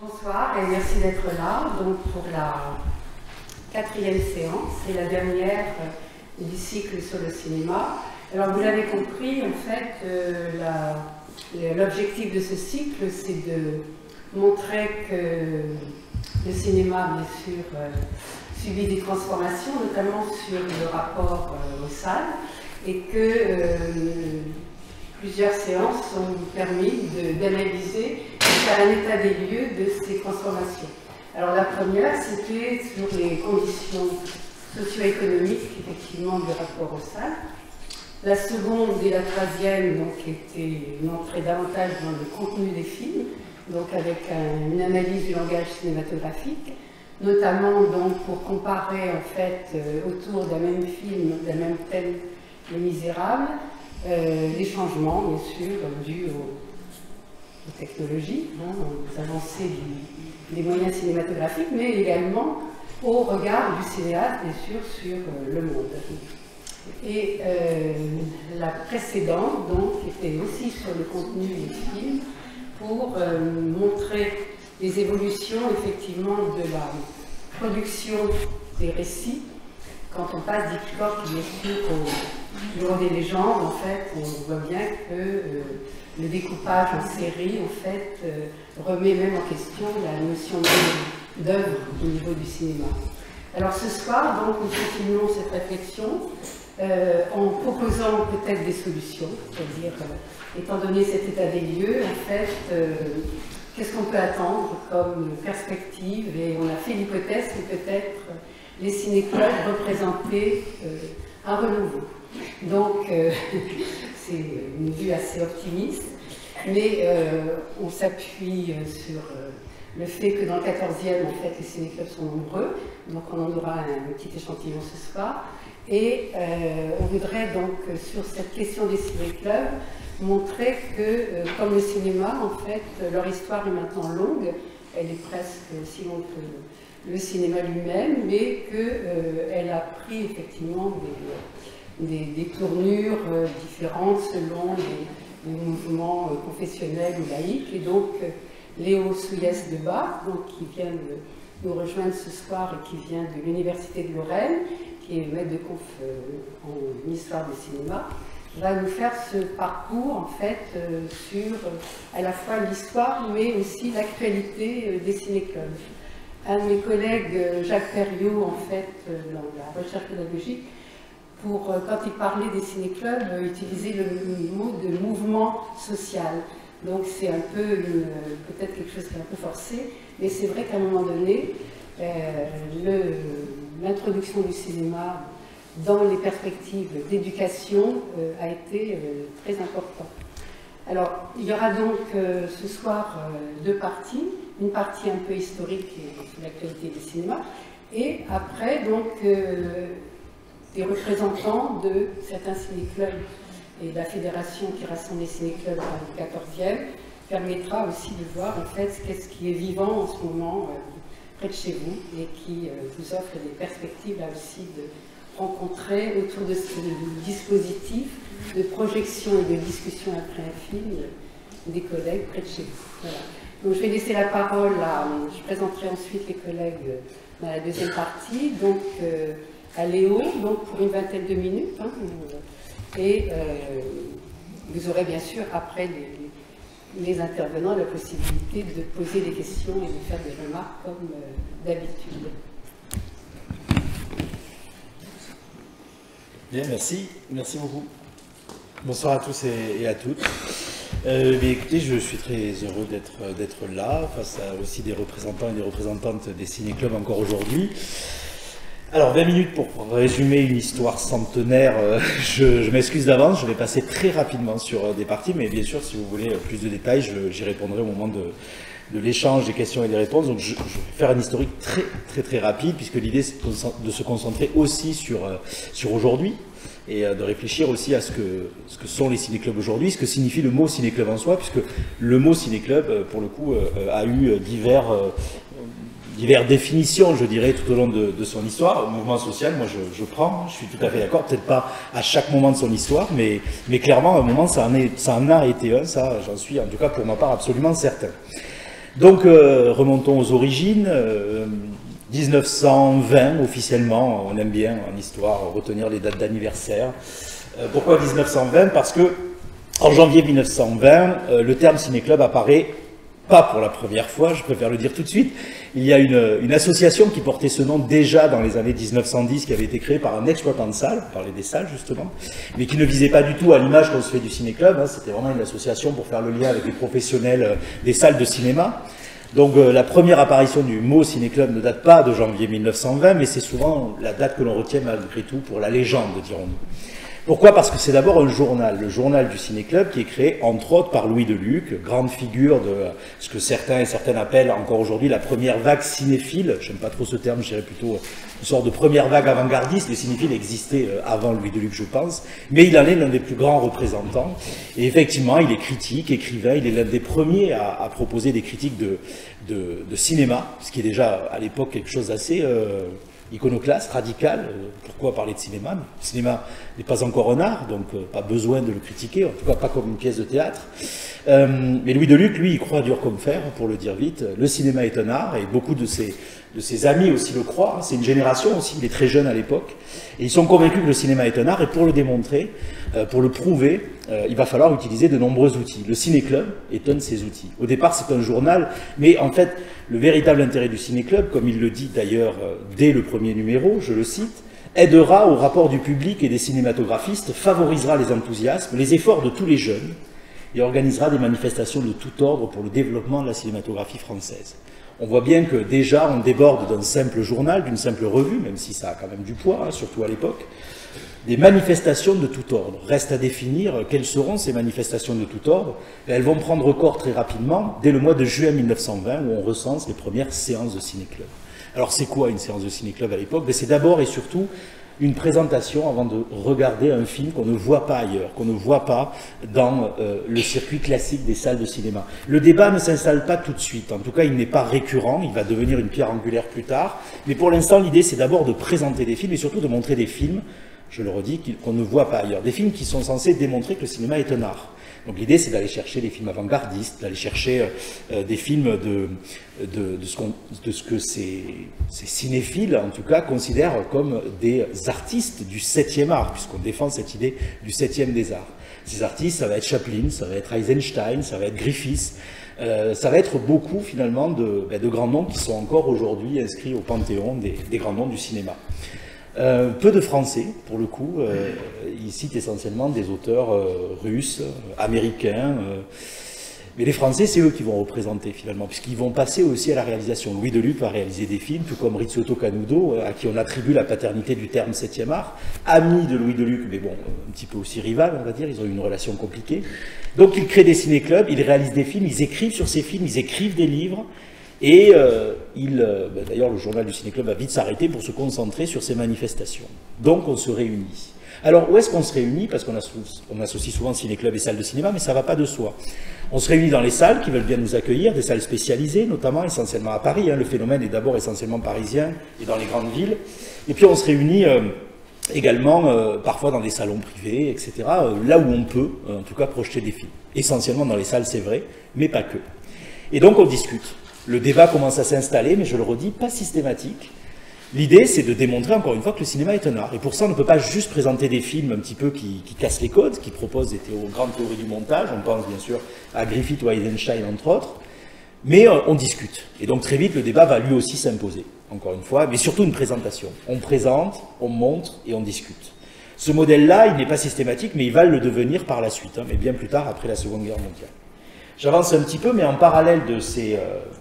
Bonsoir et merci d'être là donc pour la 4e séance et la dernière du cycle sur le cinéma. Alors vous l'avez compris, en fait, l'objectif de ce cycle, c'est de montrer que le cinéma, bien sûr, subit des transformations, notamment sur le rapport aux salles, et que plusieurs séances ont permis d'analyser et faire un état des lieux de ces transformations. Alors la première, c'était sur les conditions socio-économiques, effectivement, du rapport aux salles. La seconde et la troisième, donc, étaient une entrée davantage dans le contenu des films, donc avec une analyse du langage cinématographique, notamment donc pour comparer en fait autour d'un même film, d'un même thème, Les Misérables, les changements, bien sûr, dus aux technologies, aux avancées des moyens cinématographiques, mais également au regard du cinéaste, bien sûr, sur le monde. Et la précédente, donc, était aussi sur le contenu des films, pour montrer les évolutions, effectivement, de la production des récits. Quand on passe d'Hitchcock, bien sûr, au Bureau des légendes, en fait, on voit bien que le découpage en série, en fait, remet même en question la notion d'œuvre au niveau du cinéma. Alors ce soir, donc, nous continuons cette réflexion en proposant peut-être des solutions, c'est-à-dire, étant donné cet état des lieux, en fait, qu'est-ce qu'on peut attendre comme perspective? Et on a fait l'hypothèse que peut-être les ciné-clubs représentaient un renouveau. Donc, c'est une vue assez optimiste, mais on s'appuie sur le fait que dans le 14e, en fait, les ciné-clubs sont nombreux, donc on en aura un petit échantillon ce soir. Et on voudrait donc, sur cette question des ciné-clubs, montrer que, comme le cinéma, en fait, leur histoire est maintenant longue, elle est presque si longue que le cinéma lui-même, mais qu'elle a pris effectivement des tournures différentes selon les mouvements confessionnels ou laïques. Et donc, Léo Souillès de Bas, qui vient de nous rejoindre ce soir et qui vient de l'Université de Lorraine, qui est maître de conf en histoire du cinéma, va nous faire ce parcours en fait sur à la fois l'histoire mais aussi l'actualité des ciné-clubs. Un de mes collègues, Jacques Perriot, en fait, dans la recherche pédagogique, quand il parlait des ciné-clubs, utilisait le mot de mouvement social. Donc c'est un peu, peut-être quelque chose qui est un peu forcé, mais c'est vrai qu'à un moment donné, l'introduction du cinéma dans les perspectives d'éducation a été très importante. Alors, il y aura donc ce soir deux parties, une partie un peu historique sur l'actualité du cinéma, et après, donc, des représentants de certains ciné-clubs et de la fédération qui rassemble les ciné-clubs dans le 14e, permettra aussi de voir en fait qu'est-ce qui est vivant en ce moment près de chez vous et qui vous offre des perspectives là aussi de rencontrer autour de ce dispositif de projection et de discussion après un film des collègues près de chez vous. Voilà. Donc je vais laisser la parole je présenterai ensuite les collègues dans la deuxième partie, donc à Léo, donc pour une vingtaine de minutes, et vous aurez bien sûr après les intervenants la possibilité de poser des questions et de faire des remarques comme d'habitude. Bien, merci beaucoup. Bonsoir à tous et à toutes. Écoutez, je suis très heureux d'être là, face à aussi des représentants et des représentantes des ciné-clubs encore aujourd'hui. Alors, 20 minutes pour résumer une histoire centenaire, je m'excuse d'avance, je vais passer très rapidement sur des parties, mais bien sûr, si vous voulez plus de détails, j'y répondrai au moment de l'échange des questions et des réponses. Donc, je vais faire un historique très rapide, puisque l'idée, c'est de se concentrer aussi sur aujourd'hui, et de réfléchir aussi à ce que sont les ciné-clubs aujourd'hui, ce que signifie le mot ciné-club en soi, puisque le mot ciné-club, pour le coup, a eu diverses définitions, je dirais, tout au long de son histoire. Le mouvement social, moi je prends, je suis tout à fait d'accord, peut-être pas à chaque moment de son histoire, mais clairement, à un moment, ça en a été un, ça, j'en suis, en tout cas pour ma part, absolument certain. Donc, remontons aux origines. 1920, officiellement, on aime bien en histoire retenir les dates d'anniversaire. Pourquoi 1920? Parce que en janvier 1920, le terme ciné-club apparaît pas pour la première fois, je préfère le dire tout de suite. Il y a une association qui portait ce nom déjà dans les années 1910, qui avait été créée par un exploitant de salle, on parlait des salles justement, mais qui ne visait pas du tout à l'image qu'on se fait du ciné-club, hein. C'était vraiment une association pour faire le lien avec les professionnels des salles de cinéma. Donc la première apparition du mot ciné-club ne date pas de janvier 1920, mais c'est souvent la date que l'on retient malgré tout pour la légende, dirons-nous. Pourquoi? Parce que c'est d'abord un journal, le journal du ciné-club, qui est créé entre autres par Louis Deluc, grande figure de ce que certains et certaines appellent encore aujourd'hui la première vague cinéphile. J'aime pas trop ce terme, je dirais plutôt une sorte de première vague avant-gardiste. Les cinéphiles existaient avant Louis Deluc, je pense, mais il en est l'un des plus grands représentants. Et effectivement, il est critique, écrivain, il est l'un des premiers à proposer des critiques de cinéma, ce qui est déjà à l'époque quelque chose d'assez iconoclaste, radical. Pourquoi parler de cinéma? Le cinéma n'est pas encore un art, donc pas besoin de le critiquer, en tout cas pas comme une pièce de théâtre. Mais Louis Deluc, lui, il croit dur comme fer, pour le dire vite. Le cinéma est un art, et beaucoup de ses amis aussi le croient. C'est une génération aussi, il est très jeune à l'époque. Et ils sont convaincus que le cinéma est un art, et pour le démontrer, pour le prouver, il va falloir utiliser de nombreux outils. Le ciné-club est un de ces outils. Au départ, c'est un journal, mais en fait, le véritable intérêt du ciné-club, comme il le dit d'ailleurs dès le premier numéro, je le cite, aidera au rapport du public et des cinématographistes, favorisera les enthousiasmes, les efforts de tous les jeunes, et organisera des manifestations de tout ordre pour le développement de la cinématographie française. On voit bien que déjà, on déborde d'un simple journal, d'une simple revue, même si ça a quand même du poids, hein, surtout à l'époque. Des manifestations de tout ordre. Reste à définir quelles seront ces manifestations de tout ordre. Et elles vont prendre corps très rapidement, dès le mois de juin 1920, où on recense les premières séances de ciné-club. Alors c'est quoi une séance de ciné-club à l'époque? C'est d'abord et surtout une présentation avant de regarder un film qu'on ne voit pas ailleurs, qu'on ne voit pas dans le circuit classique des salles de cinéma. Le débat ne s'installe pas tout de suite, en tout cas il n'est pas récurrent, il va devenir une pierre angulaire plus tard, mais pour l'instant l'idée c'est d'abord de présenter des films et surtout de montrer des films, je le redis, qu'on ne voit pas ailleurs, des films qui sont censés démontrer que le cinéma est un art. Donc l'idée c'est d'aller chercher des films avant-gardistes, d'aller chercher des films de ce que ces cinéphiles, en tout cas, considèrent comme des artistes du 7e art, puisqu'on défend cette idée du 7e des arts. Ces artistes, ça va être Chaplin, ça va être Eisenstein, ça va être Griffith, ça va être beaucoup finalement de grands noms qui sont encore aujourd'hui inscrits au panthéon des grands noms du cinéma. Peu de Français, pour le coup, ils citent essentiellement des auteurs russes, américains, mais les Français, c'est eux qui vont représenter finalement, puisqu'ils vont passer aussi à la réalisation. Louis Deluc va réaliser des films, tout comme Rizzotto Canudo, à qui on attribue la paternité du terme 7e art, ami de Louis Deluc, mais bon, un petit peu aussi rival, on va dire, ils ont eu une relation compliquée. Donc ils créent des ciné-clubs, ils réalisent des films, ils écrivent sur ces films, ils écrivent des livres, et d'ailleurs, le journal du ciné-club va vite s'arrêter pour se concentrer sur ces manifestations. Donc, on se réunit. Alors, où est-ce qu'on se réunit? Parce qu'on associe souvent ciné-club et salles de cinéma, mais ça ne va pas de soi. On se réunit dans les salles qui veulent bien nous accueillir, des salles spécialisées, notamment essentiellement à Paris. Hein. Le phénomène est d'abord essentiellement parisien et dans les grandes villes. Et puis, on se réunit également parfois dans des salons privés, etc., là où on peut, en tout cas, projeter des films. Essentiellement dans les salles, c'est vrai, mais pas que. Et donc, on discute. Le débat commence à s'installer, mais je le redis, pas systématique. L'idée, c'est de démontrer encore une fois que le cinéma est un art. Et pour ça, on ne peut pas juste présenter des films un petit peu qui cassent les codes, qui proposent des grandes théories du montage. On pense bien sûr à Griffith ou à Eisenstein, entre autres. Mais on discute. Et donc très vite, le débat va lui aussi s'imposer, encore une fois, mais surtout une présentation. On présente, on montre et on discute. Ce modèle-là, il n'est pas systématique, mais il va le devenir par la suite, hein, mais bien plus tard, après la Seconde Guerre mondiale. J'avance un petit peu, mais en parallèle de ces,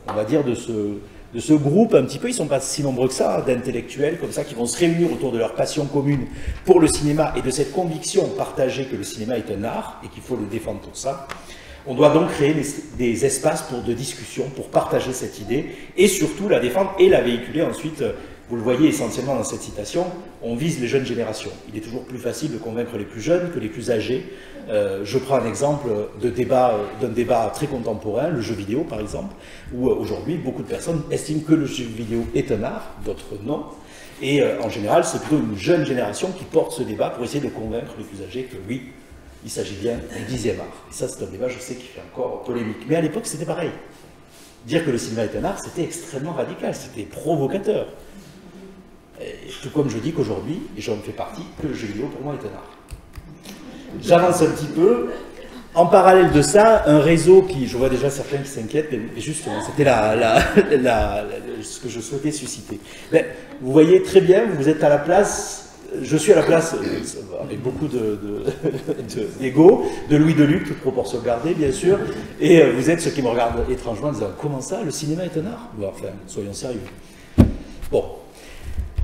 on va dire, de ce groupe, un petit peu, ils ne sont pas si nombreux que ça, hein, d'intellectuels comme ça, qui vont se réunir autour de leur passion commune pour le cinéma et de cette conviction partagée que le cinéma est un art et qu'il faut le défendre pour ça. On doit donc créer des espaces de discussion pour partager cette idée et surtout la défendre et la véhiculer ensuite. Vous le voyez essentiellement dans cette citation, on vise les jeunes générations. Il est toujours plus facile de convaincre les plus jeunes que les plus âgés. Je prends un exemple d'un débat très contemporain, le jeu vidéo par exemple, où aujourd'hui beaucoup de personnes estiment que le jeu vidéo est un art, d'autres non. Et en général, c'est plutôt une jeune génération qui porte ce débat pour essayer de convaincre les plus âgés que oui, il s'agit bien du 10e art. Et ça, c'est un débat, je sais, qui fait encore polémique. Mais à l'époque, c'était pareil. dire que le cinéma est un art, c'était extrêmement radical, c'était provocateur. Et tout comme je dis qu'aujourd'hui, et j'en fais partie, que le jeu vidéo pour moi est un art. J'avance un petit peu. En parallèle de ça, un réseau qui, je vois déjà certains qui s'inquiètent, mais justement, c'était ce que je souhaitais susciter. Mais, vous voyez très bien, vous êtes à la place, je suis à la place, avec beaucoup d'ego, de Louis Deluc, toute proportion gardée, bien sûr, et vous êtes ceux qui me regardent étrangement en disant, comment ça, le cinéma est un art? Enfin, soyons sérieux. Bon.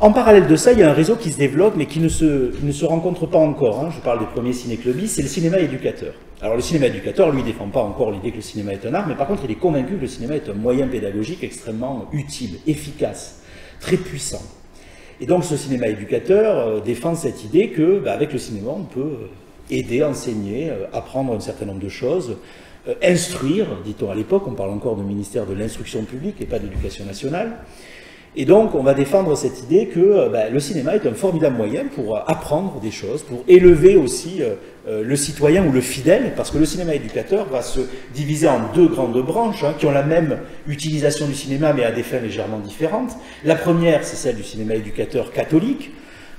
En parallèle de ça, il y a un réseau qui se développe, mais qui ne se rencontre pas encore. Hein. Je parle des premiers ciné-clubistes, c'est le cinéma éducateur. Alors le cinéma éducateur, lui, ne défend pas encore l'idée que le cinéma est un art, mais par contre, il est convaincu que le cinéma est un moyen pédagogique extrêmement utile, efficace, très puissant. Et donc ce cinéma éducateur défend cette idée que, avec le cinéma, on peut aider, enseigner, apprendre un certain nombre de choses, instruire, dit-on à l'époque, on parle encore du ministère de l'instruction publique et pas de l'éducation nationale. Et donc, on va défendre cette idée que le cinéma est un formidable moyen pour apprendre des choses, pour élever aussi le citoyen ou le fidèle, parce que le cinéma éducateur va se diviser en deux grandes branches, hein, qui ont la même utilisation du cinéma, mais à des fins légèrement différentes. La première, c'est celle du cinéma éducateur catholique.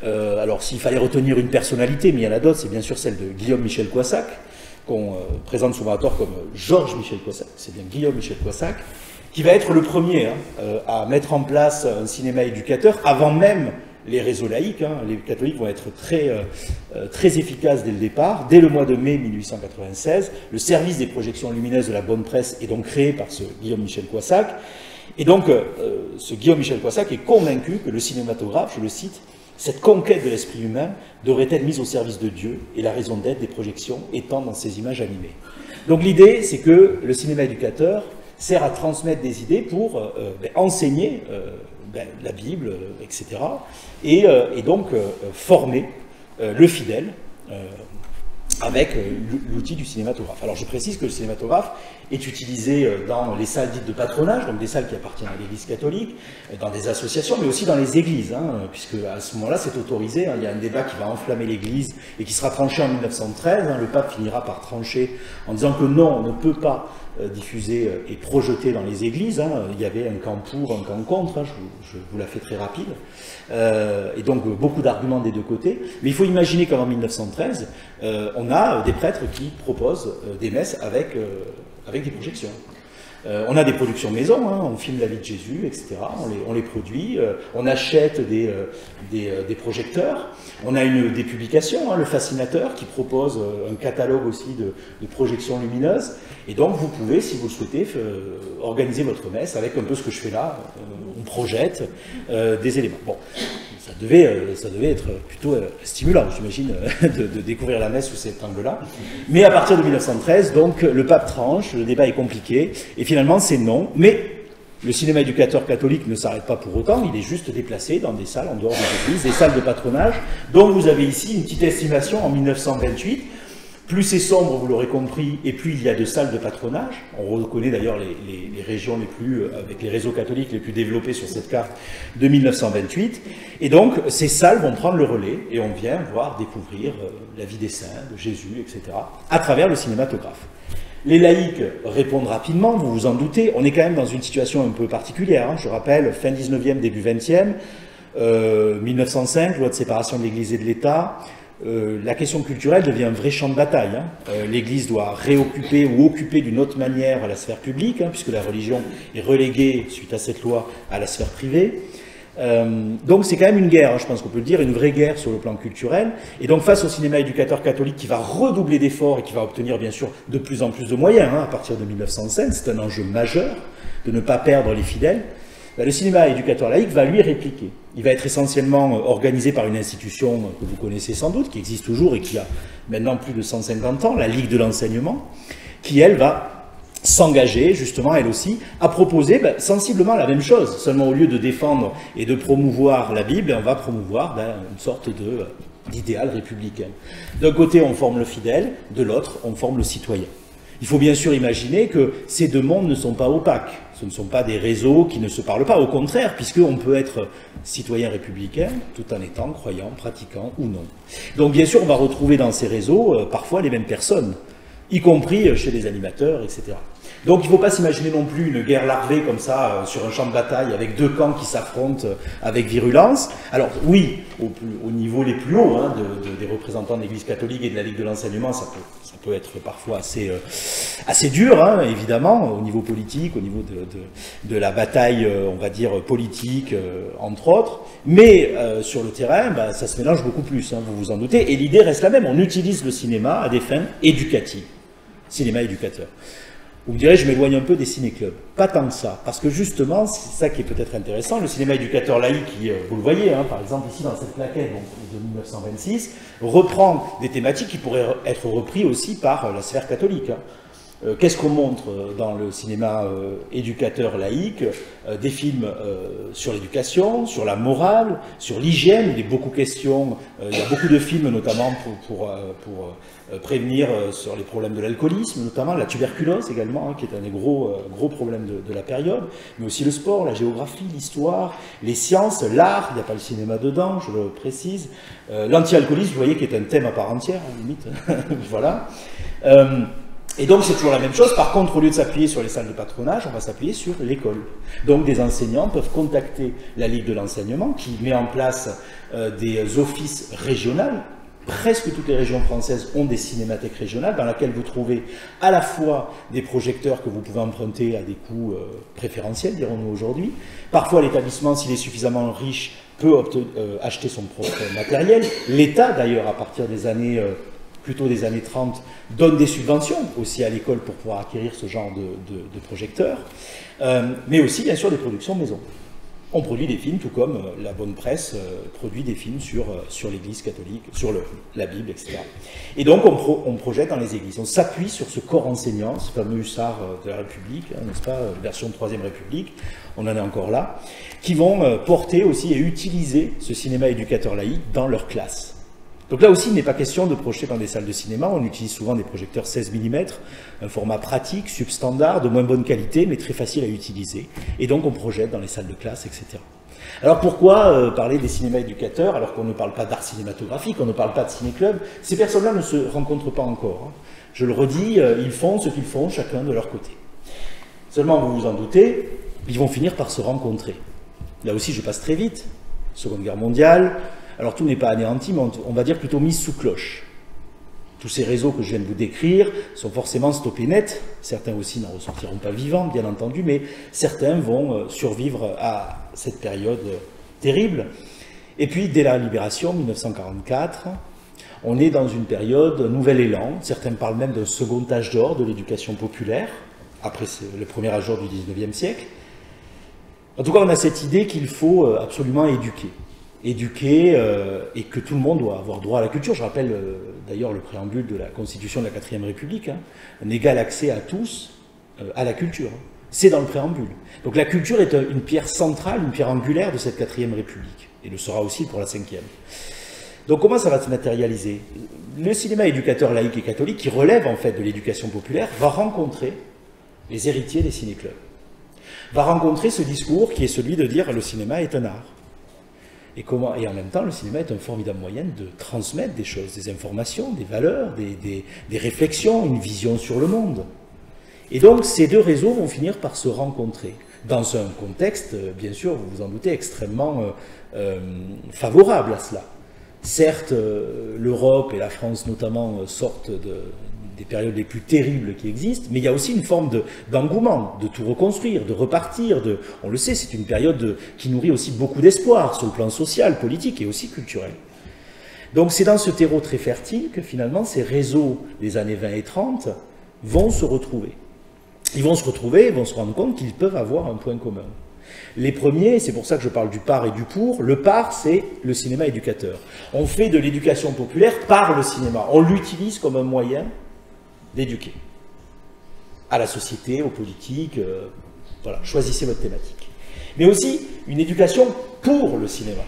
Alors, s'il fallait retenir une personnalité, mais il y en a d'autres, c'est bien sûr celle de Guillaume-Michel Coissac, qu'on présente souvent à tort comme Georges-Michel Coissac, c'est bien Guillaume-Michel Coissac, qui va être le premier à mettre en place un cinéma éducateur avant même les réseaux laïques. Hein. Les catholiques vont être très efficaces dès le départ. Dès le mois de mai 1896, le service des projections lumineuses de la bonne presse est donc créé par ce Guillaume-Michel Coissac. Et donc, ce Guillaume-Michel Coissac est convaincu que le cinématographe, je le cite, cette conquête de l'esprit humain devrait être mise au service de Dieu et la raison d'être des projections étant dans ces images animées. Donc l'idée, c'est que le cinéma éducateur sert à transmettre des idées pour enseigner la Bible, etc. Et donc former le fidèle avec l'outil du cinématographe. Alors je précise que le cinématographe est utilisé dans les salles dites de patronage, donc des salles qui appartiennent à l'Église catholique, dans des associations, mais aussi dans les églises, hein, puisque à ce moment-là c'est autorisé, hein, il y a un débat qui va enflammer l'Église et qui sera tranché en 1913, hein, le pape finira par trancher en disant que non, on ne peut pas diffuser et projeter dans les églises, hein. Il y avait un camp pour, un camp contre, hein, je vous la fais très rapide, et donc beaucoup d'arguments des deux côtés, mais il faut imaginer qu'en 1913, on a des prêtres qui proposent des messes avec des projections. On a des productions maison, hein, on filme la vie de Jésus, etc. On les produit, on achète des projecteurs, on a des publications, hein, le Fascinateur qui propose un catalogue aussi de projections lumineuses, et donc vous pouvez, si vous le souhaitez, organiser votre messe avec un peu ce que je fais là, on projette des éléments. Bon. Ça devait être plutôt stimulant, j'imagine, de découvrir la messe sous cet angle-là. Mais à partir de 1913, donc, le pape tranche, le débat est compliqué, et finalement c'est non. Mais le cinéma éducateur catholique ne s'arrête pas pour autant, il est juste déplacé dans des salles en dehors des églises, des salles de patronage, dont vous avez ici une petite estimation en 1928. Plus c'est sombre, vous l'aurez compris, et plus il y a de salles de patronage. On reconnaît d'ailleurs les régions avec les réseaux catholiques les plus développés sur cette carte de 1928. Et donc, ces salles vont prendre le relais, et on vient voir, découvrir la vie des saints, de Jésus, etc., à travers le cinématographe. Les laïcs répondent rapidement, vous vous en doutez. On est quand même dans une situation un peu particulière, hein. Je rappelle, fin 19e, début 20e, 1905, loi de séparation de l'Église et de l'État. La question culturelle devient un vrai champ de bataille. Hein. L'Église doit réoccuper ou occuper d'une autre manière la sphère publique, hein, puisque la religion est reléguée, suite à cette loi, à la sphère privée. Donc c'est quand même une guerre, hein, je pense qu'on peut le dire, une vraie guerre sur le plan culturel. Et donc face au cinéma éducateur catholique qui va redoubler d'efforts et qui va obtenir bien sûr de plus en plus de moyens, hein, à partir de 1905, c'est un enjeu majeur de ne pas perdre les fidèles. Le cinéma éducateur laïque va lui répliquer. Il va être essentiellement organisé par une institution que vous connaissez sans doute, qui existe toujours et qui a maintenant plus de 150 ans, la Ligue de l'enseignement, qui elle va s'engager justement elle aussi à proposer sensiblement la même chose, seulement au lieu de défendre et de promouvoir la Bible, on va promouvoir une sorte d'idéal républicain. D'un côté on forme le fidèle, de l'autre on forme le citoyen. Il faut bien sûr imaginer que ces deux mondes ne sont pas opaques. Ce ne sont pas des réseaux qui ne se parlent pas. Au contraire, puisqu'on peut être citoyen républicain tout en étant croyant, pratiquant ou non. Donc bien sûr, on va retrouver dans ces réseaux parfois les mêmes personnes, y compris chez les animateurs, etc. Donc il ne faut pas s'imaginer non plus une guerre larvée comme ça sur un champ de bataille avec deux camps qui s'affrontent avec virulence. Alors oui, au niveau les plus hauts hein, des représentants de l'Église catholique et de la Ligue de l'enseignement, ça peut être parfois assez dur, hein, évidemment, au niveau politique, au niveau de la bataille, on va dire, politique, entre autres. Mais sur le terrain, bah, ça se mélange beaucoup plus, hein, vous vous en doutez. Et l'idée reste la même, on utilise le cinéma à des fins éducatives. Cinéma éducateur. Vous me direz, je m'éloigne un peu des ciné-clubs. Pas tant que ça, parce que justement, c'est ça qui est peut-être intéressant, le cinéma éducateur laïque, qui, vous le voyez, hein, par exemple ici dans cette plaquette donc, de 1926, reprend des thématiques qui pourraient être reprises aussi par la sphère catholique. Hein. Qu'est-ce qu'on montre dans le cinéma éducateur laïque? Des films sur l'éducation, sur la morale, sur l'hygiène. Il est beaucoup question, il y a beaucoup de films notamment pour prévenir sur les problèmes de l'alcoolisme, notamment la tuberculose également, hein, qui est un des gros problèmes de la période, mais aussi le sport, la géographie, l'histoire, les sciences, l'art, il n'y a pas le cinéma dedans, je le précise, l'anti-alcoolisme, vous voyez, qui est un thème à part entière, limite, voilà. Et donc c'est toujours la même chose, par contre au lieu de s'appuyer sur les salles de patronage, on va s'appuyer sur l'école. Donc des enseignants peuvent contacter la Ligue de l'enseignement qui met en place des offices régionaux. Presque toutes les régions françaises ont des cinémathèques régionales dans lesquelles vous trouvez à la fois des projecteurs que vous pouvez emprunter à des coûts préférentiels, dirons-nous aujourd'hui. Parfois l'établissement, s'il est suffisamment riche, peut acheter son propre matériel. L'État d'ailleurs, à partir des années... plutôt des années 30, donne des subventions aussi à l'école pour pouvoir acquérir ce genre de projecteurs, mais aussi bien sûr des productions maison. On produit des films, tout comme la bonne presse produit des films sur l'Église catholique, sur la Bible, etc. Et donc on projette dans les églises. On s'appuie sur ce corps enseignant, ce fameux hussard de la République, hein, n'est-ce pas, version 3e République, on en est encore là, qui vont porter aussi et utiliser ce cinéma éducateur laïque dans leur classe. Donc là aussi, il n'est pas question de projeter dans des salles de cinéma, on utilise souvent des projecteurs 16 mm, un format pratique, substandard, de moins bonne qualité, mais très facile à utiliser. Et donc on projette dans les salles de classe, etc. Alors pourquoi parler des cinémas éducateurs alors qu'on ne parle pas d'art cinématographique, on ne parle pas de ciné-club? Ces personnes-là ne se rencontrent pas encore. Hein. Je le redis, ils font ce qu'ils font, chacun de leur côté. Seulement, vous vous en doutez, ils vont finir par se rencontrer. Là aussi, je passe très vite. Seconde Guerre mondiale... Alors tout n'est pas anéanti, mais on va dire plutôt mis sous cloche. Tous ces réseaux que je viens de vous décrire sont forcément stoppés net. Certains aussi n'en ressortiront pas vivants, bien entendu, mais certains vont survivre à cette période terrible. Et puis, dès la libération, 1944, on est dans une période, un nouvel élan. Certains parlent même d'un second âge d'or de l'éducation populaire, après le premier âge d'or du XIXe siècle. En tout cas, on a cette idée qu'il faut absolument éduquer et que tout le monde doit avoir droit à la culture. Je rappelle d'ailleurs le préambule de la Constitution de la 4e République, hein, un égal accès à tous à la culture. C'est dans le préambule. Donc la culture est une pierre centrale, une pierre angulaire de cette 4e République, et le sera aussi pour la 5e. Donc comment ça va se matérialiser? Le cinéma éducateur laïque et catholique, qui relève en fait de l'éducation populaire, va rencontrer les héritiers des ciné-clubs. Va rencontrer ce discours qui est celui de dire le cinéma est un art. Et en même temps, le cinéma est un formidable moyen de transmettre des choses, des informations, des valeurs, des réflexions, une vision sur le monde. Et donc, ces deux réseaux vont finir par se rencontrer, dans un contexte, bien sûr, vous vous en doutez, extrêmement favorable à cela. Certes, l'Europe et la France notamment sortent des périodes les plus terribles qui existent, mais il y a aussi une forme d'engouement, de tout reconstruire, de repartir. On le sait, c'est une période qui nourrit aussi beaucoup d'espoir sur le plan social, politique et aussi culturel. Donc c'est dans ce terreau très fertile que finalement ces réseaux des années 20 et 30 vont se retrouver. Ils vont se retrouver et vont se rendre compte qu'ils peuvent avoir un point commun. Les premiers, c'est pour ça que je parle du par et du pour, le par c'est le cinéma éducateur. On fait de l'éducation populaire par le cinéma, on l'utilise comme un moyen d'éduquer à la société, aux politiques, voilà, choisissez votre thématique. Mais aussi une éducation pour le cinéma.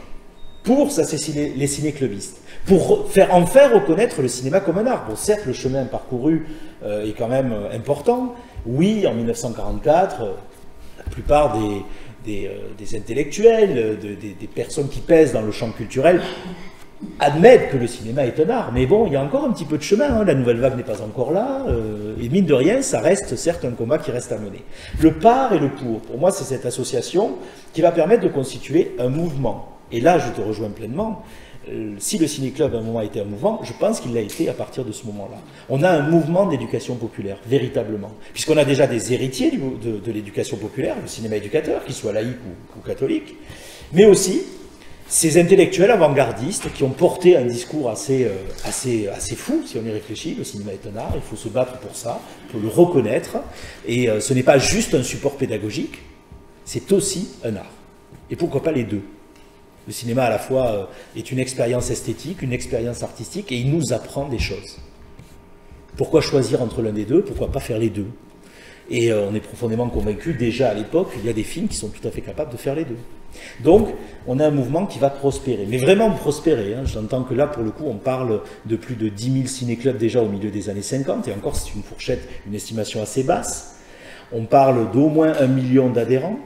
Pour, ça c'est les ciné-clubistes. Pour en faire reconnaître le cinéma comme un art. Bon, certes, le chemin parcouru est quand même important. Oui, en 1944, la plupart des intellectuels, des personnes qui pèsent dans le champ culturel, admettent que le cinéma est un art. Mais bon, il y a encore un petit peu de chemin, hein. La nouvelle vague n'est pas encore là, et mine de rien, ça reste certes un combat qui reste à mener. Le par et le pour moi, c'est cette association qui va permettre de constituer un mouvement. Et là, je te rejoins pleinement. Si le ciné-club à un moment a été un mouvement, je pense qu'il l'a été à partir de ce moment-là. On a un mouvement d'éducation populaire, véritablement. Puisqu'on a déjà des héritiers de l'éducation populaire, le cinéma éducateur, qu'il soit laïque ou catholique, mais aussi ces intellectuels avant-gardistes qui ont porté un discours assez fou, si on y réfléchit. Le cinéma est un art, il faut se battre pour ça, il faut le reconnaître, et ce n'est pas juste un support pédagogique, c'est aussi un art. Et pourquoi pas les deux? Le cinéma, à la fois, est une expérience esthétique, une expérience artistique, et il nous apprend des choses. Pourquoi choisir entre l'un des deux? Pourquoi pas faire les deux? Et on est profondément convaincu, déjà à l'époque, qu'il y a des films qui sont tout à fait capables de faire les deux. Donc, on a un mouvement qui va prospérer, mais vraiment prospérer. Hein. J'entends que là, pour le coup, on parle de plus de 10 000 ciné-clubs déjà au milieu des années 50, et encore, c'est une fourchette, une estimation assez basse. On parle d'au moins 1 million d'adhérents.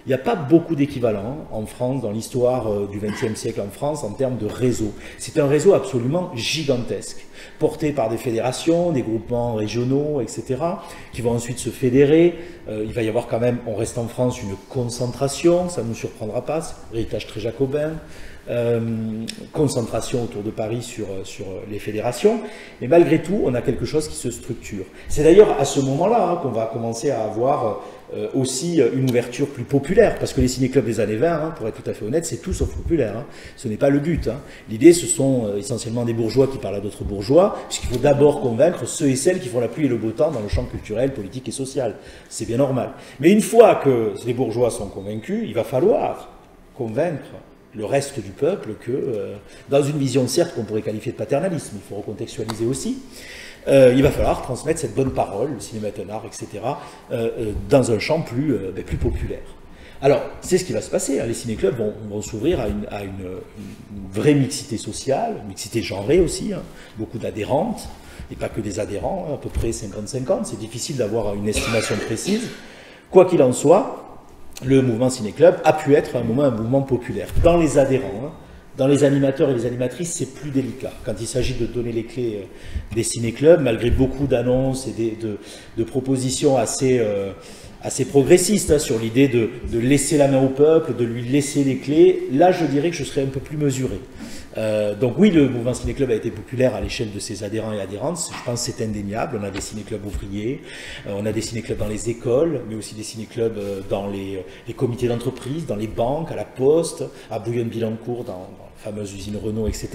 Il n'y a pas beaucoup d'équivalents en France, dans l'histoire du XXe siècle en France, en termes de réseau. C'est un réseau absolument gigantesque, porté par des fédérations, des groupements régionaux, etc., qui vont ensuite se fédérer. Il va y avoir quand même, on reste en France, une concentration, ça ne nous surprendra pas, c'est un héritage très jacobin. Concentration autour de Paris sur les fédérations, mais malgré tout, on a quelque chose qui se structure. C'est d'ailleurs à ce moment-là qu'on va commencer à avoir aussi une ouverture plus populaire, parce que les ciné-clubs des années 20, pour être tout à fait honnête, c'est tout sauf populaire. Ce n'est pas le but. L'idée, ce sont essentiellement des bourgeois qui parlent à d'autres bourgeois, puisqu'il faut d'abord convaincre ceux et celles qui font la pluie et le beau temps dans le champ culturel, politique et social. C'est bien normal. Mais une fois que les bourgeois sont convaincus, il va falloir convaincre le reste du peuple que, dans une vision certes qu'on pourrait qualifier de paternalisme, il faut recontextualiser aussi, il va falloir transmettre cette bonne parole, le cinéma est un art, etc., dans un champ plus populaire. Alors, c'est ce qui va se passer. Les ciné-clubs vont s'ouvrir à une vraie mixité sociale, mixité genrée aussi, beaucoup d'adhérentes, et pas que des adhérents, à peu près 50-50, c'est difficile d'avoir une estimation précise. Quoi qu'il en soit, le mouvement ciné-club a pu être à un moment un mouvement populaire. Dans les adhérents, dans les animateurs et les animatrices, c'est plus délicat. Quand il s'agit de donner les clés des ciné-clubs, malgré beaucoup d'annonces et de propositions assez progressistes sur l'idée de laisser la main au peuple, de lui laisser les clés, là je dirais que je serais un peu plus mesuré. Donc oui, le mouvement ciné-club a été populaire à l'échelle de ses adhérents et adhérentes, je pense que c'est indéniable. On a des ciné-clubs ouvriers, on a des ciné-clubs dans les écoles, mais aussi des ciné-clubs dans les comités d'entreprise, dans les banques, à la Poste, à Bouillon-Billancourt, dans la fameuse usine Renault, etc.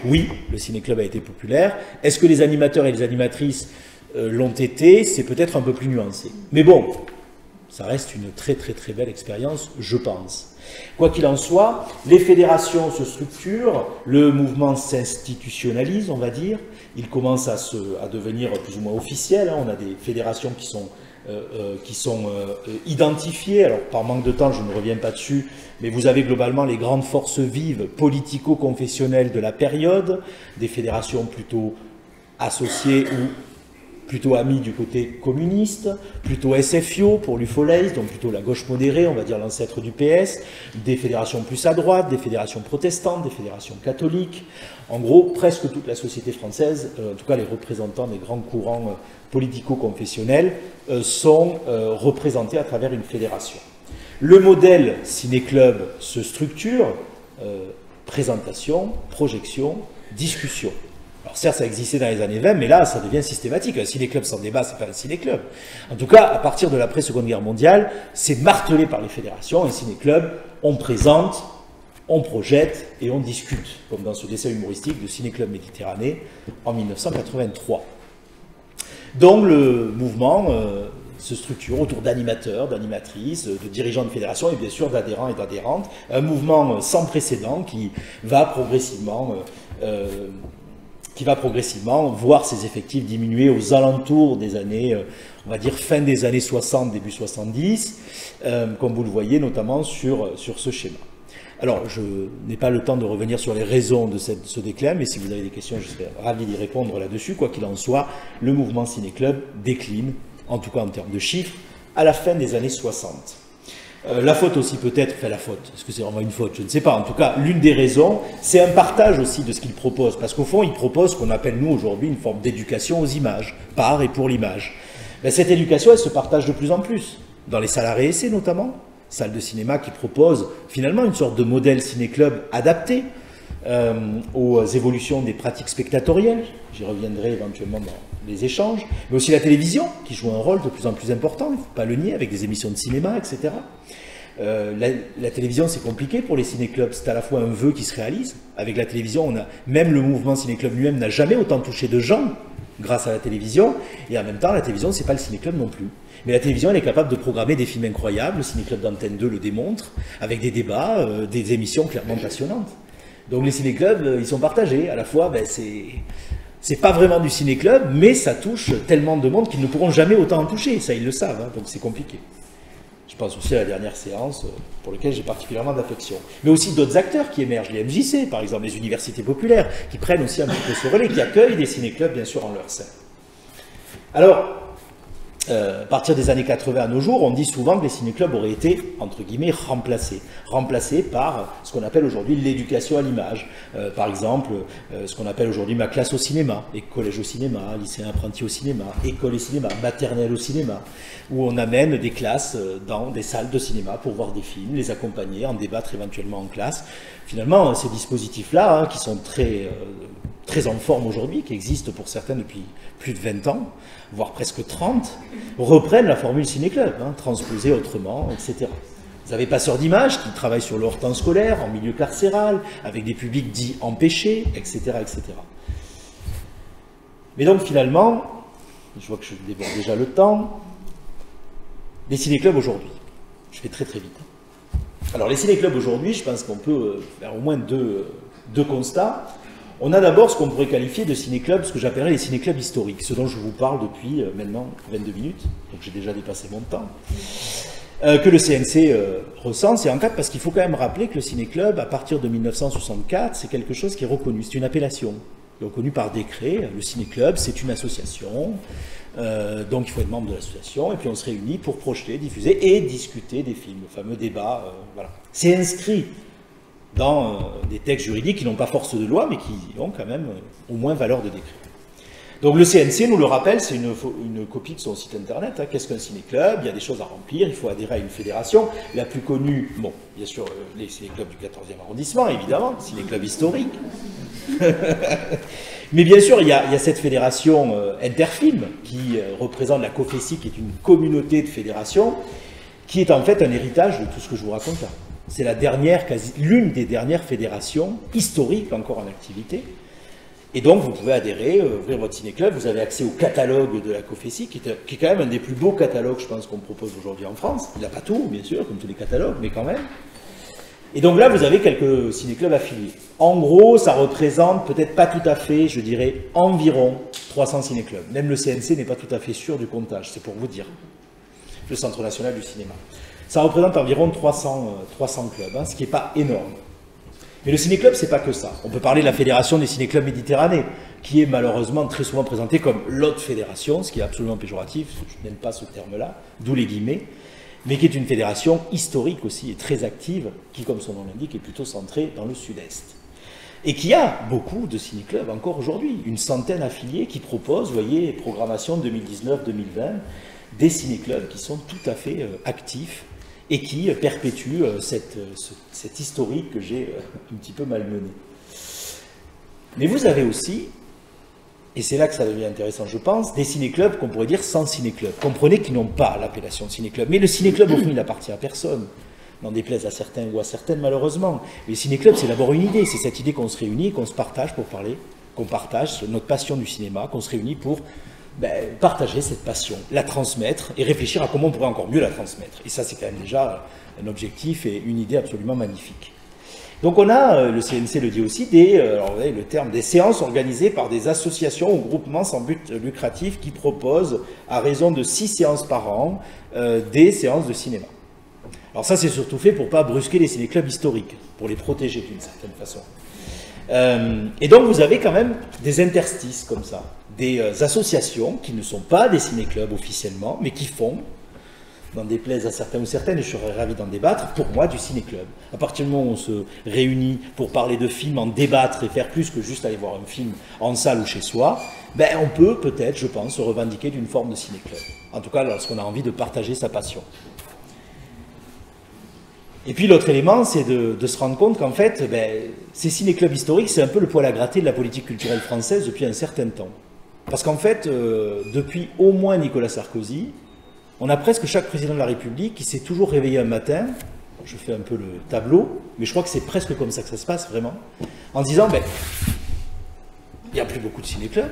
Oui, le ciné-club a été populaire. Est-ce que les animateurs et les animatrices l'ont été? C'est peut-être un peu plus nuancé. Mais bon, ça reste une très très très belle expérience, je pense. Quoi qu'il en soit, les fédérations se structurent, le mouvement s'institutionnalise, on va dire, il commence à devenir plus ou moins officiel. On a des fédérations qui sont identifiées. Alors, par manque de temps, je ne reviens pas dessus, mais vous avez globalement les grandes forces vives politico-confessionnelles de la période, des fédérations plutôt associées ou plutôt amis du côté communiste, plutôt SFIO pour l'UFOLAIS, donc plutôt la gauche modérée, on va dire l'ancêtre du PS, des fédérations plus à droite, des fédérations protestantes, des fédérations catholiques. En gros, presque toute la société française, en tout cas les représentants des grands courants politico-confessionnels, sont représentés à travers une fédération. Le modèle ciné-club se structure, présentation, projection, discussion. Alors certes, ça existait dans les années 20, mais là, ça devient systématique. Un ciné-club sans débat, c'est pas un ciné-club. En tout cas, à partir de l'après-Seconde Guerre mondiale, c'est martelé par les fédérations. Un ciné-club, on présente, on projette et on discute, comme dans ce dessin humoristique de Ciné-Club Méditerranée en 1983. Donc le mouvement se structure autour d'animateurs, d'animatrices, de dirigeants de fédérations et bien sûr d'adhérents et d'adhérentes. Un mouvement sans précédent qui va progressivement voir ses effectifs diminuer aux alentours des années, on va dire fin des années 60, début 70, comme vous le voyez notamment sur ce schéma. Alors, je n'ai pas le temps de revenir sur les raisons de ce déclin, mais si vous avez des questions, je serai ravi d'y répondre là-dessus. Quoi qu'il en soit, le mouvement Ciné-Club décline, en tout cas en termes de chiffres, à la fin des années 60. La faute aussi peut-être, enfin la faute, est-ce que c'est vraiment une faute? Je ne sais pas. En tout cas, l'une des raisons, c'est un partage aussi de ce qu'il propose. Parce qu'au fond, il propose ce qu'on appelle nous aujourd'hui une forme d'éducation aux images, par et pour l'image. Ben, cette éducation, elle se partage de plus en plus. Dans les salles à réessai notamment, salles de cinéma qui proposent finalement une sorte de modèle ciné-club adapté aux évolutions des pratiques spectatorielles. J'y reviendrai éventuellement dans les échanges. Mais aussi la télévision, qui joue un rôle de plus en plus important, il ne faut pas le nier, avec des émissions de cinéma, etc. La télévision, c'est compliqué pour les ciné-clubs. C'est à la fois un vœu qui se réalise. Avec la télévision, même le mouvement ciné-club lui-même n'a jamais autant touché de gens grâce à la télévision. Et en même temps, la télévision, c'est pas le ciné-club non plus. Mais la télévision, elle est capable de programmer des films incroyables. Le ciné-club d'Antenne 2 le démontre, avec des débats, des émissions clairement passionnantes. Donc les ciné-clubs, ils sont partagés. À la fois, ben, c'est pas vraiment du ciné-club, mais ça touche tellement de monde qu'ils ne pourront jamais autant en toucher. Ça, ils le savent, hein, donc c'est compliqué. Je pense aussi à la dernière séance, pour laquelle j'ai particulièrement d'affection. Mais aussi d'autres acteurs qui émergent, les MJC, par exemple, les universités populaires, qui prennent aussi un petit peu ce relais, qui accueillent des ciné-clubs, bien sûr, en leur sein. Alors, à partir des années 80 à nos jours, on dit souvent que les ciné-clubs auraient été, entre guillemets, remplacés par ce qu'on appelle aujourd'hui l'éducation à l'image. Par exemple, ce qu'on appelle aujourd'hui ma classe au cinéma, et collège au cinéma, lycéen apprenti au cinéma, école et cinéma, maternelle au cinéma, où on amène des classes dans des salles de cinéma pour voir des films, les accompagner, en débattre éventuellement en classe. Finalement, ces dispositifs-là, hein, qui sont très en forme aujourd'hui, qui existent pour certains depuis plus de 20 ans, voire presque 30, reprennent la formule ciné-club, hein, transposée autrement, etc. Vous avez Passeurs d'images qui travaillent sur le hors-temps scolaire, en milieu carcéral, avec des publics dits empêchés, etc., etc. Mais donc finalement, je vois que je déborde déjà le temps, les ciné-clubs aujourd'hui. Je fais très très vite. Alors les ciné-clubs aujourd'hui, je pense qu'on peut faire au moins deux constats. On a d'abord ce qu'on pourrait qualifier de ciné-clubs, ce que j'appellerais les ciné-clubs historiques, ce dont je vous parle depuis maintenant 22 minutes, donc j'ai déjà dépassé mon temps, que le CNC recense et encadre, parce qu'il faut quand même rappeler que le ciné-club, à partir de 1964, c'est quelque chose qui est reconnu, c'est une appellation, reconnue par décret. Le ciné-club, c'est une association, donc il faut être membre de l'association, et puis on se réunit pour projeter, diffuser et discuter des films, le fameux débat, voilà. C'est inscrit dans des textes juridiques qui n'ont pas force de loi, mais qui ont quand même au moins valeur de décret. Donc le CNC nous le rappelle, c'est une copie de son site internet. Hein. Qu'est-ce qu'un ciné-club? Il y a des choses à remplir, il faut adhérer à une fédération. La plus connue, bon, bien sûr, les ciné-clubs du 14e arrondissement, évidemment, ciné-club historique. Mais bien sûr, il y a cette fédération Interfilm, qui représente la COFECI, qui est une communauté de fédérations, qui est en fait un héritage de tout ce que je vous raconte là. C'est l'une des dernières fédérations historiques encore en activité. Et donc, vous pouvez adhérer, ouvrir votre ciné-club. Vous avez accès au catalogue de la COFECI, qui est quand même un des plus beaux catalogues, je pense, qu'on propose aujourd'hui en France. Il n'a pas tout, bien sûr, comme tous les catalogues, mais quand même. Et donc là, vous avez quelques ciné-clubs affiliés. En gros, ça représente peut-être pas tout à fait, je dirais, environ 300 ciné-clubs. Même le CNC n'est pas tout à fait sûr du comptage, c'est pour vous dire. Le Centre national du cinéma. Ça représente environ 300 clubs, hein, ce qui n'est pas énorme. Mais le ciné-club, c'est pas que ça. On peut parler de la Fédération des ciné-clubs Méditerranée, qui est malheureusement très souvent présentée comme l'autre fédération, ce qui est absolument péjoratif, je n'aime pas ce terme-là, d'où les guillemets, mais qui est une fédération historique aussi et très active, qui, comme son nom l'indique, est plutôt centrée dans le sud-est. Et qui a beaucoup de ciné-clubs encore aujourd'hui, une centaine affiliés qui proposent, vous voyez, programmation 2019-2020, des ciné-clubs qui sont tout à fait actifs et qui perpétue cette historique que j'ai un petit peu malmenée. Mais vous avez aussi, et c'est là que ça devient intéressant je pense, des ciné-clubs qu'on pourrait dire sans ciné-club. Comprenez qu'ils n'ont pas l'appellation de ciné-club. Mais le ciné-club au fond il n'appartient à personne, n'en déplaise à certains ou à certaines malheureusement. Mais le ciné-club c'est d'abord une idée, c'est cette idée qu'on se réunit, qu'on se partage pour parler, qu'on partage notre passion du cinéma, qu'on se réunit pour partager cette passion, la transmettre et réfléchir à comment on pourrait encore mieux la transmettre. Et ça, c'est quand même déjà un objectif et une idée absolument magnifique. Donc on a, le CNC le dit aussi, alors vous voyez le terme, des séances organisées par des associations ou groupements sans but lucratif qui proposent, à raison de 6 séances par an, des séances de cinéma. Alors ça, c'est surtout fait pour ne pas brusquer les ciné-clubs historiques, pour les protéger d'une certaine façon. Et donc vous avez quand même des interstices comme ça, des associations qui ne sont pas des ciné-clubs officiellement, mais qui font n'en déplaise à certains ou certaines, et je serais ravi d'en débattre, pour moi, du ciné-club. À partir du moment où on se réunit pour parler de films, en débattre et faire plus que juste aller voir un film en salle ou chez soi, ben, on peut peut-être, je pense, se revendiquer d'une forme de ciné-club. En tout cas, lorsqu'on a envie de partager sa passion. Et puis l'autre élément, c'est de se rendre compte qu'en fait, ben, ces ciné-clubs historiques, c'est un peu le poil à gratter de la politique culturelle française depuis un certain temps. Parce qu'en fait, depuis au moins Nicolas Sarkozy, on a presque chaque président de la République qui s'est toujours réveillé un matin, je fais un peu le tableau, mais je crois que c'est presque comme ça que ça se passe vraiment, en disant, ben, il n'y a plus beaucoup de ciné-clubs.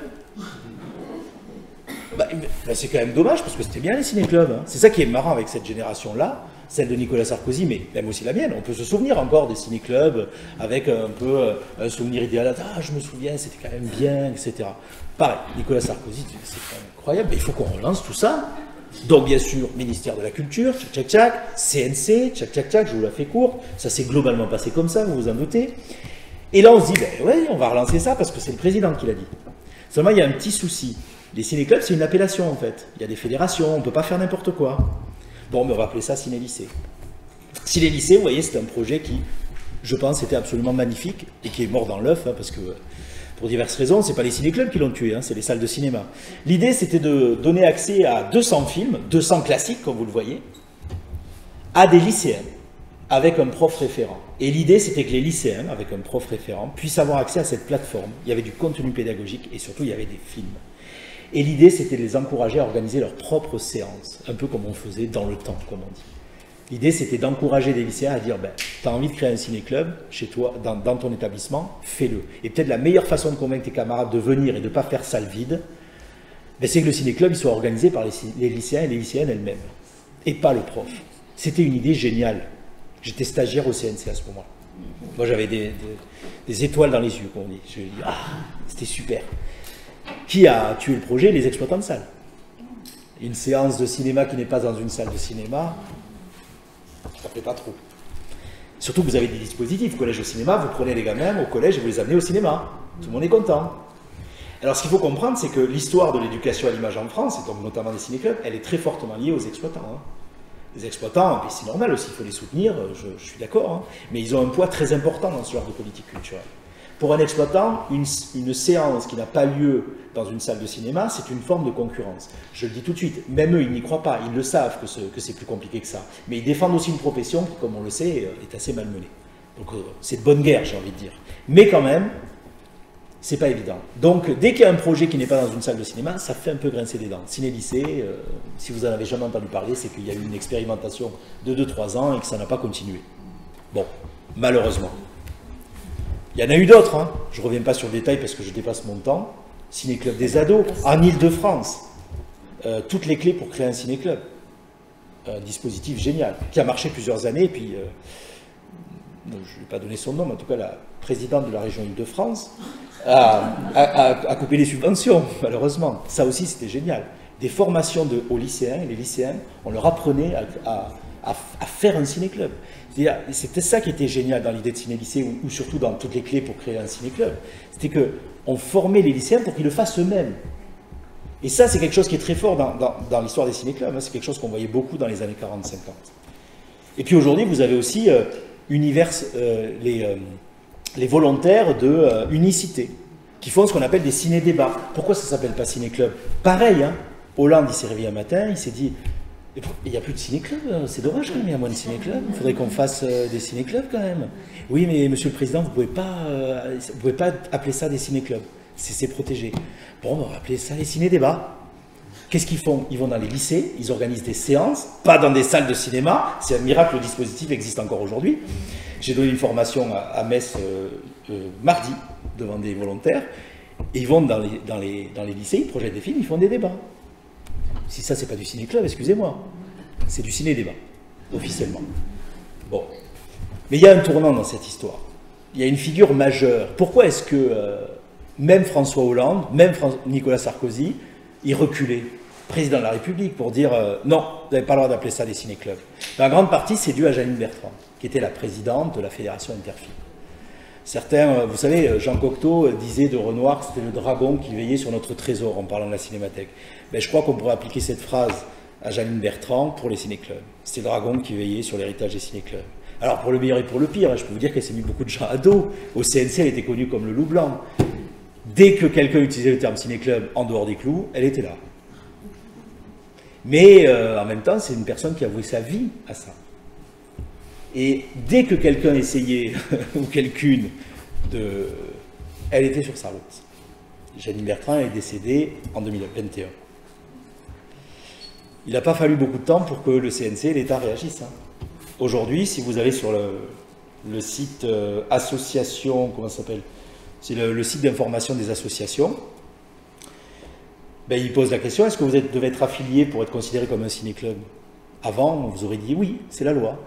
Ben, c'est quand même dommage, parce que c'était bien les ciné-clubs. Hein. C'est ça qui est marrant avec cette génération-là, celle de Nicolas Sarkozy, mais même aussi la mienne. On peut se souvenir encore des ciné-clubs avec un peu un souvenir idéal. Ah, je me souviens, c'était quand même bien, etc. Pareil, Nicolas Sarkozy, c'est quand même incroyable, mais il faut qu'on relance tout ça. Donc, bien sûr, ministère de la Culture, tchac, tchac, tchac, CNC, tchac, tchac, tchac, je vous la fais courte. Ça s'est globalement passé comme ça, vous vous en doutez. Et là, on se dit, ben ouais, on va relancer ça parce que c'est le président qui l'a dit. Seulement, il y a un petit souci. Les ciné-clubs, c'est une appellation, en fait. Il y a des fédérations, on ne peut pas faire n'importe quoi. Bon, mais on va appeler ça ciné-lycée. Ciné-lycée, vous voyez, c'est un projet qui, je pense, était absolument magnifique et qui est mort dans l'œuf, hein, parce que, pour diverses raisons, ce n'est pas les ciné-clubs qui l'ont tué, hein, c'est les salles de cinéma. L'idée, c'était de donner accès à 200 films, 200 classiques, comme vous le voyez, à des lycéens, avec un prof référent. Et l'idée, c'était que les lycéens, avec un prof référent, puissent avoir accès à cette plateforme. Il y avait du contenu pédagogique et surtout, il y avait des films. Et l'idée, c'était de les encourager à organiser leurs propres séances, un peu comme on faisait dans le temps, comme on dit. L'idée, c'était d'encourager des lycéens à dire, ben, tu as envie de créer un ciné-club chez toi, dans ton établissement, fais-le. Et peut-être la meilleure façon de convaincre tes camarades de venir et de ne pas faire salle vide, ben, c'est que le ciné-club il soit organisé par les lycéens et les lycéennes elles-mêmes, et pas le prof. C'était une idée géniale. J'étais stagiaire au CNC à ce moment-là. Moi, j'avais des étoiles dans les yeux, comme on dit. Je me dis, ah, c'était super. Qui a tué le projet? Les exploitants de salles. Une séance de cinéma qui n'est pas dans une salle de cinéma, ça ne fait pas trop. Surtout que vous avez des dispositifs. Collège au cinéma, vous prenez les gamins au collège et vous les amenez au cinéma. Tout le monde est content. Alors ce qu'il faut comprendre, c'est que l'histoire de l'éducation à l'image en France, et donc notamment des ciné-clubs, elle est très fortement liée aux exploitants. Hein. Les exploitants, et c'est normal aussi, il faut les soutenir, je suis d'accord, hein, mais ils ont un poids très important dans ce genre de politique culturelle. Pour un exploitant, une séance qui n'a pas lieu dans une salle de cinéma, c'est une forme de concurrence. Je le dis tout de suite, même eux, ils n'y croient pas, ils le savent que c'est plus compliqué que ça. Mais ils défendent aussi une profession qui, comme on le sait, est assez malmenée. Donc c'est de bonne guerre, j'ai envie de dire. Mais quand même, c'est pas évident. Donc dès qu'il y a un projet qui n'est pas dans une salle de cinéma, ça fait un peu grincer des dents. Ciné-lycée, si vous en avez jamais entendu parler, c'est qu'il y a eu une expérimentation de 2-3 ans et que ça n'a pas continué. Bon, malheureusement. Il y en a eu d'autres, hein. Je ne reviens pas sur le détail parce que je dépasse mon temps. Ciné-club des ados, en Ile-de-France. Toutes les clés pour créer un ciné-club. Un dispositif génial, qui a marché plusieurs années, et puis, je ne vais pas donner son nom, mais en tout cas, la présidente de la région Ile-de-France a coupé les subventions, malheureusement. Ça aussi, c'était génial. Des formations aux lycéens, et les lycéens, on leur apprenait à faire un ciné-club. C'était ça qui était génial dans l'idée de ciné-lycée, ou surtout dans toutes les clés pour créer un ciné-club. C'était qu'on formait les lycéens pour qu'ils le fassent eux-mêmes. Et ça, c'est quelque chose qui est très fort dans l'histoire des ciné-clubs. Hein. C'est quelque chose qu'on voyait beaucoup dans les années 40-50. Et puis aujourd'hui, vous avez aussi les volontaires de unicité, qui font ce qu'on appelle des ciné-débats. Pourquoi ça ne s'appelle pas ciné-club? Pareil, hein. Hollande, il s'est réveillé un matin, il s'est dit... Il n'y a plus de ciné-club, c'est dommage quand même, il y a moins de ciné-club. Il faudrait qu'on fasse des ciné-clubs quand même. Oui, mais monsieur le président, vous ne pouvez pas appeler ça des ciné-clubs. C'est protégé. Bon, on va appeler ça les ciné-débats. Qu'est-ce qu'ils font? Ils vont dans les lycées, ils organisent des séances, pas dans des salles de cinéma. C'est un miracle, le dispositif existe encore aujourd'hui. J'ai donné une formation à Metz mardi devant des volontaires. Et ils vont dans les lycées, ils projettent des films, ils font des débats. Si ça, c'est pas du ciné-club, excusez-moi. C'est du ciné-débat, officiellement. Bon. Mais il y a un tournant dans cette histoire. Il y a une figure majeure. Pourquoi est-ce que même François Hollande, même Nicolas Sarkozy, ils reculaient, président de la République, pour dire non, vous n'avez pas le droit d'appeler ça des ciné-clubs. En grande partie, c'est dû à Jeanine Bertrand, qui était la présidente de la Fédération Interfilm. Certains, vous savez, Jean Cocteau disait de Renoir que c'était le dragon qui veillait sur notre trésor en parlant de la cinémathèque. Ben, je crois qu'on pourrait appliquer cette phrase à Janine Bertrand pour les ciné-clubs. C'était le dragon qui veillait sur l'héritage des ciné-clubs. Alors pour le meilleur et pour le pire, je peux vous dire qu'elle s'est mis beaucoup de gens à dos. Au CNC, elle était connue comme le loup blanc. Dès que quelqu'un utilisait le terme ciné-club en dehors des clous, elle était là. Mais en même temps, c'est une personne qui a voué sa vie à ça. Et dès que quelqu'un essayait, ou quelqu'une, elle était sur sa route. Janine Bertrand est décédée en 2021. Il n'a pas fallu beaucoup de temps pour que le CNC et l'État réagissent. Aujourd'hui, si vous allez sur le site association, comment ça s'appelle? C'est le site d'information des associations. Ben, il pose la question, est-ce que vous devez être affilié pour être considéré comme un ciné-club? Avant, on vous aurait dit oui, c'est la loi.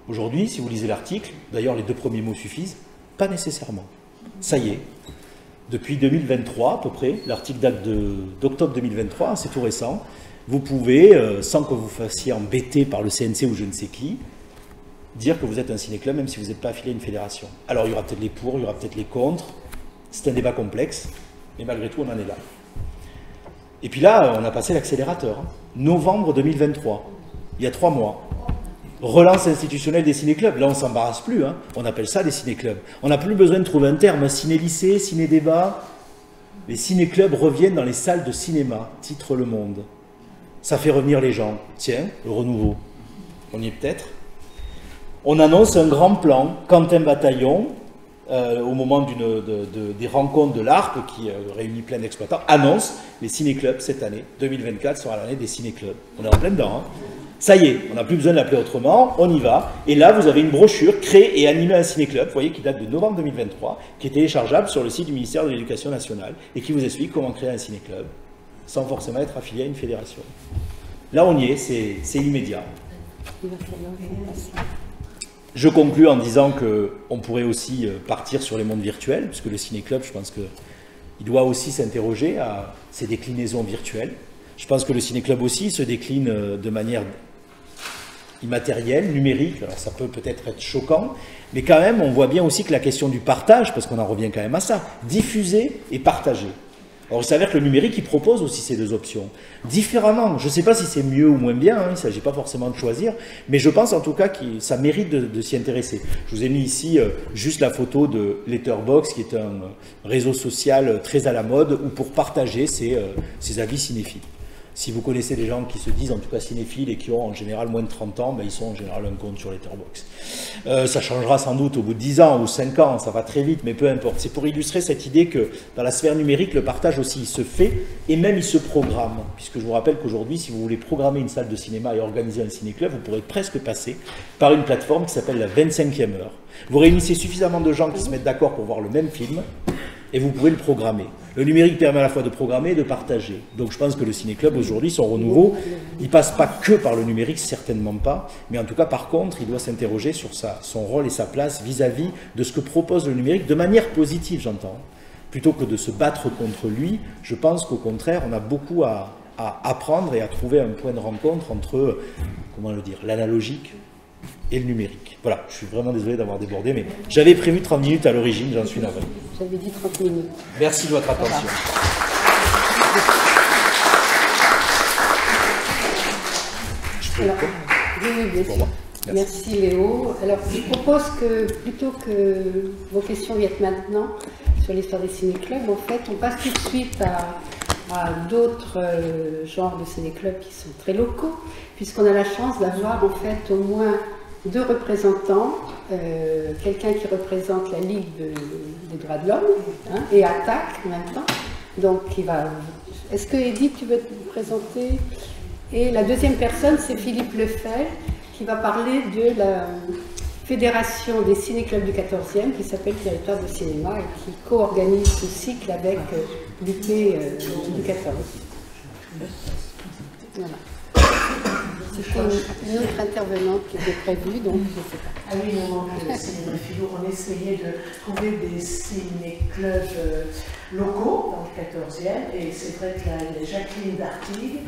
Aujourd'hui, si vous lisez l'article, d'ailleurs les 2 premiers mots suffisent, pas nécessairement. Ça y est, depuis 2023 à peu près, l'article date d'octobre 2023, c'est tout récent, vous pouvez, sans que vous fassiez embêter par le CNC ou je ne sais qui, dire que vous êtes un ciné-club même si vous n'êtes pas affilié à une fédération. Alors il y aura peut-être les pour, il y aura peut-être les contre, c'est un débat complexe, mais malgré tout on en est là. Et puis là, on a passé l'accélérateur, novembre 2023, il y a 3 mois. Relance institutionnelle des ciné-clubs, là on ne s'embarrasse plus, on appelle ça des ciné-clubs. On n'a plus besoin de trouver un terme, ciné-lycée, ciné-débat. Les ciné-clubs reviennent dans les salles de cinéma, titre Le Monde. Ça fait revenir les gens. Tiens, le renouveau, on y est peut-être. On annonce un grand plan, Quentin Bataillon, au moment des rencontres de l'ARP, qui réunit plein d'exploitants, annonce les ciné-clubs cette année, 2024 sera l'année des ciné-clubs. On est en plein dedans, Ça y est, on n'a plus besoin de l'appeler autrement, on y va. Et là, vous avez une brochure, créée et animée un ciné-club, vous voyez, qui date de novembre 2023, qui est téléchargeable sur le site du ministère de l'Éducation nationale, et qui vous explique comment créer un ciné-club, sans forcément être affilié à une fédération. Là, on y est, c'est immédiat. Je conclus en disant qu'on pourrait aussi partir sur les mondes virtuels, puisque le ciné-club, je pense qu'il doit aussi s'interroger à ces déclinaisons virtuelles. Je pense que le ciné-club aussi se décline de manière immatérielle, numérique. Alors ça peut peut-être être choquant, mais quand même, on voit bien aussi que la question du partage, parce qu'on en revient quand même à ça, diffuser et partager. Alors il s'avère que le numérique, il propose aussi ces deux options, différemment. Je ne sais pas si c'est mieux ou moins bien, il ne s'agit pas forcément de choisir, mais je pense en tout cas que ça mérite de s'y intéresser. Je vous ai mis ici juste la photo de Letterboxd, qui est un réseau social très à la mode, où pour partager ses avis cinéphiles. Si vous connaissez des gens qui se disent en tout cas cinéphiles et qui ont en général moins de 30 ans, ben ils sont en général un compte sur Letterboxd. Ça changera sans doute au bout de 10 ans ou 5 ans, ça va très vite, mais peu importe. C'est pour illustrer cette idée que dans la sphère numérique, le partage aussi il se fait et même il se programme. Puisque je vous rappelle qu'aujourd'hui, si vous voulez programmer une salle de cinéma et organiser un ciné-club, vous pourrez presque passer par une plateforme qui s'appelle la 25e heure. Vous réunissez suffisamment de gens qui se mettent d'accord pour voir le même film et vous pouvez le programmer. Le numérique permet à la fois de programmer et de partager. Donc je pense que le ciné-club aujourd'hui, son renouveau, il ne passe pas que par le numérique, certainement pas, mais en tout cas par contre, il doit s'interroger sur son rôle et sa place vis-à-vis de ce que propose le numérique, de manière positive j'entends. Plutôt que de se battre contre lui, je pense qu'au contraire, on a beaucoup à apprendre et à trouver un point de rencontre entre, comment le dire, l'analogique et le numérique. Voilà, je suis vraiment désolé d'avoir débordé, mais j'avais prévu 30 minutes à l'origine, j'en suis navré. J'avais dit 30 minutes. Merci de votre attention. Alors, oui, bien sûr. Merci Léo. Alors, je propose que, plutôt que vos questions viennent maintenant sur l'histoire des ciné-clubs, en fait, on passe tout de suite à d'autres genres de ciné-clubs qui sont très locaux, puisqu'on a la chance d'avoir en fait au moins 2 représentants, quelqu'un qui représente la Ligue des droits de l'homme et Attaque en même temps. Donc, est-ce que Edith, tu veux te présenter? Et la deuxième personne, c'est Philippe Lefebvre, qui va parler de la fédération des ciné-clubs du 14e, qui s'appelle Territoire de cinéma, et qui co-organise ce cycle avec l'UP du 14. Voilà. C'était une autre intervenante qui était prévue, donc je ne sais pas. Ah oui, au moment de Cinéma Philo, on essayait de trouver des ciné-clubs locaux dans le 14e, et c'est vrai que là, il y a Jacqueline Dartigue,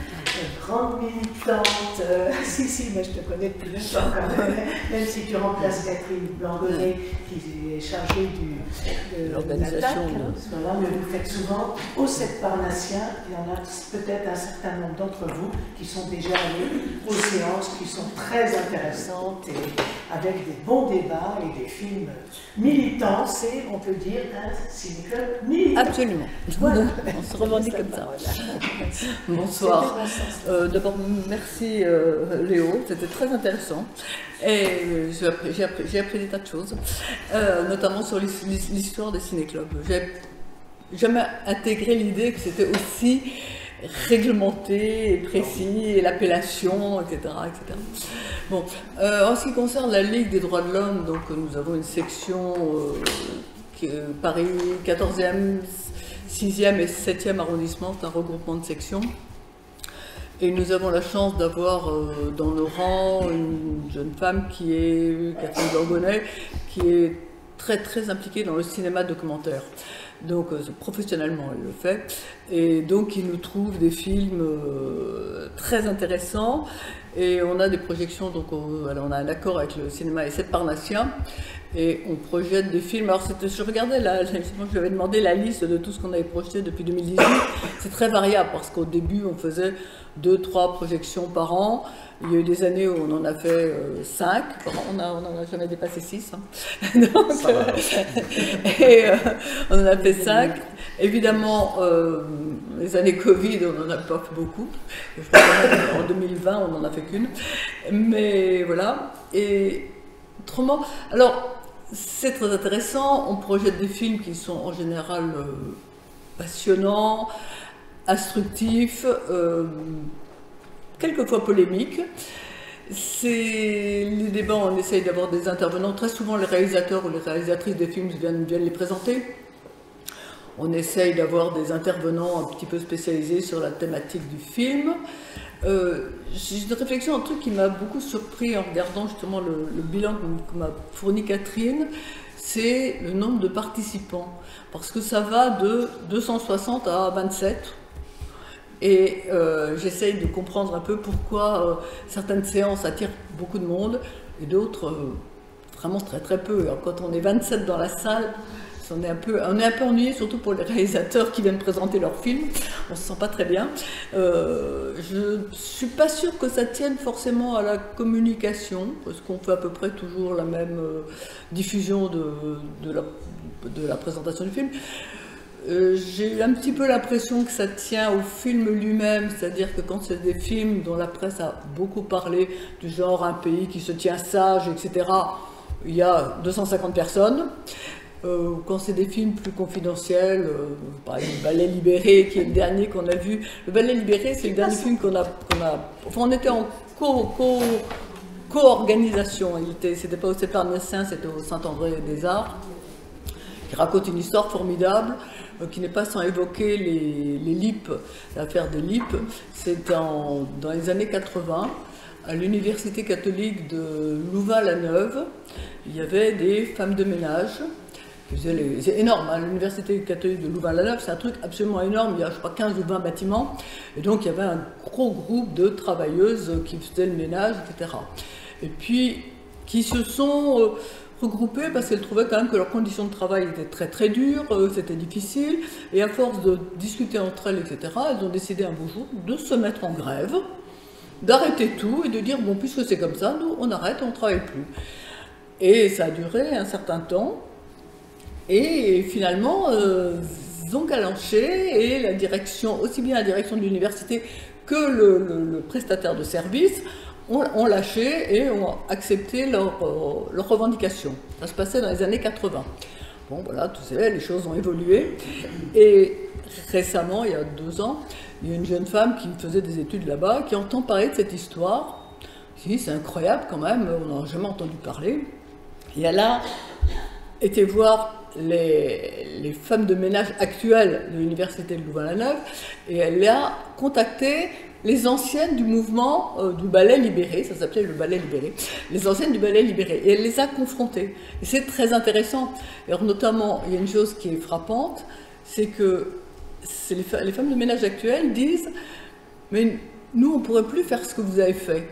grande militante, si, mais je te connais depuis longtemps quand même si tu remplaces Catherine Blangonnet, qui est chargée de l'organisation. Voilà, mais vous faites souvent au 7 Parnassien, il y en a peut-être un certain nombre d'entre vous qui sont déjà allés aux séances, qui sont très intéressantes, et avec des bons débats et des films militants, c'est, on peut dire, un ciné-club militant. Absolument. Voilà. On se revendique comme ça. Voilà. Bonsoir. D'abord, merci Léo, c'était très intéressant. Et j'ai appris des tas de choses, notamment sur l'histoire des ciné-clubs. J'ai jamais intégré l'idée que c'était aussi réglementé et précis, et l'appellation, etc., etc. Bon, en ce qui concerne la Ligue des droits de l'homme, donc nous avons une section Paris 14e, 6e et 7e arrondissement, c'est un regroupement de sections. Et nous avons la chance d'avoir dans nos rangs une jeune femme qui est Catherine Blangonnet, qui est très très impliquée dans le cinéma documentaire. Donc professionnellement elle le fait, et donc il nous trouve des films très intéressants, et on a des projections, donc on a un accord avec le cinéma et 7 Parnassien, et on projette des films. Alors je regardais là, je lui avais demandé la liste de tout ce qu'on avait projeté depuis 2018, c'est très variable parce qu'au début on faisait 2-3 projections par an. Il y a eu des années où on en a fait 5, on n'en a jamais dépassé 6. Hein. Donc, on en a fait 5. Évidemment, les années Covid, on n'en a pas fait beaucoup. Je crois qu'en 2020, on n'en a fait qu'une. Mais voilà. Et autrement, alors, c'est très intéressant. On projette des films qui sont en général passionnants, instructifs, quelquefois polémiques. Les débats, on essaye d'avoir des intervenants. Très souvent, les réalisateurs ou les réalisatrices des films viennent les présenter. On essaye d'avoir des intervenants un petit peu spécialisés sur la thématique du film. J'ai une réflexion, un truc qui m'a beaucoup surpris en regardant justement le bilan que m'a fourni Catherine, c'est le nombre de participants. Parce que ça va de 260 à 27. Et j'essaye de comprendre un peu pourquoi certaines séances attirent beaucoup de monde et d'autres vraiment très très peu. Alors, quand on est 27 dans la salle, on est un peu ennuyé, surtout pour les réalisateurs qui viennent présenter leurs films. On se sent pas très bien. Je suis pas sûre que ça tienne forcément à la communication, parce qu'on fait à peu près toujours la même diffusion de la présentation du film. J'ai un petit peu l'impression que ça tient au film lui-même, c'est-à-dire que quand c'est des films dont la presse a beaucoup parlé, du genre un pays qui se tient sage, etc., il y a 250 personnes. Quand c'est des films plus confidentiels, par exemple Le Ballet Libéré, qui est le dernier qu'on a vu. Le Ballet Libéré, c'est le dernier film qu'on a... Enfin, on était en co-organisation. C'était pas au 7 Parnassien, c'était au Saint-André-des-Arts, qui raconte une histoire formidable, qui n'est pas sans évoquer les LIP, l'affaire des LIP. C'est dans les années 80, à l'université catholique de Louvain-la-Neuve, il y avait des femmes de ménage. C'est énorme, hein, l'université catholique de Louvain-la-Neuve, c'est un truc absolument énorme, il y a je crois 15 ou 20 bâtiments, et donc il y avait un gros groupe de travailleuses qui faisaient le ménage, etc. Et puis, qui se sont regroupées parce qu'elles trouvaient quand même que leurs conditions de travail étaient très très dures, c'était difficile, et à force de discuter entre elles, etc., elles ont décidé un beau jour de se mettre en grève, d'arrêter tout et de dire, bon, puisque c'est comme ça, nous on arrête, on ne travaille plus. Et ça a duré un certain temps. Et finalement, ont galanché et la direction, aussi bien la direction de l'université que le prestataire de service, ont lâché et ont accepté leurs revendications. Ça se passait dans les années 80. Bon, voilà, tout ça, les choses ont évolué. Et récemment, il y a 2 ans, il y a une jeune femme qui faisait des études là-bas, qui entend parler de cette histoire. Si, c'est incroyable quand même, on n'en a jamais entendu parler. Et elle a été voir les femmes de ménage actuelles de l'université de Louvain-la-Neuve et elle a contacté les anciennes du mouvement du ballet libéré, ça s'appelait le ballet libéré, les anciennes du ballet libéré, et elle les a confrontées. Et c'est très intéressant. Alors notamment, il y a une chose qui est frappante, c'est que les femmes de ménage actuelles disent « mais nous, on ne pourrait plus faire ce que vous avez fait ».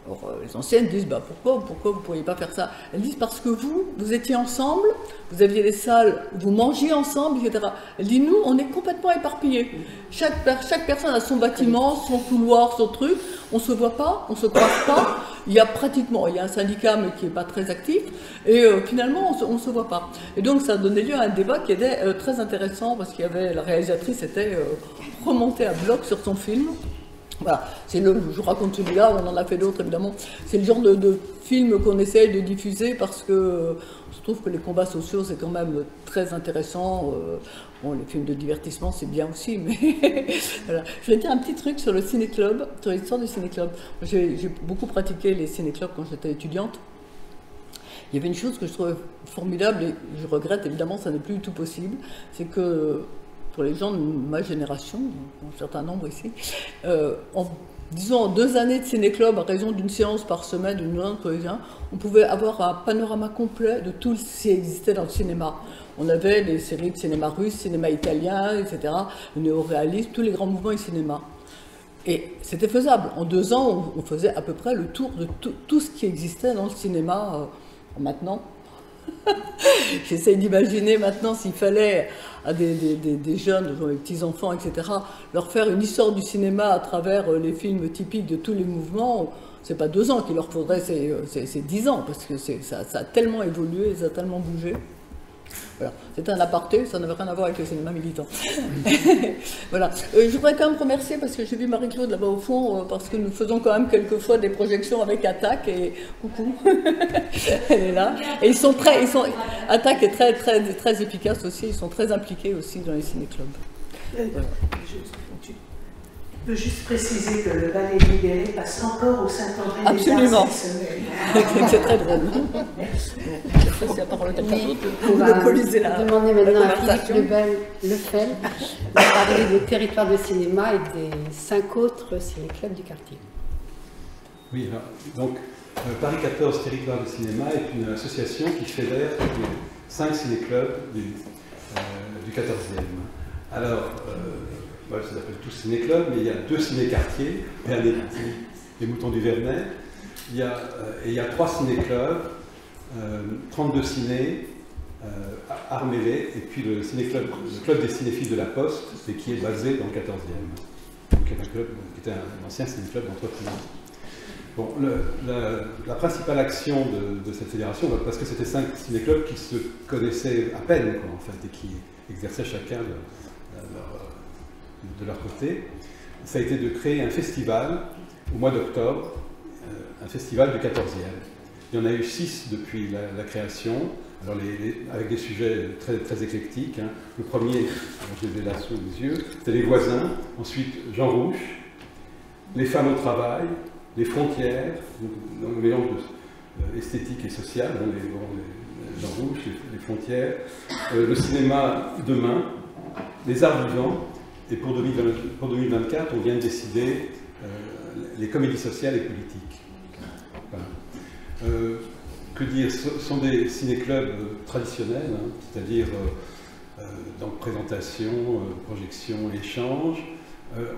Alors, les anciennes disent bah, pourquoi vous ne pourriez pas faire ça? Elles disent parce que vous étiez ensemble, vous aviez des salles où vous mangiez ensemble, etc. Elles disent nous, on est complètement éparpillés. Chaque personne a son bâtiment, son couloir, son truc. On ne se voit pas, on ne se croise pas. Il y a un syndicat mais qui n'est pas très actif. Et finalement, on ne se voit pas. Et donc ça a donné lieu à un débat qui était très intéressant parce qu'il y avait la réalisatrice était remontée à bloc sur son film. Voilà, je vous raconte celui-là, on en a fait d'autres évidemment. C'est le genre de film qu'on essaye de diffuser parce que je trouve que les combats sociaux c'est quand même très intéressant. Bon, les films de divertissement c'est bien aussi, mais voilà. Je vais dire un petit truc sur le ciné-club, sur l'histoire du ciné-club. J'ai beaucoup pratiqué les ciné-clubs quand j'étais étudiante. Il y avait une chose que je trouvais formidable et je regrette évidemment, ça n'est plus du tout possible, c'est que pour les gens de ma génération, un certain nombre ici, en 2 années de ciné-club, à raison d'une séance par semaine, on pouvait avoir un panorama complet de tout ce qui existait dans le cinéma. On avait les séries de cinéma russe, cinéma italien, etc., le néo-réalisme, tous les grands mouvements du cinéma. Et c'était faisable. En 2 ans, on faisait à peu près le tour de tout ce qui existait dans le cinéma maintenant. J'essaie d'imaginer maintenant s'il fallait à des jeunes, des petits-enfants, etc., leur faire une histoire du cinéma à travers les films typiques de tous les mouvements. C'est pas 2 ans qu'il leur faudrait, c'est 10 ans, parce que ça a tellement évolué, ça a tellement bougé. Voilà. C'était un aparté, ça n'avait rien à voir avec le cinéma militant. Voilà. Je voudrais quand même remercier, parce que j'ai vu Marie-Claude là-bas au fond, parce que nous faisons quand même quelquefois des projections avec Attac, et coucou, elle est là. Et Attac est très efficace aussi, ils sont très impliqués aussi dans les ciné-clubs. Voilà. Je peux juste préciser que le ballet libéré passe encore au Saint-André des Absolument. C'est très drôle. On va demander maintenant à Philippe Lefel de parler des territoires de cinéma et des 5 autres ciné-clubs du quartier. Oui, alors, donc Paris 14 Territoires de cinéma est une association qui fédère les 5 ciné-clubs du 14e. Alors, voilà, ça s'appelle tous ciné-clubs, mais il y a 2 ciné-quartiers, les Moutons du Vernet. Il y a 3 ciné-clubs, 32 cinés, arts mêlés, et puis le club des cinéphiles de la Poste, et qui est basé dans le 14e. Donc, un club qui était un ancien ciné-club d'entreprise. Bon, la principale action de cette fédération, parce que c'était 5 ciné-clubs qui se connaissaient à peine, quoi, en fait, et qui exerçaient chacun de leur côté, ça a été de créer un festival au mois d'octobre, un festival du 14e. Il y en a eu 6 depuis la création, alors avec des sujets très, très éclectiques. Hein. Le premier, je les ai là sous les yeux, c'était les voisins, ensuite Jean Rouche, les femmes au travail, les frontières, dans le mélange esthétique et social, hein, les Jean Rouche, les frontières, le cinéma demain, les arts vivants. Et pour 2024, on vient de décider les comédies sociales et politiques. Voilà. Que dire, ce sont des ciné-clubs traditionnels, hein, c'est-à-dire donc présentation, projection, échange.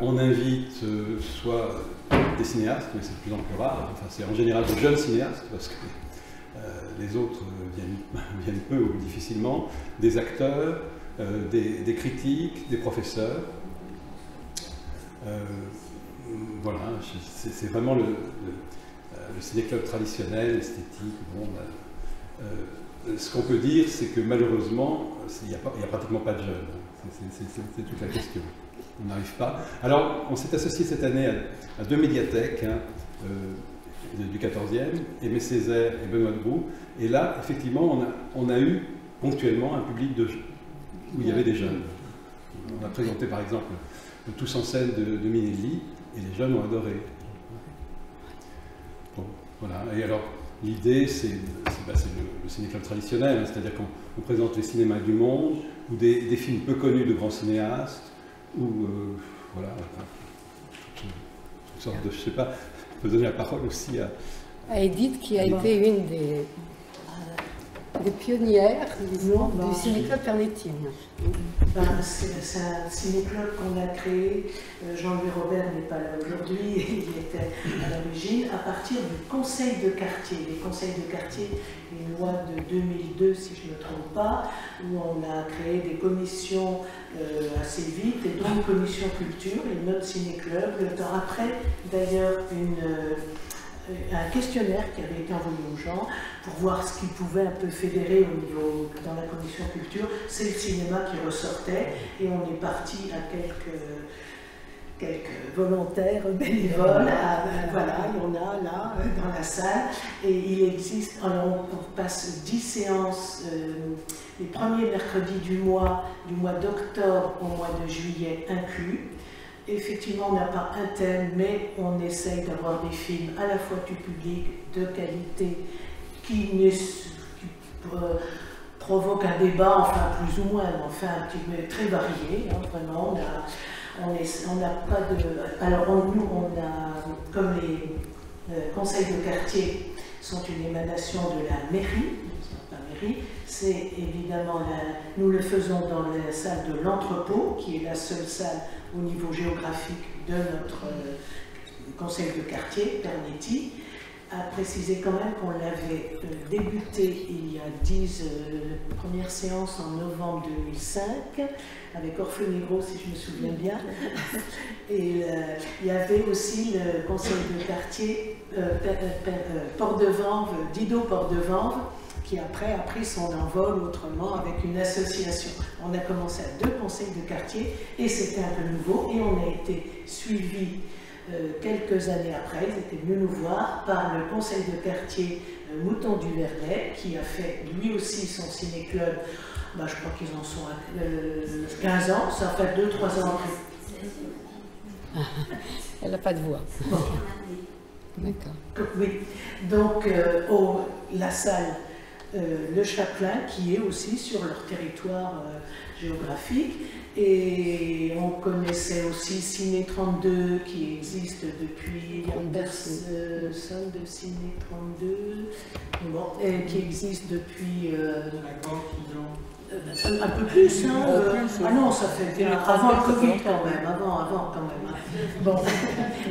On invite soit des cinéastes, mais c'est de plus en plus rare, enfin c'est en général de jeunes cinéastes, parce que les autres viennent peu ou difficilement, des acteurs, des critiques, des professeurs. Voilà, c'est vraiment le ciné-club traditionnel, esthétique. Bon, ce qu'on peut dire, c'est que malheureusement, il n'y a pratiquement pas de jeunes. C'est toute la question. On n'arrive pas. Alors, on s'est associé cette année à 2 médiathèques hein, du 14e, Aimé Césaire et Benoît Debout. Et là, effectivement, on a eu ponctuellement un public où il y avait des jeunes. On a présenté par exemple Tous en scène de Minelli, et les jeunes ont adoré. Bon, voilà. Et alors, l'idée, c'est le ciné-club traditionnel, hein, c'est-à-dire qu'on présente les cinémas du monde, ou des films peu connus de grands cinéastes, ou voilà, une sorte de, je sais pas, on peut donner la parole aussi à Edith, qui a été une des des pionnières, disons, Non, du ciné-club Pernetti. C'est un ciné-club qu'on a créé, Jean-Louis Robert n'est pas là aujourd'hui, il était à l'origine, à partir du conseil de quartier. Les conseils de quartier, une loi de 2002 si je ne me trompe pas, où on a créé des commissions assez vite, et donc commission culture et notre ciné-club. Le temps après, d'ailleurs, un questionnaire qui avait été envoyé aux gens pour voir ce qu'ils pouvaient un peu fédérer au niveau, dans la commission culture. C'est le cinéma qui ressortait et on est parti à quelques volontaires bénévoles. Voilà, il y en a là dans la salle. Et il existe, alors on passe 10 séances les premiers mercredis du mois d'octobre au mois de juillet inclus. Effectivement, on n'a pas un thème, mais on essaye d'avoir des films à la fois du public, de qualité, qui provoquent un débat, enfin plus ou moins, enfin un petit peu très varié, hein, vraiment. On n'a pas de... Alors nous, on a, comme les conseils de quartier sont une émanation de la mairie, c'est évidemment, nous le faisons dans la salle de l'entrepôt, qui est la seule salle au niveau géographique de notre conseil de quartier, Pernetti. À préciser quand même qu'on l'avait débuté il y a 10 premières séances en novembre 2005, avec Orfeu-Negro, si je me souviens bien. Et il y avait aussi le conseil de quartier Port-de-Vanves, Didot Port-de-Vanves, qui après a pris son envol autrement avec une association. On a commencé à 2 conseils de quartier et c'était un peu nouveau et on a été suivi quelques années après, ils étaient venus nous voir par le conseil de quartier Mouton du Vernet qui a fait lui aussi son ciné-club, je crois qu'ils en sont à 15 ans, ça fait 2-3 ans après. Elle n'a pas de voix. Bon. D'accord. Oui, donc la salle Le Chapelain qui est aussi sur leur territoire géographique. Et on connaissait aussi Ciné 32 qui existe depuis, il y a personne de Ciné 32, bon, qui existe depuis un peu plus, hein, ah non, ça fait bien avant le Covid quand même, avant quand même. Bon,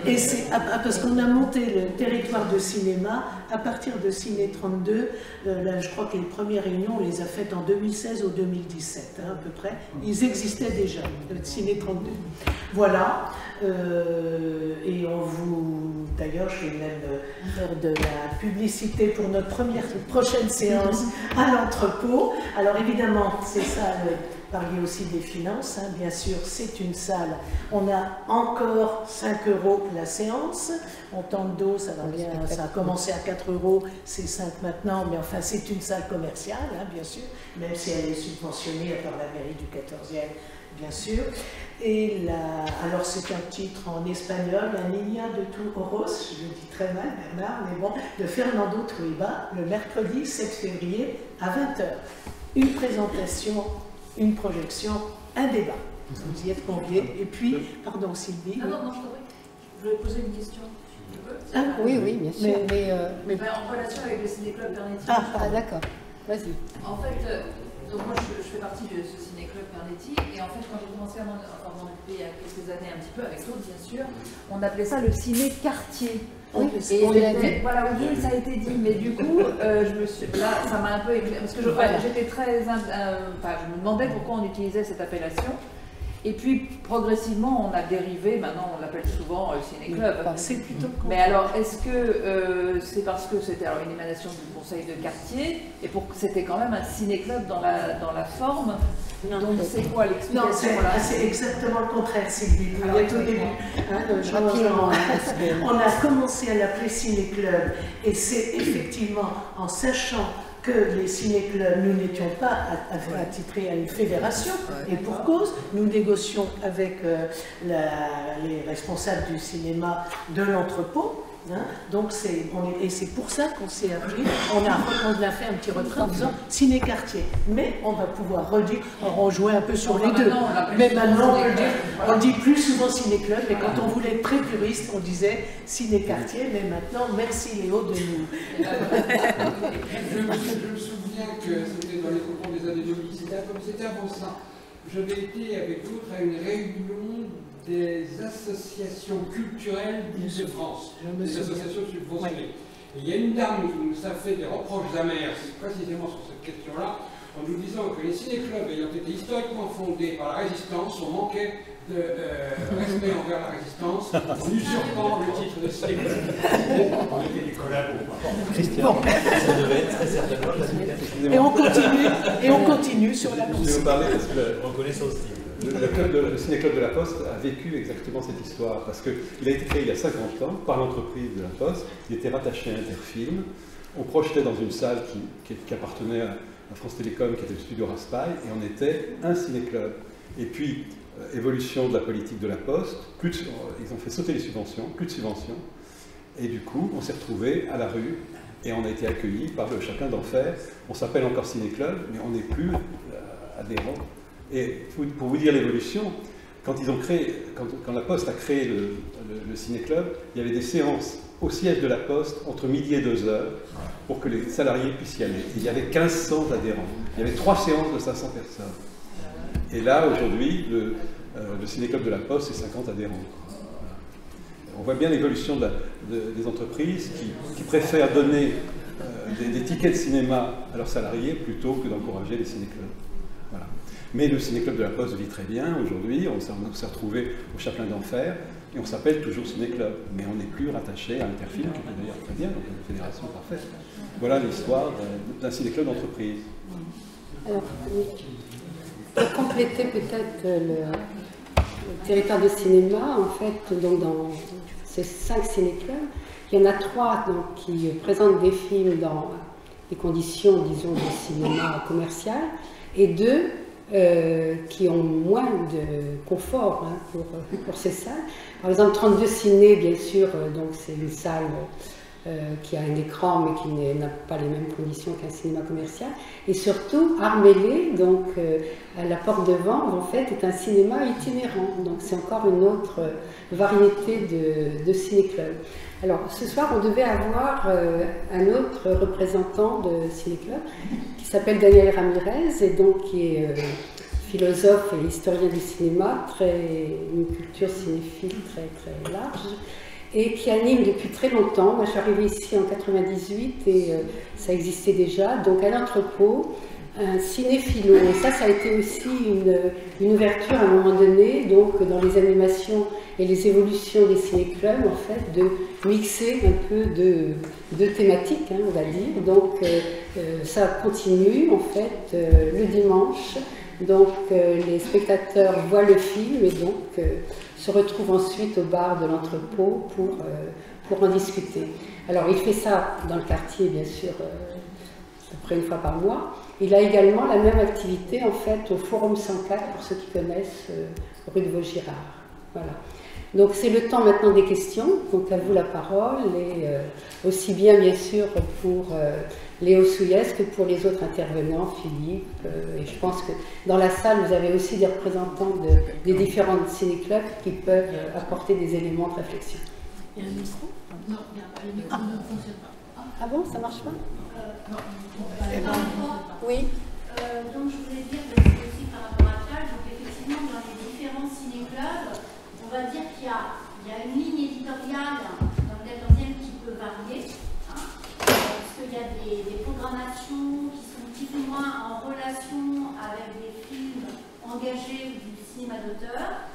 et c'est parce qu'on a monté le territoire de cinéma à partir de Ciné 32, là, je crois que les premières réunions, on les a faites en 2016 ou 2017, hein, à peu près. Ils existaient déjà, le Ciné 32. Voilà, et on vous... D'ailleurs, je vais même faire de la publicité pour notre prochaine séance à l'entrepôt. Alors évidemment, c'est ça, parler aussi des finances, hein, bien sûr, c'est une salle. On a encore 5 € la séance. On tente d'eau, ça va bien, ça a commencé à 4 €, c'est 5 maintenant, mais enfin c'est une salle commerciale, hein, bien sûr, même si elle est subventionnée par la mairie du 14e, bien sûr. Et alors c'est un titre en espagnol, La Niña de tu Ojos, je le dis très mal Bernard, mais bon, de Fernando Trueba, le mercredi 7 février à 20 h. Une présentation, une projection, un débat. Vous y êtes conviés. Et puis, pardon Sylvie. Non, je t'en prie. Je voulais poser une question. Oui, bien sûr. Mais... en relation avec le ciné-club Pernetti. Ah d'accord. Vas-y. En fait, donc moi je fais partie de ce ciné-club Pernetti et en fait quand j'ai commencé à m'en occuper il y a quelques années un petit peu avec d'autres bien sûr, on appelait ça le ciné-quartier. Oui, et voilà, oui, ça a été dit, mais du coup, là, ça m'a un peu éclairé, parce que j'étais très, je me demandais pourquoi on utilisait cette appellation. Et puis, progressivement, on a dérivé, maintenant on l'appelle souvent ciné-club. C'est plutôt... Mais alors, est-ce que c'est parce que c'était une émanation du conseil de quartier, et c'était quand même un ciné-club dans la forme? Non, donc c'est quoi l'explication? Non, c'est exactement le contraire, Sylvie. Vous voyez au début. On a commencé à l'appeler ciné-club, et c'est effectivement en sachant que les ciné-clubs, nous n'étions pas attitrés à une fédération, et pour cause, nous négocions avec les responsables du cinéma de l'entrepôt, Hein, donc et c'est pour ça qu'on s'est appelé, on a fait un petit retrait en disant ciné-quartier. Mais on va pouvoir redire, on jouait un peu sur les deux. Mais maintenant on dit plus souvent ciné-club, mais quand on voulait être très puriste, on disait ciné-quartier, mais maintenant merci Léo de nous. Je me souviens que c'était dans les cours des années 2000, c'était avant ça. J'avais été avec d'autres à une réunion des associations culturelles d'Île-de-France, des associations subventionnées. Et il y a une dame qui nous a fait des reproches amers, précisément sur cette question-là, en nous disant que les ciné-clubs ayant été historiquement fondés par la résistance, on manquait de respect envers la résistance, en usurpant le titre de ciné-club. On était des collabos. Christian, ça devait être très certainement. Et on continue sur la Je vais vous parler parce que On connaît son style. le Ciné-Club de la Poste a vécu exactement cette histoire, parce qu'il a été créé il y a 50 ans par l'entreprise de la Poste, il était rattaché à Interfilm, on projetait dans une salle qui appartenait à France Télécom, qui était le studio Raspail, et on était un ciné-club. Et puis, évolution de la politique de la Poste, ils ont fait sauter les subventions, plus de subventions, et du coup, on s'est retrouvés à la rue, et on a été accueillis par le Chacun d'Enfer. On s'appelle encore ciné-club, mais on n'est plus adhérent. Et pour vous dire l'évolution, quand la Poste a créé le ciné-club, il y avait des séances au siège de la Poste entre midi et 2 heures pour que les salariés puissent y aller. Et il y avait 1500 adhérents. Il y avait 3 séances de 500 personnes. Et là, aujourd'hui, le ciné-club de la Poste, c'est 50 adhérents. Voilà. On voit bien l'évolution des entreprises qui préfèrent donner des tickets de cinéma à leurs salariés plutôt que d'encourager les ciné-clubs. Voilà. Mais le ciné-club de la Poste vit très bien aujourd'hui, on s'est retrouvé au Chapelain d'Enfer, et on s'appelle toujours ciné-club, mais on n'est plus rattaché à Interfilm, qui est d'ailleurs très bien, donc une fédération parfaite. Voilà l'histoire d'un ciné-club d'entreprise. Alors, pour compléter peut-être le territoire de cinéma, en fait, donc dans ces 5 ciné-clubs, il y en a 3 donc, qui présentent des films dans des conditions, disons, de cinéma commercial, et 2 qui ont moins de confort pour ces salles. Par exemple, 32 Ciné, bien sûr, donc c'est une salle qui a un écran mais qui n'a pas les mêmes conditions qu'un cinéma commercial. Et surtout, Armélé, donc à la porte de Vanves, en fait, est un cinéma itinérant. Donc c'est encore une autre variété de ciné-club. Alors ce soir, on devait avoir un autre représentant de ciné-club qui s'appelle Daniel Ramirez, et donc qui est philosophe et historien du cinéma, une culture cinéphile très très large, et qui anime depuis très longtemps. Moi, je suis arrivée ici en 98 et ça existait déjà, donc à l'entrepôt, un cinéphilo. Et ça a été aussi une ouverture à un moment donné, donc dans les animations et les évolutions des ciné-clubs, en fait, de mixer un peu de thématiques, on va dire. Donc ça continue, en fait, le dimanche. Donc les spectateurs voient le film et donc se retrouvent ensuite au bar de l'entrepôt pour en discuter. Alors il fait ça dans le quartier, bien sûr, à peu près une fois par mois. Il a également la même activité en fait au Forum 104, pour ceux qui connaissent, rue de Vaugirard. Voilà. Donc c'est le temps maintenant des questions, donc à vous la parole, et aussi bien sûr pour Léo Souillès que pour les autres intervenants, Philippe, et je pense que dans la salle vous avez aussi des représentants des différents ciné-clubs qui peuvent apporter des éléments de réflexion. Il y a un micro? Non, il n'y a pas. Le micro ne fonctionne pas. Ah bon, ça marche pas? Non. Oui. Donc je voulais dire aussi par rapport à ça, donc effectivement dans les différents ciné-clubs, on va dire qu'il y a une ligne éditoriale dans le 14e qui peut varier, parce qu'il y a des programmations qui sont plus ou moins en relation avec des films engagés du cinéma d'auteur.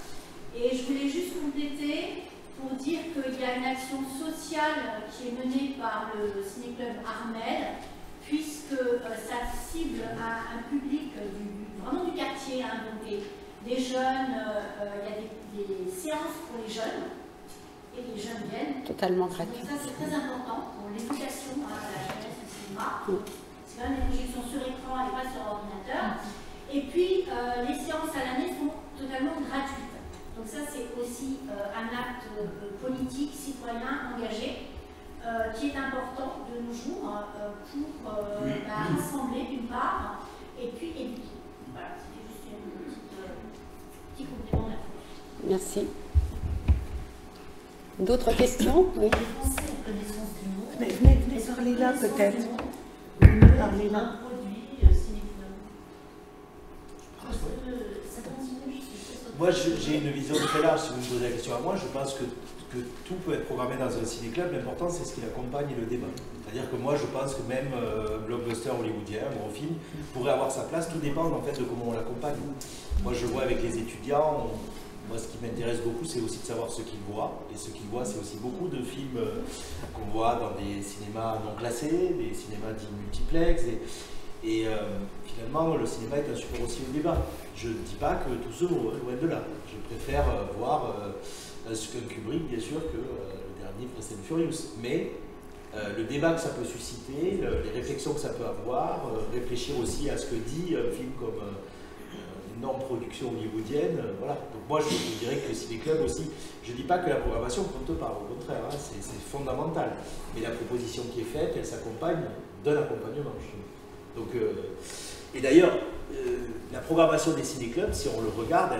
Et je voulais juste compléter pour dire qu'il y a une action sociale qui est menée par le ciné-club Armel, puisque ça cible un public vraiment du quartier, donc des jeunes, il y a des séances pour les jeunes, et les jeunes viennent. Totalement gratuit. Donc ça c'est très important pour l'éducation à la jeunesse du cinéma. C'est quand même des projections sur écran et pas sur ordinateur. Et puis les séances à l'année sont totalement gratuites. Donc ça c'est aussi un acte politique, citoyen, engagé. qui est important de nos jours pour rassembler d'une part et puis éduquer. Voilà, c'était juste un petit complément d'information. Merci. D'autres questions? Oui. Venez parler là peut-être. Venez parler là. Moi, j'ai une vision très large. Si vous me posez la question à moi, je pense que tout peut être programmé dans un ciné-club. L'important, c'est ce qui accompagne le débat. C'est-à-dire que moi, je pense que même blockbuster hollywoodien, un gros film, pourrait avoir sa place. Tout dépend en fait de comment on l'accompagne. Moi, je vois avec les étudiants, moi, ce qui m'intéresse beaucoup, c'est aussi de savoir ce qu'ils voient. Et ce qu'ils voient, c'est aussi beaucoup de films qu'on voit dans des cinémas non classés, des cinémas dits multiplex. Et finalement, le cinéma est un support aussi au débat. Je ne dis pas que tout ce loin de là. Je préfère voir Skunk Kubrick, bien sûr, que le dernier Fast and Furious. Mais le débat que ça peut susciter, les réflexions que ça peut avoir, réfléchir aussi à ce que dit un film comme une énorme production hollywoodienne. Voilà. Donc moi, je dirais que le ciné-club aussi, je ne dis pas que la programmation compte pas, au contraire, hein, c'est fondamental. Mais la proposition qui est faite, elle s'accompagne d'un accompagnement. Donc, et d'ailleurs, la programmation des ciné-clubs, si on le regarde,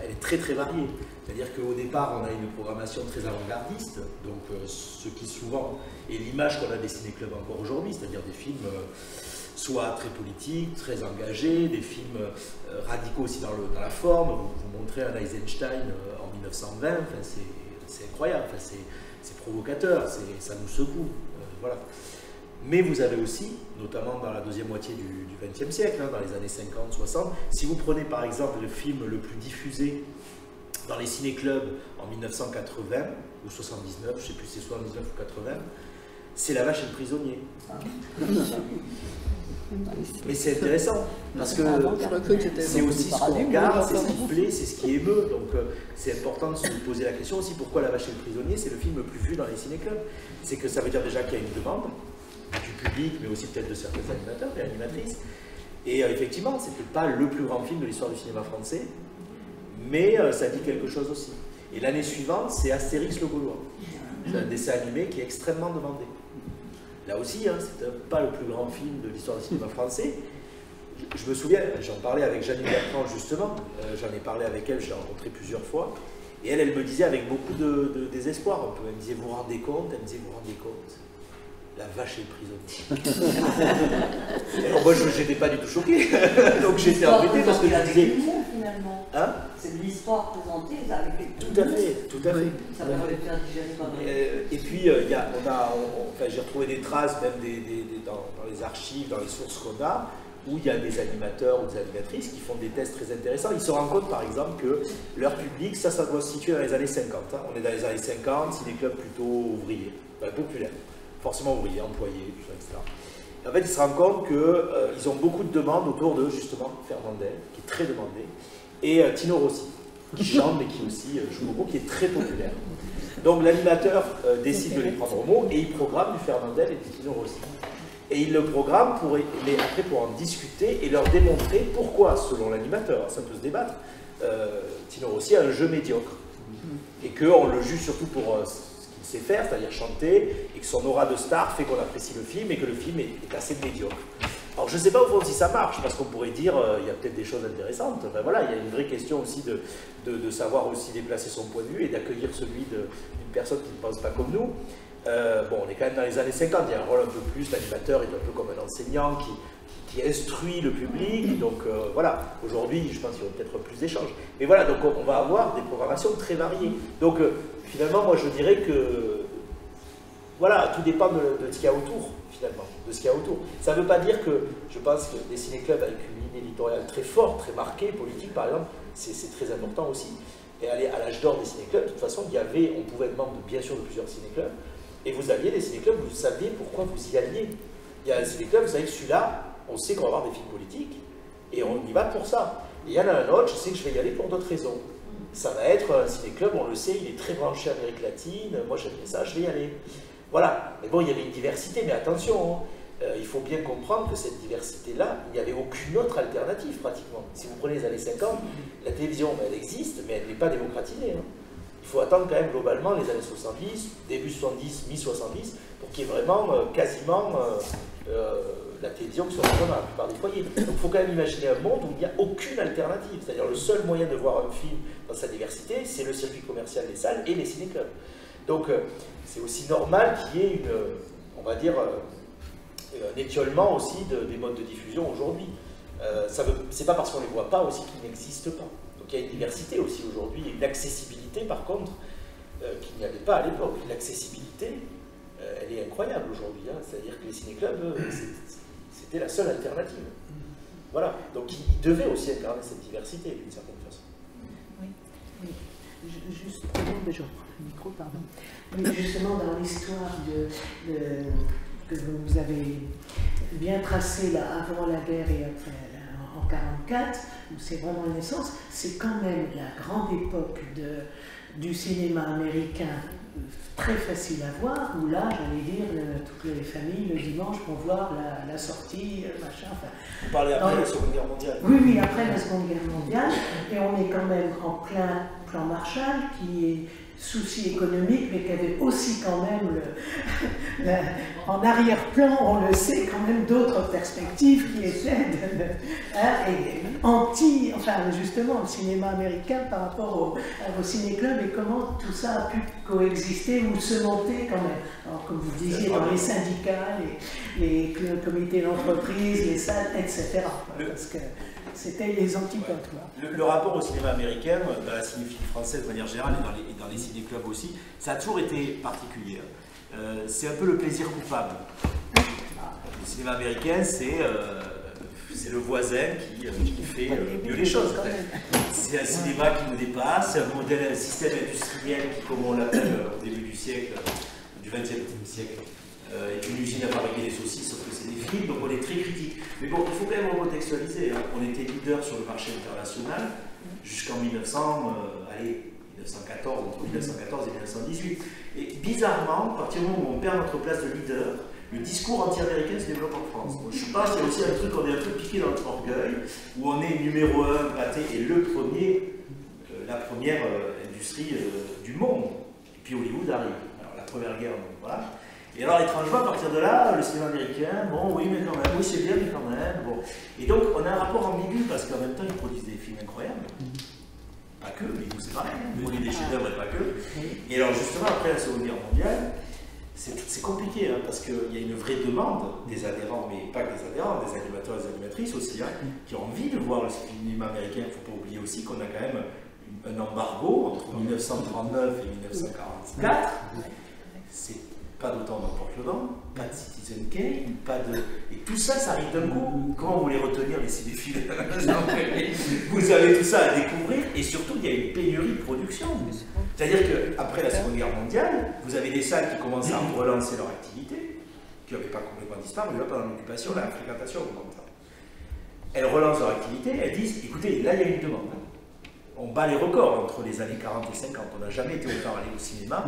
elle est très très variée. C'est-à-dire qu'au départ, on a une programmation très avant-gardiste, donc ce qui souvent est l'image qu'on a des ciné-clubs encore aujourd'hui, c'est-à-dire des films soit très politiques, très engagés, des films radicaux aussi dans la forme. Vous montrez un Eisenstein en 1920, enfin, c'est incroyable, enfin, c'est provocateur, ça nous secoue. Voilà. Mais vous avez aussi, notamment dans la deuxième moitié du XXe siècle, hein, dans les années 50-60, si vous prenez par exemple le film le plus diffusé dans les ciné-clubs en 1980 ou 79, je ne sais plus si c'est 79 ou 80, c'est La Vache et le Prisonnier. Mais c'est intéressant, parce que c'est aussi ce qu'on regarde, c'est ce qui plaît, c'est ce qui émeut. Donc c'est important de se poser la question aussi pourquoi La Vache et le Prisonnier, c'est le film le plus vu dans les ciné-clubs. C'est que ça veut dire déjà qu'il y a une demande du public, mais aussi peut-être de certains animateurs et animatrices. Et effectivement, c'est peut-être pas le plus grand film de l'histoire du cinéma français, mais ça dit quelque chose aussi. Et l'année suivante, c'est Astérix le Gaulois. C'est un dessin animé qui est extrêmement demandé. Là aussi, hein, c'est pas le plus grand film de l'histoire du cinéma français. Je me souviens, j'en parlais avec Jeanne Bertrand justement, j'en ai parlé avec elle, je l'ai rencontrée plusieurs fois, et elle me disait avec beaucoup de désespoir, un peu, elle me disait, vous vous rendez compte? Elle me disait, vous vous rendez compte? La Vache et le Prisonnier. Alors moi, je n'étais pas du tout choqué, donc j'étais embêté parce que je disais... finalement. Hein? C'est de l'histoire présentée avec les... Tout à fait, tout à fait. Ça va les faire digérer par et puis, j'ai retrouvé des traces, même dans les archives, dans les sources qu'on a, où il y a des animateurs ou des animatrices qui font des tests très intéressants. Ils se rendent compte, par exemple, que leur public, ça doit se situer dans les années 50. Hein. On est dans les années 50, c'est des clubs plutôt ouvriers, populaires. Forcément ouvriers, employés, tout ça, etc. Et en fait, ils se rendent compte qu'ils ont beaucoup de demandes autour de, justement, Fernandel, qui est très demandé, et Tino Rossi, qui chante, mais qui aussi joue beaucoup, qui est très populaire. Donc l'animateur décide de les prendre au mot, et il programme du Fernandel et du Tino Rossi. Et il le programme après pour en discuter et leur démontrer pourquoi, selon l'animateur, ça peut se débattre, Tino Rossi a un jeu médiocre. Et qu'on le juge surtout pour... sait faire, c'est-à-dire chanter, et que son aura de star fait qu'on apprécie le film et que le film est assez médiocre. Alors je ne sais pas au fond si ça marche, parce qu'on pourrait dire il y a peut-être des choses intéressantes. Ben voilà, il y a une vraie question aussi de savoir aussi déplacer son point de vue et d'accueillir celui d'une personne qui ne pense pas comme nous. Bon, on est quand même dans les années 50, il y a un rôle un peu plus, l'animateur est un peu comme un enseignant qui instruit le public, donc voilà, aujourd'hui je pense qu'il y aura peut-être plus d'échanges. Mais voilà, donc on va avoir des programmations très variées. Donc finalement, moi je dirais que, voilà, tout dépend de ce qu'il y a autour, finalement, de ce qu'il y a autour. Ça ne veut pas dire que, je pense que des ciné-clubs avec une ligne éditoriale très forte, très marquée, politique par exemple, c'est très important aussi. Et aller à l'âge d'or des ciné-clubs, de toute façon, on pouvait être membre bien sûr de plusieurs ciné-clubs, et vous aviez des ciné-clubs, vous saviez pourquoi vous y alliez. Il y a un ciné-club, vous savez que celui-là, on sait qu'on va avoir des films politiques, et on y va pour ça. Et il y en a un autre, je sais que je vais y aller pour d'autres raisons. Ça va être un ciné-club, on le sait, il est très branché Amérique latine, moi j'aime bien ça, je vais y aller. Voilà. Mais bon, il y avait une diversité, mais attention, hein, il faut bien comprendre que cette diversité-là, il n'y avait aucune autre alternative pratiquement. Si vous prenez les années 50, la télévision, elle existe, mais elle n'est pas démocratisée. Hein. Il il faut attendre quand même globalement les années 70, début 70, mi-70, pour qu'il y ait vraiment quasiment la télévision qui soit présente dans la plupart des foyers. Donc il faut quand même imaginer un monde où il n'y a aucune alternative. C'est-à-dire le seul moyen de voir un film dans sa diversité, c'est le circuit commercial des salles et les ciné-clubs. Donc c'est aussi normal qu'il y ait une, on va dire, un étiolement aussi des modes de diffusion aujourd'hui. C'est pas parce qu'on ne les voit pas aussi qu'ils n'existent pas. Donc il y a une diversité aussi aujourd'hui, et une accessibilité par contre qu'il n'y avait pas à l'époque. L'accessibilité, elle est incroyable aujourd'hui. Hein. C'est-à-dire que les ciné-clubs, c'était la seule alternative. Voilà. Donc ils devaient aussi incarner cette diversité d'une certaine façon. Oui. Juste, je reprends le micro, pardon. Mais justement, dans l'histoire que vous avez bien tracée là, avant la guerre et après, en 1944, où c'est vraiment une naissance, c'est quand même la grande époque du cinéma américain, très facile à voir, où là, j'allais dire, toutes les familles, le dimanche, vont voir la sortie, machin, enfin... Vous parlez après la Seconde Guerre mondiale. Oui, après la Seconde Guerre mondiale, et on est quand même en plein plan Marshall, qui est souci économique, mais qui avait aussi quand même, en arrière-plan, on le sait, quand même d'autres perspectives qui étaient enfin justement, le cinéma américain par rapport au ciné-club et comment tout ça a pu coexister ou se monter quand même. Alors, comme vous disiez, dans les syndicats, les comités d'entreprise, les salles, etc. Parce que c'était les antipodes. Le rapport au cinéma américain, dans la cinéphilie française de manière générale et dans les ciné-clubs aussi, ça a toujours été particulier. C'est un peu le plaisir coupable. Le cinéma américain, c'est le voisin qui fait mieux les choses. C'est un cinéma qui nous dépasse, c'est un système industriel qui, comme on l'appelle au début du siècle, du XXe siècle, est une usine à fabriquer des saucisses, sauf que c'est des films, donc on est très critique. Mais bon, il faut quand même recontextualiser. Hein. On était leader sur le marché international jusqu'en 1914, entre 1914 et 1918. Et bizarrement, à partir du moment où on perd notre place de leader, le discours anti-américain se développe en France. Bon, je pense qu'il y a aussi un truc, on est un peu piqué dans notre orgueil, où on est numéro 1, pâté, et la première industrie du monde. Et puis Hollywood arrive. Alors la première guerre, donc voilà. Et alors étrangement, à partir de là, le cinéma américain, bon oui, mais quand même, oui c'est bien, mais quand même, bon. Et donc on a un rapport ambigu, parce qu'en même temps, ils produisent des films incroyables. Pas que, mais nous c'est pareil, ils produisent des chefs-d'œuvre et pas que. Et alors justement, après la Seconde Guerre mondiale, c'est compliqué, hein, parce qu'il y a une vraie demande des adhérents, mais pas que des adhérents, des animateurs et des animatrices aussi, hein, qui ont envie de voir le cinéma américain. Il ne faut pas oublier aussi qu'on a quand même un embargo entre 1939 et 1944. C'est pas d'autant d'emportement, pas de Citizen Kane, pas de... Et tout ça, ça arrive d'un coup. Comment vous voulez retenir les cinéphiles? Vous avez tout ça à découvrir, et surtout, il y a une pénurie de production. C'est-à-dire qu'après la Seconde Guerre mondiale, vous avez des salles qui commencent à relancer leur activité, qui n'avaient pas complètement disparu, là, pendant l'occupation, la fréquentation augmente. Elles relancent leur activité, elles disent, écoutez, là, il y a une demande. On bat les records entre les années 40 et 50. On n'a jamais été autant allé au cinéma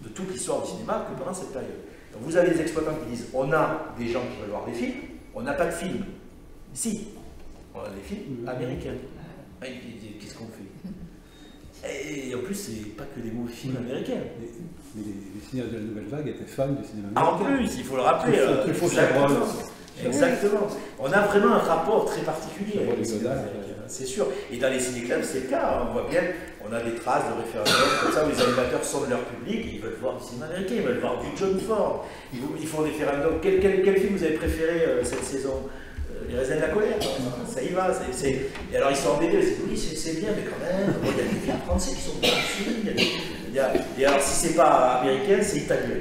de toute l'histoire du cinéma que pendant cette période. Donc vous avez des exploitants qui disent, on a des gens qui veulent voir des films, on n'a pas de films. Si, on a des films américains. Qu'est-ce qu'on fait? Et en plus, c'est pas que des mauvais films américains. Mais les cinéastes de la Nouvelle Vague étaient fans du cinéma américain. En plus, il faut le rappeler. Exactement. On a vraiment un rapport très particulier avec les cinémas américains, c'est sûr. Et dans les ciné-clubs, c'est le cas. On voit bien, on a des traces de référendum, comme ça, où les animateurs sont de leur public, et ils veulent voir du cinéma américain, ils veulent voir du John Ford. Ils font des référendums. Quel film vous avez préféré cette saison? Les raisins de la colère, ça y va. Et alors ils sont embêtés, ils disent oui, c'est bien, mais quand même, il y a des films français qui sont bien films. Et alors si c'est pas américain, c'est italien.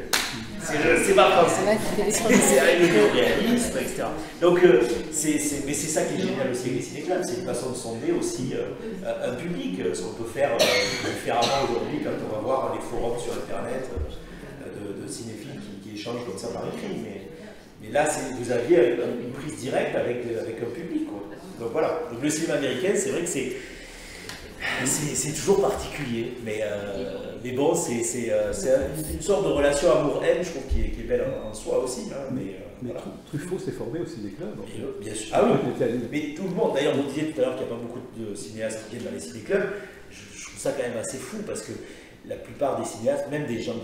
C'est pas français. C'est avec le réalisme, etc. Donc, mais c'est ça qui est génial aussi avec les ciné-clubs, c'est une façon de sonder aussi un public, ce qu'on peut faire différemment aujourd'hui quand on va voir les forums sur Internet de cinéphiles qui échangent comme ça par écrit. Mais là, vous aviez une prise directe avec un public. Quoi. Donc voilà. Donc, le cinéma américain, c'est vrai que c'est toujours particulier, mais bon, c'est une sorte de relation amour-haine, je trouve, qui est belle en soi aussi. Hein, mais voilà. Truffaut s'est formé au ciné-club. Bien sûr. Ah oui, mais tout le monde. D'ailleurs, vous disiez tout à l'heure qu'il n'y a pas beaucoup de cinéastes qui viennent dans les ciné-clubs. Je trouve ça quand même assez fou parce que la plupart des cinéastes, même des gens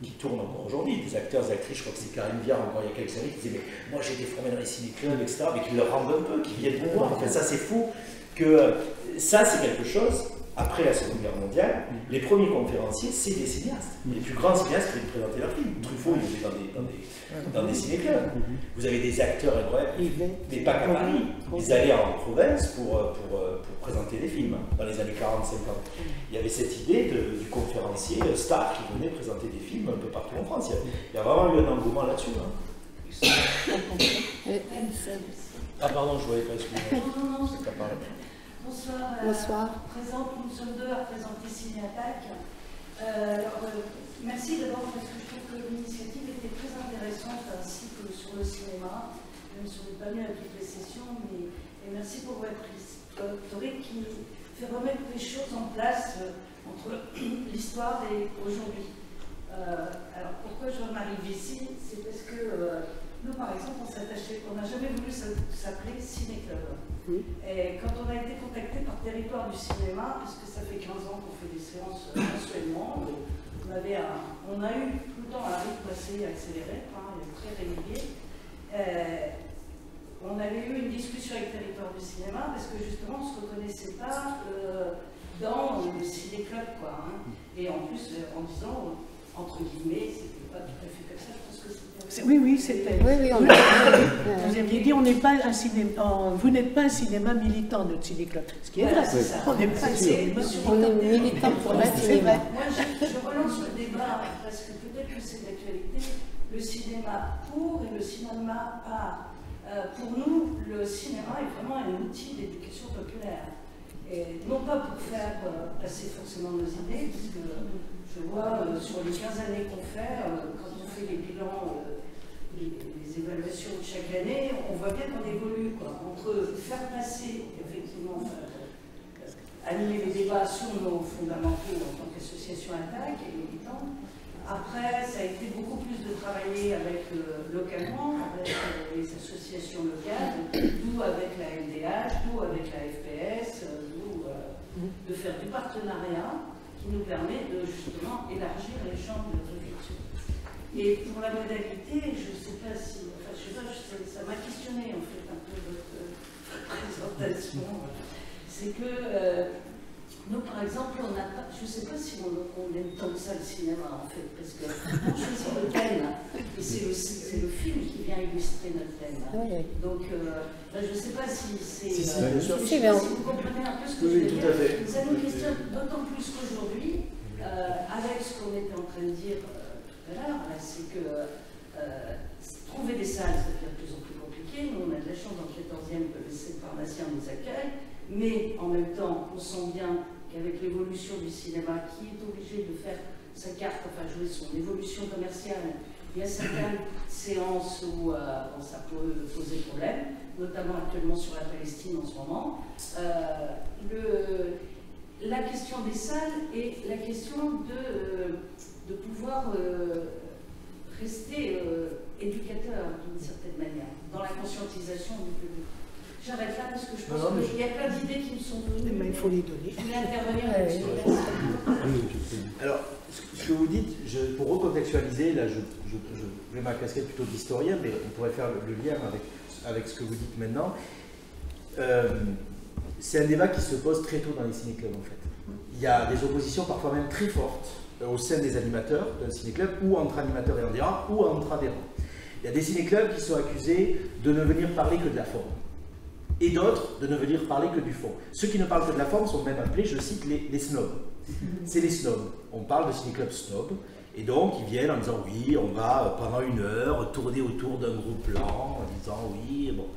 qui tournent encore aujourd'hui, des acteurs, des actrices, je crois que c'est Karine Viard encore il y a quelques années, qui disaient mais moi j'ai été formé dans les ciné-clubs, etc., mais qui leur rendent un peu, qui viennent vous voir. Enfin, ça c'est fou, que ça c'est quelque chose, après la Seconde Guerre mondiale, les premiers conférenciers c'est des cinéastes. Les plus grands cinéastes qui viennent présenter leurs films. Truffaut il est dans des ciné-clubs. Vous avez des acteurs incroyables, mais pas qu'à Paris. Ils allaient en province pour présenter des films, dans les années 40-50. Il y avait cette idée du conférencier star qui venait présenter des films un peu partout en France. Il y a vraiment eu un engouement là-dessus. Hein. Ah pardon, je ne voyais pas, excusez-moi. Bonsoir. Bonsoir. Nous sommes deux à présenter Ciné-Attaque. Merci d'abord parce que je trouve que l'initiative était très intéressante ainsi que sur le cinéma. Je ne suis pas venue à toutes les sessions, mais merci pour votre historique qui fait remettre les choses en place entre l'histoire et aujourd'hui. Alors pourquoi j'en arrive ici? C'est parce que nous, par exemple, on n'a jamais voulu s'appeler Ciné-Club. Et quand on a été contacté par Territoire du cinéma, puisque ça fait 15 ans qu'on fait des séances mensuellement, on a eu tout le temps un rythme assez accéléré, très régulier. On avait eu une discussion avec Territoire du cinéma parce que justement on ne se reconnaissait pas dans le ciné-club, Et en plus, en disant, entre guillemets, c'était pas tout à fait comme ça, je pense que c'était... Oui, c'était... Oui, vous aviez dit, on n'est pas un cinéma, vous n'êtes pas un cinéma militant, notre ciné-club. Ce qui est vrai, on n'est pas un cinéma. On est militant pour le cinéma. Moi, je relance le débat, parce que peut-être que c'est d'actualité, le cinéma pour et le cinéma par. Pour nous, le cinéma est vraiment un outil d'éducation populaire. Et non pas pour faire passer forcément nos idées, puisque je vois sur les 15 années qu'on fait, quand on fait les bilans, les évaluations de chaque année, on voit bien qu'on évolue, entre faire passer, effectivement, animer les débats sur nos fondamentaux en tant qu'association Attaque et militante. Après, ça a été beaucoup plus de travailler localement, avec les associations locales, d'où avec la MDH, d'où avec la FPS, d'où de faire du partenariat qui nous permet de justement élargir les champs de réflexion. Et pour la modalité, je ne sais pas si, ça m'a questionné en fait un peu votre présentation. C'est que nous, par exemple, on n'a pas, je ne sais pas si on aime tant que ça le cinéma, en fait, parce que on choisit le thème, et c'est le film qui vient illustrer notre thème. Donc, je ne sais pas si c'est... Si vous comprenez un peu ce que je veux dire. Ça nous questionne d'autant plus qu'aujourd'hui, avec ce qu'on était en train de dire tout à l'heure, c'est que trouver des salles, ça devient de plus en plus compliqué. Nous, on a de la chance dans le 14e que le pharmacien nous accueille, mais en même temps, on sent bien qu'avec l'évolution du cinéma, qui est obligé de faire sa carte, enfin jouer son évolution commerciale, il y a certaines séances où ça peut poser problème, notamment actuellement sur la Palestine en ce moment. La question des salles et la question de pouvoir rester éducateur d'une certaine manière, dans la conscientisation du public. J'arrête là parce que je pense qu'il y a plein d'idées qui me sont venues. Mais il faut les donner. Je voulais intervenir là-dessus. Alors, ce que vous dites, pour recontextualiser, là je mets ma casquette plutôt d'historien, mais on pourrait faire le lien avec ce que vous dites maintenant. C'est un débat qui se pose très tôt dans les ciné-clubs en fait. Il y a des oppositions parfois même très fortes au sein des animateurs d'un ciné-club, ou entre animateurs et adhérents, ou entre adhérents. Il y a des ciné-clubs qui sont accusés de ne venir parler que de la forme, et d'autres de ne venir parler que du fond. Ceux qui ne parlent que de la forme sont même appelés, je cite, les snobs. C'est les snobs. On parle de ciné-club snob, et donc ils viennent en disant oui, on va pendant 1 heure tourner autour d'un gros plan, en disant oui, bon.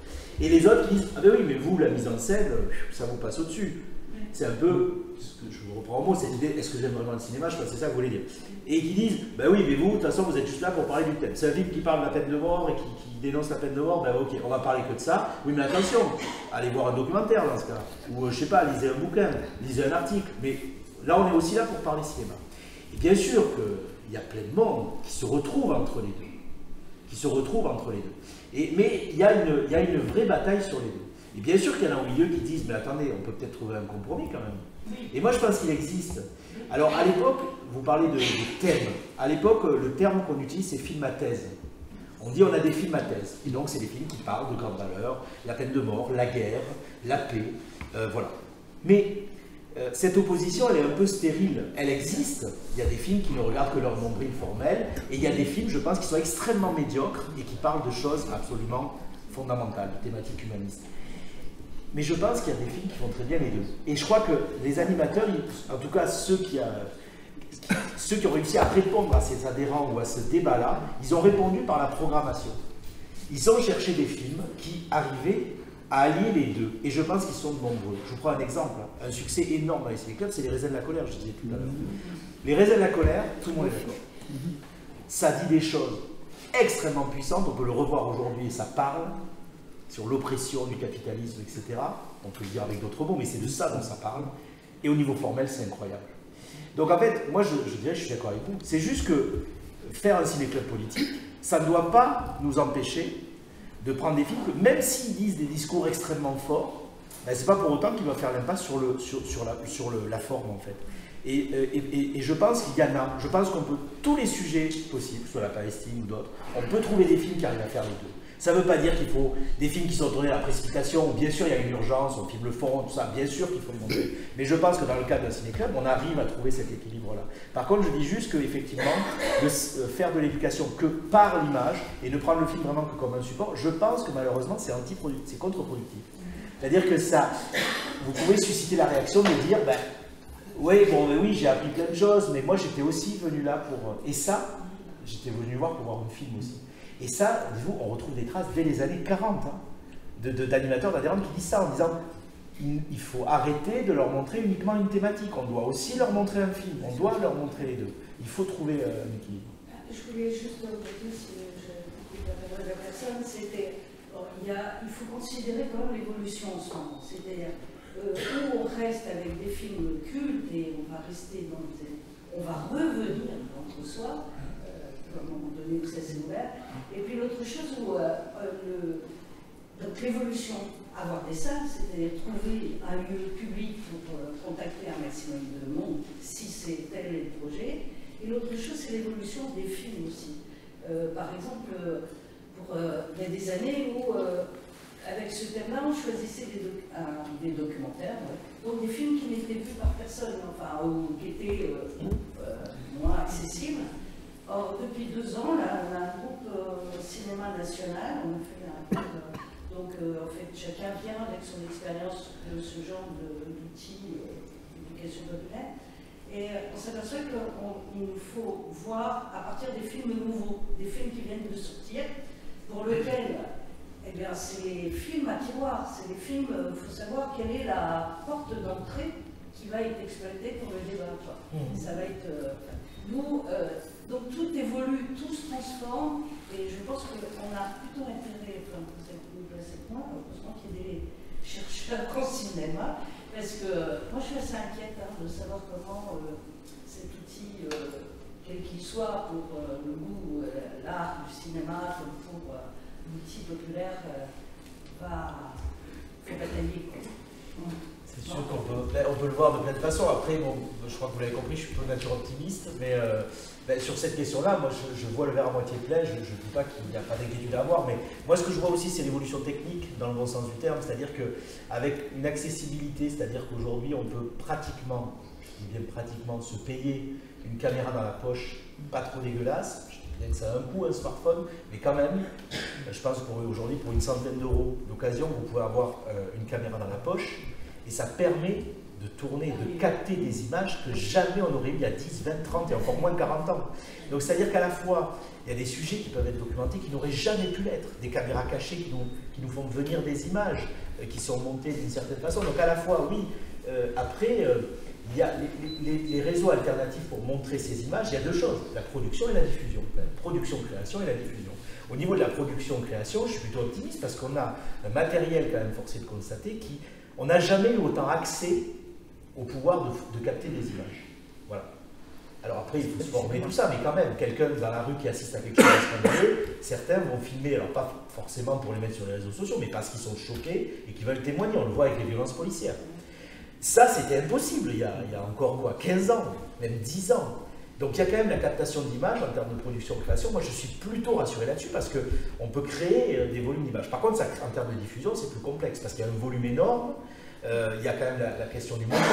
Et les autres qui disent ah ben oui, mais vous, la mise en scène, ça vous passe au-dessus. C'est un peu, ce que je vous reprends en mot, cette idée, est-ce que j'aime vraiment le cinéma? Je crois que c'est ça que vous voulez dire. Et qui disent, ben oui, mais vous, de toute façon, vous êtes juste là pour parler du thème. C'est un film qui parle de la peine de mort et qui dénonce la peine de mort, ben ok, on va parler que de ça. Oui, mais attention, allez voir un documentaire dans ce cas. Ou je sais pas, lisez un bouquin, lisez un article. Mais là, on est aussi là pour parler cinéma. Et bien sûr qu'il y a plein de monde qui se retrouve entre les deux. Mais il y a une vraie bataille sur les deux. Et bien sûr qu'il y en a au milieu qui disent, mais attendez, on peut peut-être trouver un compromis quand même. Et moi je pense qu'il existe. Alors à l'époque, vous parlez de thèmes. À l'époque, le terme qu'on utilise, c'est film à thèse. On dit on a des films à thèse. Et donc c'est des films qui parlent de grandes valeurs, la peine de mort, la guerre, la paix, voilà. Mais cette opposition, elle est un peu stérile. Elle existe. Il y a des films qui ne regardent que leur nombril formel. Et il y a des films, je pense, qui sont extrêmement médiocres et qui parlent de choses absolument fondamentales, thématiques humanistes. Mais je pense qu'il y a des films qui font très bien les deux. Et je crois que les animateurs, en tout cas ceux qui ont réussi à répondre à ces adhérents ou à ce débat-là, ils ont répondu par la programmation. Ils ont cherché des films qui arrivaient à allier les deux. Et je pense qu'ils sont nombreux. Je vous prends un exemple. Un succès énorme dans les ciné-clubs, c'est Les Raisins de la colère, je disais tout à l'heure. Les Raisins de la colère, tout le monde est d'accord. Ça dit des choses extrêmement puissantes. On peut le revoir aujourd'hui et ça parle sur l'oppression du capitalisme, etc. On peut le dire avec d'autres mots, mais c'est de ça dont ça parle. Et au niveau formel, c'est incroyable. Donc en fait, moi je dirais, je suis d'accord avec vous, c'est juste que faire un ciné-club politique, ça ne doit pas nous empêcher de prendre des films que, même s'ils disent des discours extrêmement forts, ben, c'est pas pour autant qu'ils doivent faire l'impasse sur la forme en fait. Et je pense qu'il y en a, je pense qu'on peut, tous les sujets possibles, soit la Palestine ou d'autres, on peut trouver des films qui arrivent à faire les deux. Ça ne veut pas dire qu'il faut des films qui sont tournés à la précipitation, où bien sûr il y a une urgence, on filme le fond, tout ça, bien sûr qu'il faut le montrer. Mais je pense que dans le cadre d'un ciné-club, on arrive à trouver cet équilibre-là. Par contre, je dis juste qu'effectivement, de faire de l'éducation que par l'image, et ne prendre le film vraiment que comme un support, je pense que malheureusement c'est antiproductif, c'est contre-productif. C'est-à-dire que ça, vous pouvez susciter la réaction de dire, ben, oui, bon, ben oui, j'ai appris plein de choses, mais moi j'étais aussi venu là pour... Et ça, j'étais venu voir pour voir un film aussi. Et ça, dites-vous, on retrouve des traces dès les années 40 hein, d'animateurs, d'adhérents qui disent ça en disant il faut arrêter de leur montrer uniquement une thématique, on doit aussi leur montrer un film, on doit leur montrer les deux. Il faut trouver un équilibre. Je voulais juste dire, si je la personne, c'était il faut considérer quand même l'évolution en ce moment. C'est-à-dire où on reste avec des films cultes et on va rester dans on va revenir entre soi. À un moment donné où ça s'est ouvert. Et puis l'autre chose où donc l'évolution, avoir des salles, c'est-à-dire trouver un lieu public pour contacter un maximum de monde, si c'est tel est le projet. Et l'autre chose, c'est l'évolution des films aussi. Par exemple, il y a des années où, avec ce thème-là, on choisissait des documentaires, donc des films qui n'étaient vus par personne, enfin, ou qui étaient moins accessibles. Or, depuis 2 ans, là, on a un groupe cinéma national, on a fait un groupe, donc en fait, chacun vient avec son expérience de ce genre d'outils d'éducation populaire, et on s'aperçoit qu'il nous faut voir à partir des films nouveaux, des films qui viennent de sortir, pour lesquels, eh bien, c'est les films à tiroir, c'est les films, il faut savoir quelle est la porte d'entrée qui va être exploitée pour le débat. Ça va être... donc tout évolue, tout se transforme, et je pense qu'on a plutôt intérêt, enfin, vous êtes mieux placé que moi, heureusement qu'il y ait des chercheurs en cinéma, parce que moi je suis assez inquiète de savoir comment cet outil, quel qu'il soit, pour le goût, l'art du cinéma, comme pour l'outil populaire, va batailler. C'est sûr qu'on peut le voir de plein de façons. Après, bon, je crois que vous l'avez compris, je suis plutôt de nature optimiste, mais sur cette question-là, moi je vois le verre à moitié plein, je ne dis pas qu'il n'y a pas d'inquiétude à avoir, mais moi ce que je vois aussi, c'est l'évolution technique dans le bon sens du terme, c'est-à-dire qu'avec une accessibilité, c'est-à-dire qu'aujourd'hui on peut pratiquement, je dis bien pratiquement, se payer une caméra dans la poche, pas trop dégueulasse. Bien que ça a un coût, un smartphone, mais quand même, je pense qu'aujourd'hui, pour une centaine d'euros d'occasion, vous pouvez avoir une caméra dans la poche, et ça permet de tourner, de capter des images que jamais on aurait eu il y a 10, 20, 30 et encore moins 40 ans. Donc c'est-à-dire qu'à la fois, il y a des sujets qui peuvent être documentés qui n'auraient jamais pu l'être, des caméras cachées qui nous font venir des images qui sont montées d'une certaine façon. Donc à la fois, oui, après, il y a les réseaux alternatifs pour montrer ces images, il y a 2 choses, la production et la diffusion. La production-création et la diffusion. Au niveau de la production-création, je suis plutôt optimiste parce qu'on a un matériel quand même forcé de constater on n'a jamais eu autant accès au pouvoir de capter des images. Voilà. Alors après, il faut se former tout ça, mais quand même, quelqu'un dans la rue qui assiste à quelque chose de scandaleux, certains vont filmer, alors pas forcément pour les mettre sur les réseaux sociaux, mais parce qu'ils sont choqués et qu'ils veulent témoigner. On le voit avec les violences policières. Ça, c'était impossible il y a encore quoi, 15 ans, même 10 ans. Donc il y a quand même la captation d'images en termes de production-création. Moi, je suis plutôt rassuré là-dessus parce qu'on peut créer des volumes d'images. Par contre, ça, en termes de diffusion, c'est plus complexe parce qu'il y a un volume énorme. Il y a quand même la question du montage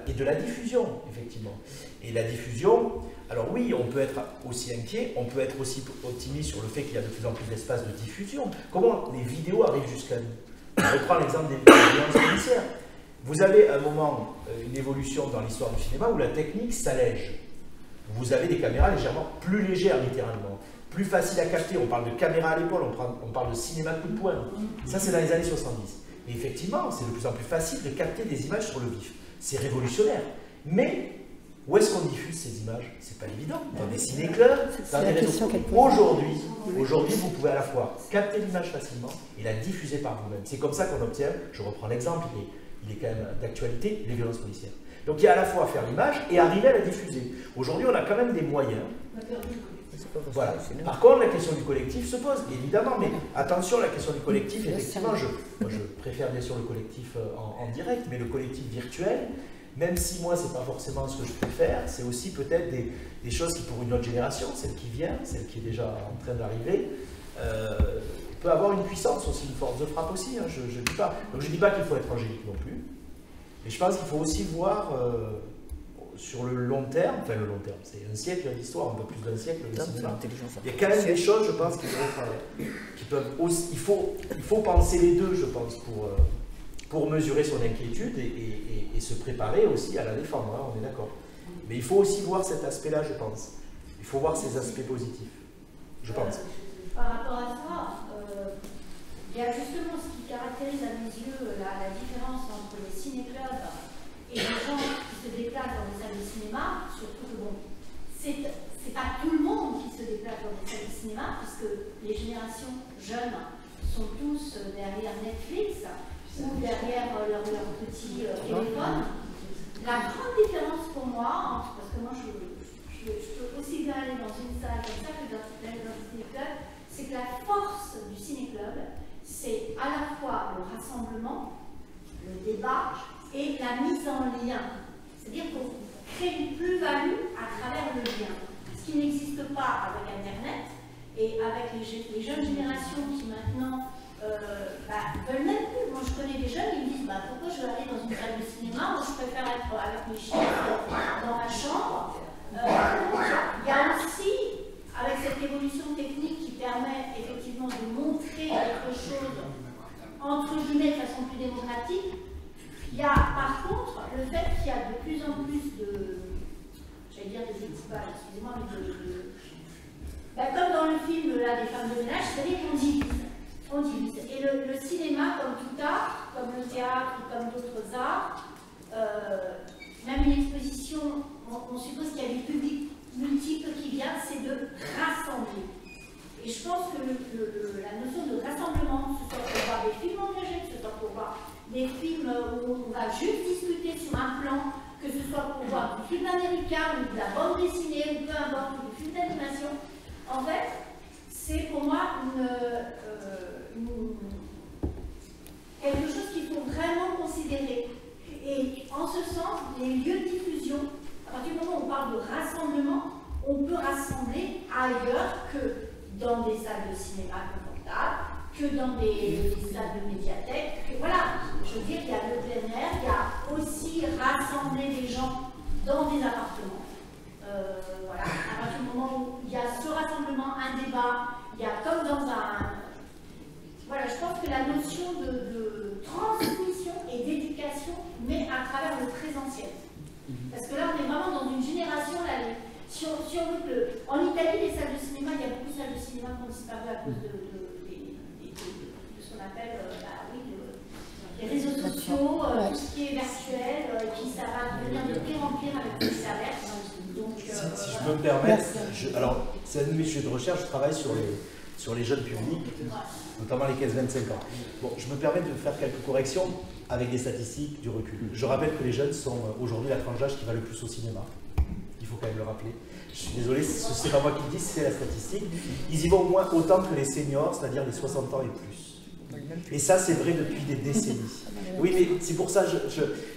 et de la diffusion, effectivement. Et la diffusion, alors oui, on peut être aussi inquiet, on peut être aussi optimiste sur le fait qu'il y a de plus en plus d'espace de diffusion. Comment les vidéos arrivent jusqu'à nous? Je reprends l'exemple des violences policières. Vous avez à un moment une évolution dans l'histoire du cinéma où la technique s'allège. Vous avez des caméras légèrement plus légères, littéralement, plus faciles à capter. On parle de caméra à l'épaule, on parle de cinéma coup de poing. Ça, c'est dans les années 70. Et effectivement, c'est de plus en plus facile de capter des images sur le vif. C'est révolutionnaire. Mais où est-ce qu'on diffuse ces images? C'est pas évident. Dans des ciné-clubs, dans des réseaux. Aujourd'hui, vous pouvez à la fois capter l'image facilement et la diffuser par vous-même. C'est comme ça qu'on obtient, je reprends l'exemple, il est quand même d'actualité, les violences policières. Donc il y a à la fois faire l'image et arriver à la diffuser. Aujourd'hui, on a quand même des moyens. Voilà. Par contre, la question du collectif se pose, évidemment, mais attention, la question du collectif, effectivement, moi je préfère bien sûr le collectif en direct, mais le collectif virtuel, même si moi c'est pas forcément ce que je préfère, c'est aussi peut-être des choses qui pour une autre génération, celle qui vient, celle qui est déjà en train d'arriver, peut avoir une puissance aussi, une force de frappe aussi, hein, je dis pas. Donc je dis pas qu'il faut être angélique non plus, mais je pense qu'il faut aussi voir sur le long terme, enfin le long terme, c'est un siècle d'histoire, un peu plus d'un siècle de cinéma. Il y a quand même des choses, je pense, qui peuvent aussi, il faut penser les deux, je pense, pour mesurer son inquiétude et se préparer aussi à la défendre, hein, on est d'accord. Mais il faut aussi voir cet aspect-là, je pense. Il faut voir ces aspects positifs, je pense. Par rapport à ça, il y a justement ce qui caractérise à mes yeux la différence entre les ciné-clubs et les gens qui se déplacent dans des salles de cinéma, surtout que bon, c'est pas tout le monde qui se déplace dans des salles de cinéma, puisque les générations jeunes sont tous derrière Netflix ou derrière leur petit téléphone. La grande différence pour moi, parce que moi je peux aussi bien aller dans une salle comme ça que dans un ciné-club, c'est que la force du ciné-club, c'est à la fois le rassemblement, le débat et la mise en lien. C'est-à-dire qu'on crée une plus-value à travers le lien. Ce qui n'existe pas avec Internet et avec les jeunes générations qui maintenant veulent même plus. Moi je connais des jeunes, ils me disent pourquoi je vais aller dans une salle de cinéma, moi je préfère être avec mes chiens dans ma chambre. Il y a aussi, avec cette évolution technique qui permet effectivement de montrer quelque chose entre guillemets de façon plus démocratique, il y a par contre le fait qu'il y a de plus en plus j'allais dire des équipages, excusez-moi, mais comme dans le film là, des femmes de ménage, c'est-à-dire qu'on divise. On divise. Et le cinéma, comme tout art, comme le théâtre, comme d'autres arts, même une exposition, on suppose qu'il y a des publics multiples qui viennent, c'est de rassembler. Et je pense que la notion de rassemblement, que ce soit pour voir des films engagés, que ce soit pour voir des films où on va juste discuter sur un plan, que ce soit pour voir du film américain ou de la bande dessinée ou peu importe, ou du film d'animation, en fait, c'est pour moi quelque chose qu'il faut vraiment considérer. Et en ce sens, les lieux de diffusion, à partir du moment où on parle de rassemblement, on peut rassembler ailleurs que dans des salles de cinéma confortables, que dans des salles de médiathèque. Voilà, je veux dire, il y a le plein air, il y a aussi rassembler des gens dans des appartements. Voilà, à partir du moment où il y a ce rassemblement, un débat, il y a comme dans un... Voilà, je pense que la notion de transmission et d'éducation, mais à travers le présentiel. Parce que là, on est vraiment dans une génération, là, si on veut que... En Italie, les salles de cinéma, il y a beaucoup de salles de cinéma qui ont disparu à cause de ce qu'on appelle les réseaux sociaux, tout ce qui est virtuel, et puis ça va devenir de pire en pire avec les salaires. Donc, si je peux me permettre, alors c'est un de mes sujets de recherche, je travaille sur les jeunes publics, notamment les 15-25 ans. Bon, je me permets de faire quelques corrections avec des statistiques, du recul. Je rappelle que les jeunes sont aujourd'hui la tranche d'âge qui va le plus au cinéma. Il faut quand même le rappeler. Je suis désolé, ce n'est pas moi qui le dis, c'est la statistique. Ils y vont au moins autant que les seniors, c'est-à-dire les 60 ans et plus. Et ça, c'est vrai depuis des décennies. Oui, mais c'est pour ça,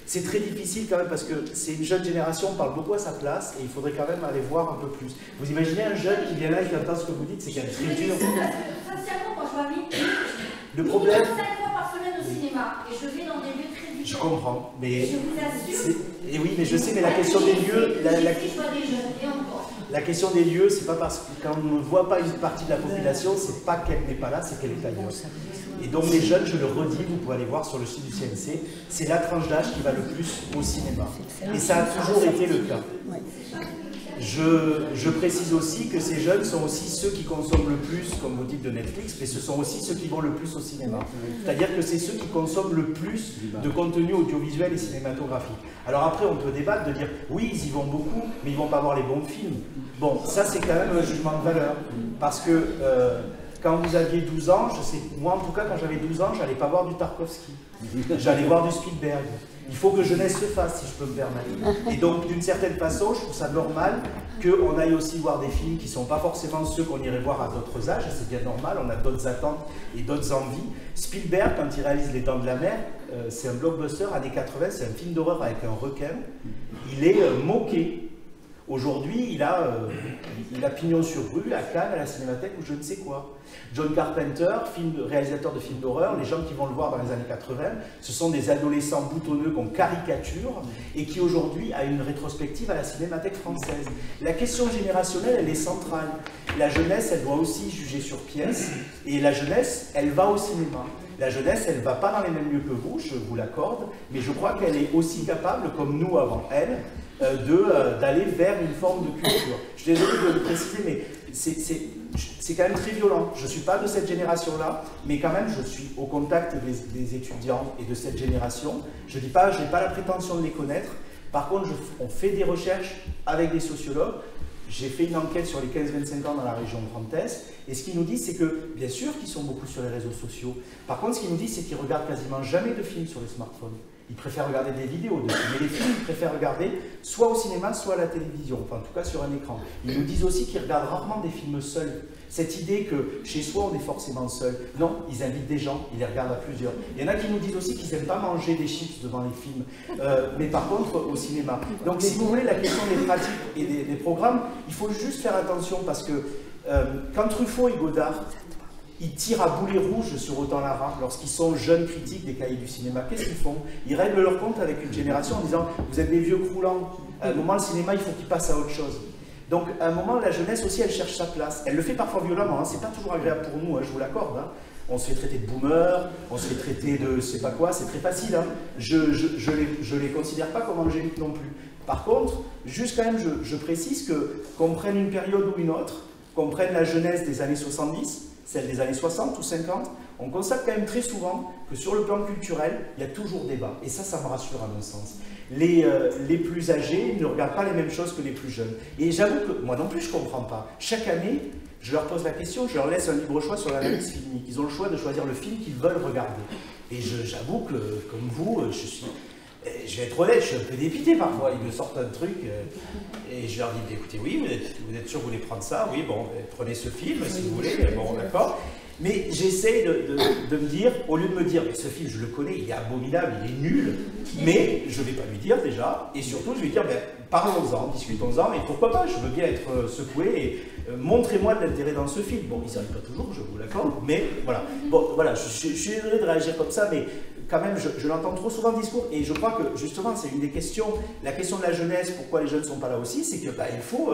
c'est très difficile quand même, parce que c'est une jeune génération, on parle beaucoup à sa place, et il faudrait quand même aller voir un peu plus. Vous imaginez un jeune qui vient là et qui entend ce que vous dites, c'est quand même très dur. Sincèrement, quand je vois Le problème... 5 fois par semaine au cinéma, et je vais dans des lieux très différents. Je comprends, mais... Je vous assure... Et oui, mais je sais, mais la question des lieux... La question des lieux, c'est pas parce que quand on ne voit pas une partie de la population, c'est pas qu'elle n'est pas là, c'est qu'elle est ailleurs. Et donc les jeunes, je le redis, vous pouvez aller voir sur le site du CNC, c'est la tranche d'âge qui va le plus au cinéma. Et ça a toujours été le cas. Je précise aussi que ces jeunes sont aussi ceux qui consomment le plus, comme vous dites, de Netflix, mais ce sont aussi ceux qui vont le plus au cinéma. C'est-à-dire que c'est ceux qui consomment le plus de contenu audiovisuel et cinématographique. Alors après, on peut débattre de dire, oui, ils y vont beaucoup, mais ils ne vont pas voir les bons films. Bon, ça c'est quand même un jugement de valeur. Parce que quand vous aviez 12 ans, je sais, moi en tout cas, quand j'avais 12 ans, je n'allais pas voir du Tarkovsky. J'allais voir du Spielberg. Il faut que jeunesse se fasse, si je peux me permettre. Et donc, d'une certaine façon, je trouve ça normal qu'on aille aussi voir des films qui ne sont pas forcément ceux qu'on irait voir à d'autres âges, c'est bien normal, on a d'autres attentes et d'autres envies. Spielberg, quand il réalise Les Dents de la Mer, c'est un blockbuster, années 80, c'est un film d'horreur avec un requin. Il est moqué. Aujourd'hui, il a pignon sur rue, à Cannes, à la Cinémathèque ou je ne sais quoi. John Carpenter, réalisateur de films d'horreur, les gens qui vont le voir dans les années 80, ce sont des adolescents boutonneux qu'on caricature et qui aujourd'hui a une rétrospective à la Cinémathèque française. La question générationnelle, elle est centrale. La jeunesse, elle doit aussi juger sur pièce et la jeunesse, elle va au cinéma. La jeunesse, elle ne va pas dans les mêmes lieux que vous, je vous l'accorde, mais je crois qu'elle est aussi capable, comme nous avant elle, d'aller vers une forme de culture. Je suis désolé de le préciser, mais c'est quand même très violent. Je ne suis pas de cette génération-là, mais quand même, je suis au contact des étudiants et de cette génération. Je n'ai pas la prétention de les connaître. Par contre, on fait des recherches avec des sociologues. J'ai fait une enquête sur les 15-25 ans dans la région Grand Est, et ce qu'ils nous disent, c'est que, bien sûr qu'ils sont beaucoup sur les réseaux sociaux. Par contre, ce qu'ils nous disent, c'est qu'ils regardent quasiment jamais de films sur les smartphones. Ils préfèrent regarder des vidéos de films, mais les films, ils préfèrent regarder soit au cinéma, soit à la télévision, enfin en tout cas sur un écran. Ils nous disent aussi qu'ils regardent rarement des films seuls. Cette idée que chez soi, on est forcément seul. Non, ils invitent des gens, ils les regardent à plusieurs. Il y en a qui nous disent aussi qu'ils n'aiment pas manger des chips devant les films, mais par contre au cinéma. Donc si vous voulez, la question des pratiques et des programmes, il faut juste faire attention parce que quand Truffaut et Godard, ils tirent à boulet rouge sur Autant Lara lorsqu'ils sont jeunes critiques des cahiers du cinéma. Qu'est-ce qu'ils font? Ils règlent leur compte avec une génération en disant « vous êtes des vieux croulants, à un moment le cinéma il faut qu'il passe à autre chose ». Donc à un moment la jeunesse aussi elle cherche sa place. Elle le fait parfois violemment, hein. C'est pas toujours agréable pour nous, hein, je vous l'accorde. Hein. On se fait traiter de boomer, on se fait traiter de je sais pas quoi, c'est très facile. Hein. Je les considère pas comme angéliques non plus. Par contre, juste quand même je précise qu'on prenne une période ou une autre, qu'on prenne la jeunesse des années 70, celle des années 60 ou 50, on constate quand même très souvent que sur le plan culturel, il y a toujours débat. Et ça me rassure à mon sens. Les plus âgés ne regardent pas les mêmes choses que les plus jeunes. Et j'avoue que moi non plus, je ne comprends pas. Chaque année, je leur pose la question, je leur laisse un libre choix sur l'analyse filmique. Ils ont le choix de choisir le film qu'ils veulent regarder. Et j'avoue que, comme vous, je vais être honnête, je suis un peu dépité parfois. Ils me sortent un truc et je leur dis, écoutez, oui, vous êtes sûr que vous voulez prendre ça? Oui, bon, prenez ce film si vous voulez, bon, d'accord. Mais j'essaie de me dire, au lieu de me dire, mais ce film, je le connais, il est abominable, il est nul, mais je ne vais pas lui dire déjà, et surtout, je vais dire, ben, parlons-en, discutons-en, et pourquoi pas, je veux bien être secoué, et montrez-moi de l'intérêt dans ce film. Bon, ils n'y arrivent pas toujours, je vous l'accorde, mais voilà. Bon, voilà, je suis désolé de réagir comme ça, mais quand même, je l'entends trop souvent le discours, et je crois que, justement, c'est une des questions, la question de la jeunesse, pourquoi les jeunes ne sont pas là aussi, c'est que, bah, il faut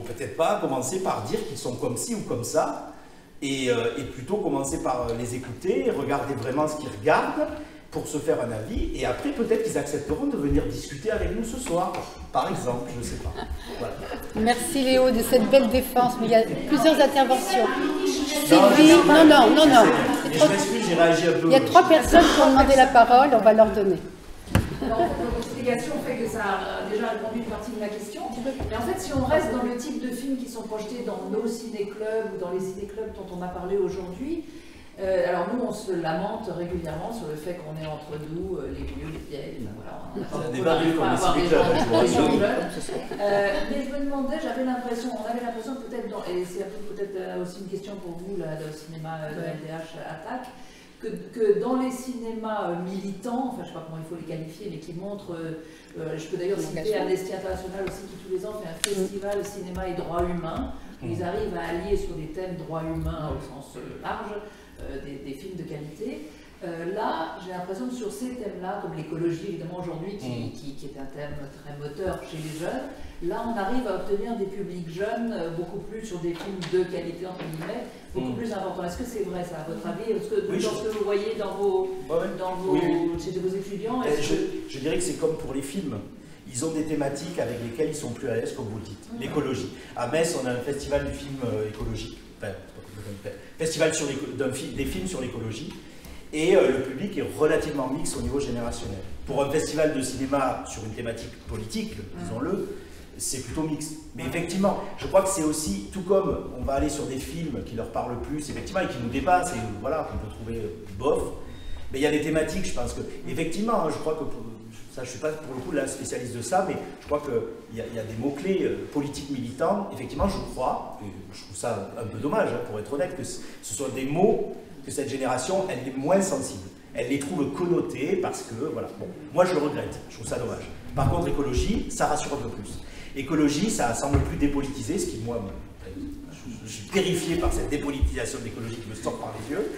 peut-être pas commencer par dire qu'ils sont comme ci ou comme ça, et plutôt commencer par les écouter, regarder vraiment ce qu'ils regardent, pour se faire un avis, et après peut-être qu'ils accepteront de venir discuter avec nous ce soir, par exemple, je ne sais pas. Voilà. Merci Léo de cette belle défense, mais il y a plusieurs interventions. Sylvie, non. Je m'excuse, j'ai réagi un peu. Il y a 3 personnes qui ont demandé la parole, on va leur donner. L'explication fait que ça a déjà répondu une partie de ma question. Mais en fait, si on reste dans le type de films qui sont projetés dans nos ciné-clubs ou dans les ciné-clubs dont on a parlé aujourd'hui, alors alors nous, on se lamente régulièrement sur le fait qu'on est entre nous, les vieux, les vieilles, voilà, mais je me demandais, on avait l'impression peut-être, et c'est peut-être aussi une question pour vous, là, le cinéma de LDH Attaque, que dans les cinémas militants, enfin je ne sais pas comment il faut les qualifier, mais qui montrent, je peux d'ailleurs citer Amnesty International aussi, qui tous les ans fait un festival cinéma et droits humains, où ils arrivent à allier sur des thèmes droits humains au sens large, des films de qualité. Là, j'ai l'impression que sur ces thèmes-là, comme l'écologie évidemment aujourd'hui, qui est un thème très moteur chez les jeunes, là on arrive à obtenir des publics jeunes beaucoup plus sur des films de qualité, entre guillemets, beaucoup plus importants. Est-ce que c'est vrai ça, à votre avis? Parce que dans ce que vous voyez dans vos, chez vos étudiants, je dirais que c'est comme pour les films. Ils ont des thématiques avec lesquelles ils sont plus à l'aise, comme vous le dites. L'écologie. À Metz, on a un festival du film écologique. Enfin, festival des films sur l'écologie. Et le public est relativement mixte au niveau générationnel. Pour un festival de cinéma sur une thématique politique, disons-le, c'est plutôt mixte. Mais effectivement, je crois que c'est aussi, tout comme on va aller sur des films qui leur parlent plus, effectivement, et qui nous dépassent, et voilà, qu'on peut trouver bof, mais il y a des thématiques, je pense que, effectivement, je crois que, ça, je ne suis pas pour le coup la spécialiste de ça, mais je crois qu'il y a des mots-clés politiques militants, effectivement, je crois, et je trouve ça un peu dommage, hein, pour être honnête, que ce sont des mots que cette génération, elle est moins sensible. Elle les trouve connotés parce que, voilà, bon, moi je le regrette, je trouve ça dommage. Par contre, écologie, ça rassure un peu plus. Écologie, ça semble plus dépolitisé, ce qui, moi, je suis terrifié par cette dépolitisation de l'écologie qui me sort par les yeux.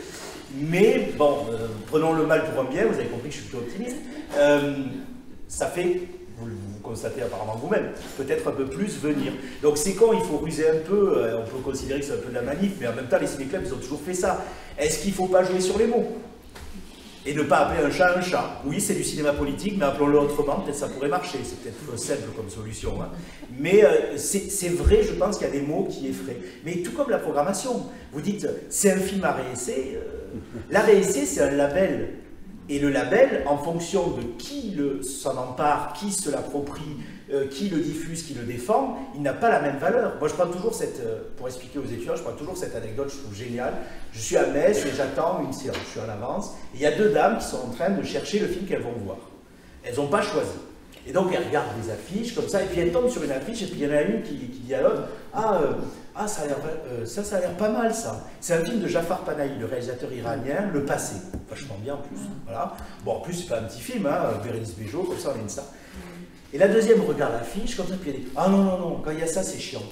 Mais, bon, prenons le mal pour un bien, vous avez compris que je suis plutôt optimiste. Ça fait, vous constatez apparemment vous-même, peut-être un peu plus venir. Donc c'est quand il faut ruser un peu, on peut considérer que c'est un peu de la manip, mais en même temps, les ciné-clubs, ils ont toujours fait ça. Est-ce qu'il ne faut pas jouer sur les mots? Et ne pas appeler un chat un chat. Oui, c'est du cinéma politique, mais appelons-le autrement, peut-être ça pourrait marcher, c'est peut-être simple comme solution. Hein. Mais c'est vrai, je pense qu'il y a des mots qui effraient. Mais tout comme la programmation, vous dites, c'est un film à réessai. La réessai, c'est un label. Et le label, en fonction de qui s'en empare, qui se l'approprie, qui le diffuse, qui le défend, il n'a pas la même valeur. Moi, je prends toujours pour expliquer aux étudiants, je prends toujours cette anecdote, je trouve géniale. Je suis à Metz et j'attends une séance, je suis en avance, et il y a deux dames qui sont en train de chercher le film qu'elles vont voir. Elles n'ont pas choisi. Et donc, elles regardent les affiches, comme ça, et puis elles tombent sur une affiche, et puis il y en a une qui dit à l'autre, ça a l'air pas mal, ça. C'est un film de Jafar Panahi, le réalisateur iranien, Le Passé. Vachement bien, en plus. Voilà. Bon, en plus, c'est pas un petit film, hein, Bérénice Bejo, comme ça, on a une star. Et la deuxième regarde l'affiche, comme ça, puis elle dit, ah non, non, non, quand il y a ça, c'est chiant.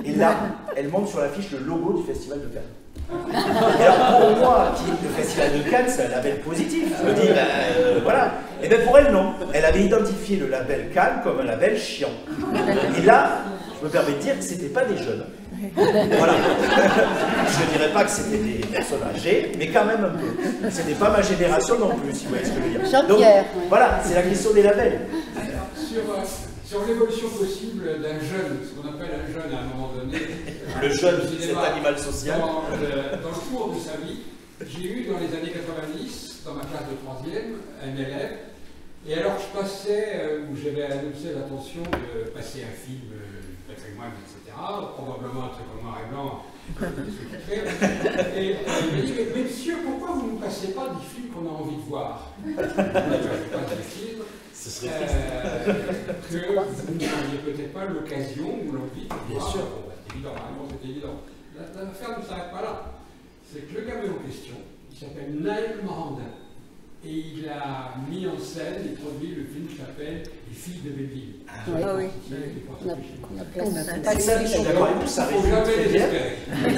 Et là, elle montre sur l'affiche le logo du Festival de Cannes. Et alors, pour moi, le Festival de Cannes, c'est un label positif. Je me dis, voilà. Et bien pour elle, non. Elle avait identifié le label Cannes comme un label chiant. Et là, je me permets de dire que ce n'était pas des jeunes. Voilà. Je ne dirais pas que c'était des personnes âgées, mais quand même un peu. Ce n'était pas ma génération non plus, si vous voyez ce que je veux dire. Jean-Pierre. Voilà, c'est la question des labels. Sur l'évolution possible d'un jeune, ce qu'on appelle un jeune à un moment donné. Le jeune, cet animal social. Dans le cours de sa vie, j'ai eu dans les années 90, dans ma classe de 3e, un élève. Et alors je passais, où j'avais annoncé l'attention de passer un film, Patrick Moine, etc., probablement un truc en noir et blanc, et il me dit, mais monsieur, pourquoi vous ne passez pas des films qu'on a envie de voir? Je ne pas des films ce serait triste. Que vous n'auriez peut-être pas l'occasion ou l'envie de voir. Bien sûr. C'est évident, vraiment c'est évident. L'affaire ne s'arrête pas là. C'est que le gamin en question, il s'appelle Naël Morandin. Et il a mis en scène et produit le film qui s'appelle Les filles de Belleville.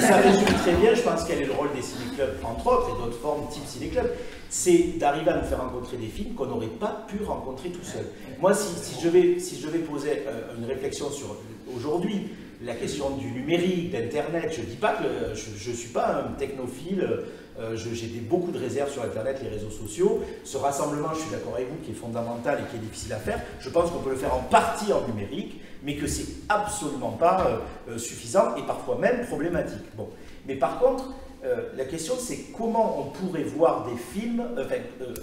Ça résume très bien, je pense, quel est le rôle des ciné-clubs, entre autres, et d'autres formes type ciné-club. C'est d'arriver à nous faire rencontrer des films qu'on n'aurait pas pu rencontrer tout seul. Moi, si je vais poser une réflexion sur aujourd'hui, la question du numérique, d'Internet, je ne dis pas que je ne suis pas un technophile, j'ai beaucoup de réserves sur Internet, les réseaux sociaux. Ce rassemblement, je suis d'accord avec vous, qui est fondamental et qui est difficile à faire, je pense qu'on peut le faire en partie en numérique, mais que c'est absolument pas suffisant et parfois même problématique. Bon. Mais par contre, la question c'est comment on pourrait voir des films,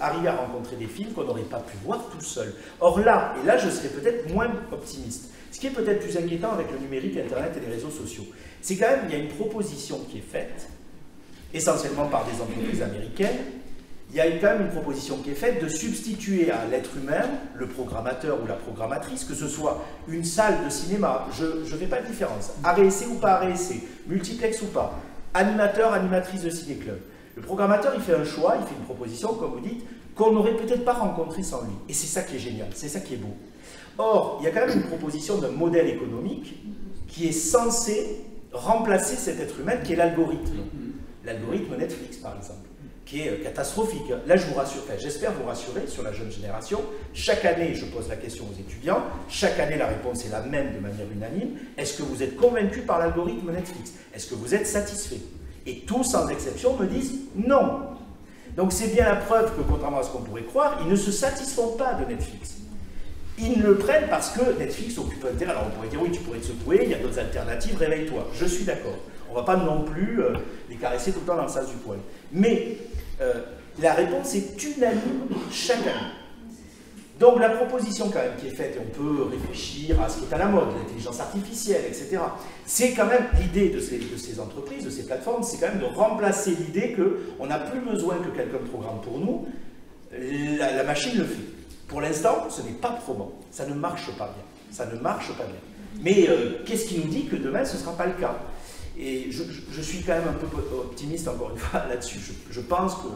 arriver à rencontrer des films qu'on n'aurait pas pu voir tout seul. Or là, et là je serais peut-être moins optimiste, ce qui est peut-être plus inquiétant avec le numérique, Internet et les réseaux sociaux, c'est quand même, il y a une proposition qui est faite essentiellement par des entreprises américaines, il y a quand même une proposition qui est faite de substituer à l'être humain, le programmateur ou la programmatrice, que ce soit une salle de cinéma, je ne fais pas de différence, arrêt-essai ou pas arrêt-essai, multiplex ou pas, animateur, animatrice de ciné-club. Le programmateur, il fait un choix, il fait une proposition, comme vous dites, qu'on n'aurait peut-être pas rencontré sans lui. Et c'est ça qui est génial, c'est ça qui est beau. Or, il y a quand même une proposition d'un modèle économique qui est censé remplacer cet être humain qui est l'algorithme. L'algorithme Netflix, par exemple, qui est catastrophique. Là, je vous rassure, enfin, j'espère vous rassurer sur la jeune génération. Chaque année, je pose la question aux étudiants. Chaque année, la réponse est la même de manière unanime. Est-ce que vous êtes convaincu par l'algorithme Netflix? Est-ce que vous êtes satisfait? Et tous, sans exception, me disent non. Donc, c'est bien la preuve que, contrairement à ce qu'on pourrait croire, ils ne se satisfont pas de Netflix. Ils le prennent parce que Netflix occupe un terrain. Alors, on pourrait dire, oui, tu pourrais te secouer, il y a d'autres alternatives, réveille-toi. Je suis d'accord. On ne va pas non plus les caresser tout le temps dans le sens du poil. Mais la réponse est unanime chaque année. Donc la proposition quand même qui est faite, et on peut réfléchir à ce qui est à la mode, l'intelligence artificielle, etc. C'est quand même l'idée de ces entreprises, de ces plateformes, c'est quand même de remplacer l'idée qu'on n'a plus besoin que quelqu'un programme pour nous, la machine le fait. Pour l'instant, ce n'est pas probant, ça ne marche pas bien. Ça ne marche pas bien. Mais qu'est-ce qui nous dit que demain ce ne sera pas le cas? Et je suis quand même un peu optimiste encore une fois là-dessus. Je pense que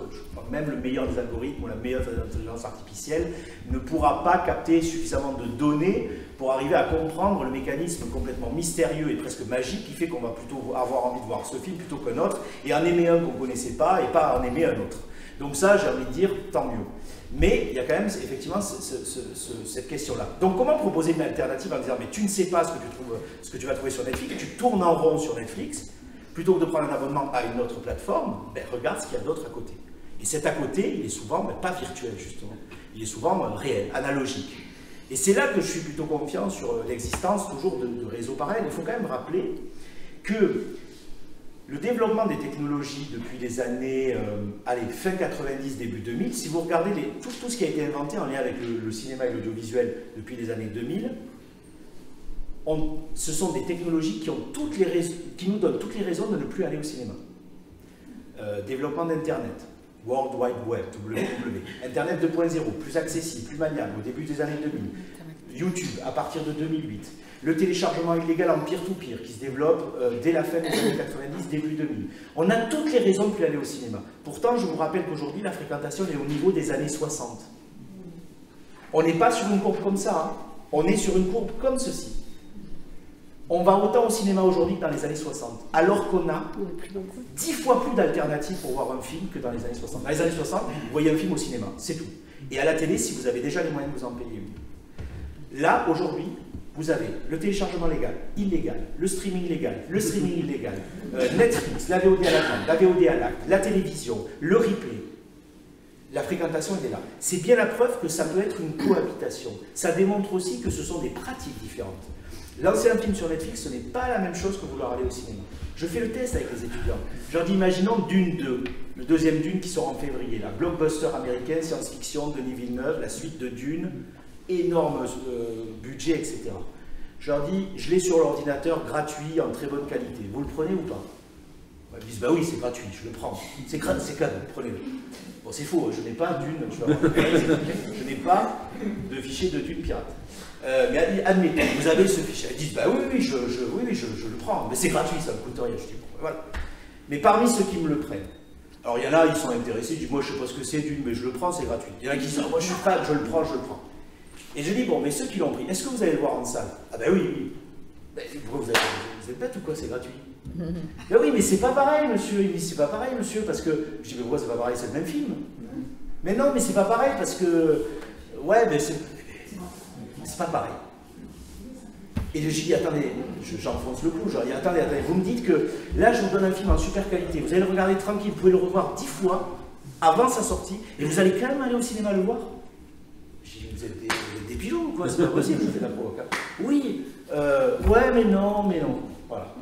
même le meilleur des algorithmes ou la meilleure des intelligences artificielles ne pourra pas capter suffisamment de données pour arriver à comprendre le mécanisme complètement mystérieux et presque magique qui fait qu'on va plutôt avoir envie de voir ce film plutôt qu'un autre et en aimer un qu'on ne connaissait pas et pas en aimer un autre. Donc ça, j'ai envie de dire, tant mieux. Mais il y a quand même effectivement cette question-là. Donc comment proposer une alternative en disant mais tu ne sais pas ce que tu vas trouver sur Netflix, tu tournes en rond sur Netflix, plutôt que de prendre un abonnement à une autre plateforme, ben, regarde ce qu'il y a d'autre à côté. Et cet à côté, il est souvent pas virtuel justement, il est souvent réel, analogique. Et c'est là que je suis plutôt confiant sur l'existence toujours de réseaux pareils. Il faut quand même rappeler que le développement des technologies depuis les années fin 90, début 2000, si vous regardez tout ce qui a été inventé en lien avec le cinéma et l'audiovisuel depuis les années 2000, ce sont des technologies qui nous donnent toutes les raisons de ne plus aller au cinéma. Développement d'Internet, World Wide Web, WWW, Internet 2.0, plus accessible, plus maniable, au début des années 2000, YouTube à partir de 2008, le téléchargement illégal en peer-to-peer qui se développe dès la fin des années 90, début 2000. On a toutes les raisons de ne plus aller au cinéma. Pourtant, je vous rappelle qu'aujourd'hui, la fréquentation est au niveau des années 60. On n'est pas sur une courbe comme ça, hein. On est sur une courbe comme ceci. On va autant au cinéma aujourd'hui que dans les années 60, alors qu'on a 10 fois plus d'alternatives pour voir un film que dans les années 60. Dans les années 60, vous voyez un film au cinéma, c'est tout. Et à la télé, si vous avez déjà les moyens de vous en payer une. Là, aujourd'hui, vous avez le téléchargement légal, illégal, le streaming légal, le streaming illégal, Netflix, la VOD à la vente, la VOD à l'acte, la télévision, le replay. La fréquentation est là. C'est bien la preuve que ça peut être une cohabitation. Ça démontre aussi que ce sont des pratiques différentes. Lancer un film sur Netflix, ce n'est pas la même chose que vouloir aller au cinéma. Je fais le test avec les étudiants. Je leur dis, imaginons Dune 2, le deuxième Dune qui sort en février, la blockbuster américaine, science-fiction, Denis Villeneuve, la suite de Dune, énorme budget, etc. Je leur dis, je l'ai sur l'ordinateur gratuit, en très bonne qualité. Vous le prenez ou pas? Ils disent, bah oui, c'est gratuit, je le prends. C'est cadeau, prenez-le. Bon, c'est faux, je n'ai pas Dune, je n'ai pas de fichier de Dune pirate. Mais admettez, vous avez ce fichier. Ils disent, bah oui, je le prends, mais c'est gratuit, ça ne me coûte rien. Je dis, bon, voilà. Mais parmi ceux qui me le prennent, alors il y en a, ils sont intéressés, ils disent, moi je ne sais pas ce que c'est Dune, mais je le prends, c'est gratuit. Il y en a qui disent, moi je suis fan, je le prends. Et je dis, bon, mais ceux qui l'ont pris, est-ce que vous allez le voir en salle? Ah ben oui. Ben, pourquoi vous êtes bête ou quoi, c'est gratuit? Ben oui, mais c'est pas pareil, monsieur. Il me dit, c'est pas pareil, monsieur, parce que... Je dis, mais pourquoi c'est pas pareil, c'est le même film? Mais non, mais c'est pas pareil, parce que... Ouais, mais c'est pas pareil. Et je dis, attendez, j'enfonce le clou, je dis, attendez, vous me dites que là, je vous donne un film en super qualité, vous allez le regarder tranquille, vous pouvez le revoir 10 fois avant sa sortie, et vous allez quand même aller au cinéma le voir? Je dis, vous êtes des pigeons ou quoi? C'est pas possible, je fais de la provocation. Oui, ouais, mais non. Voilà.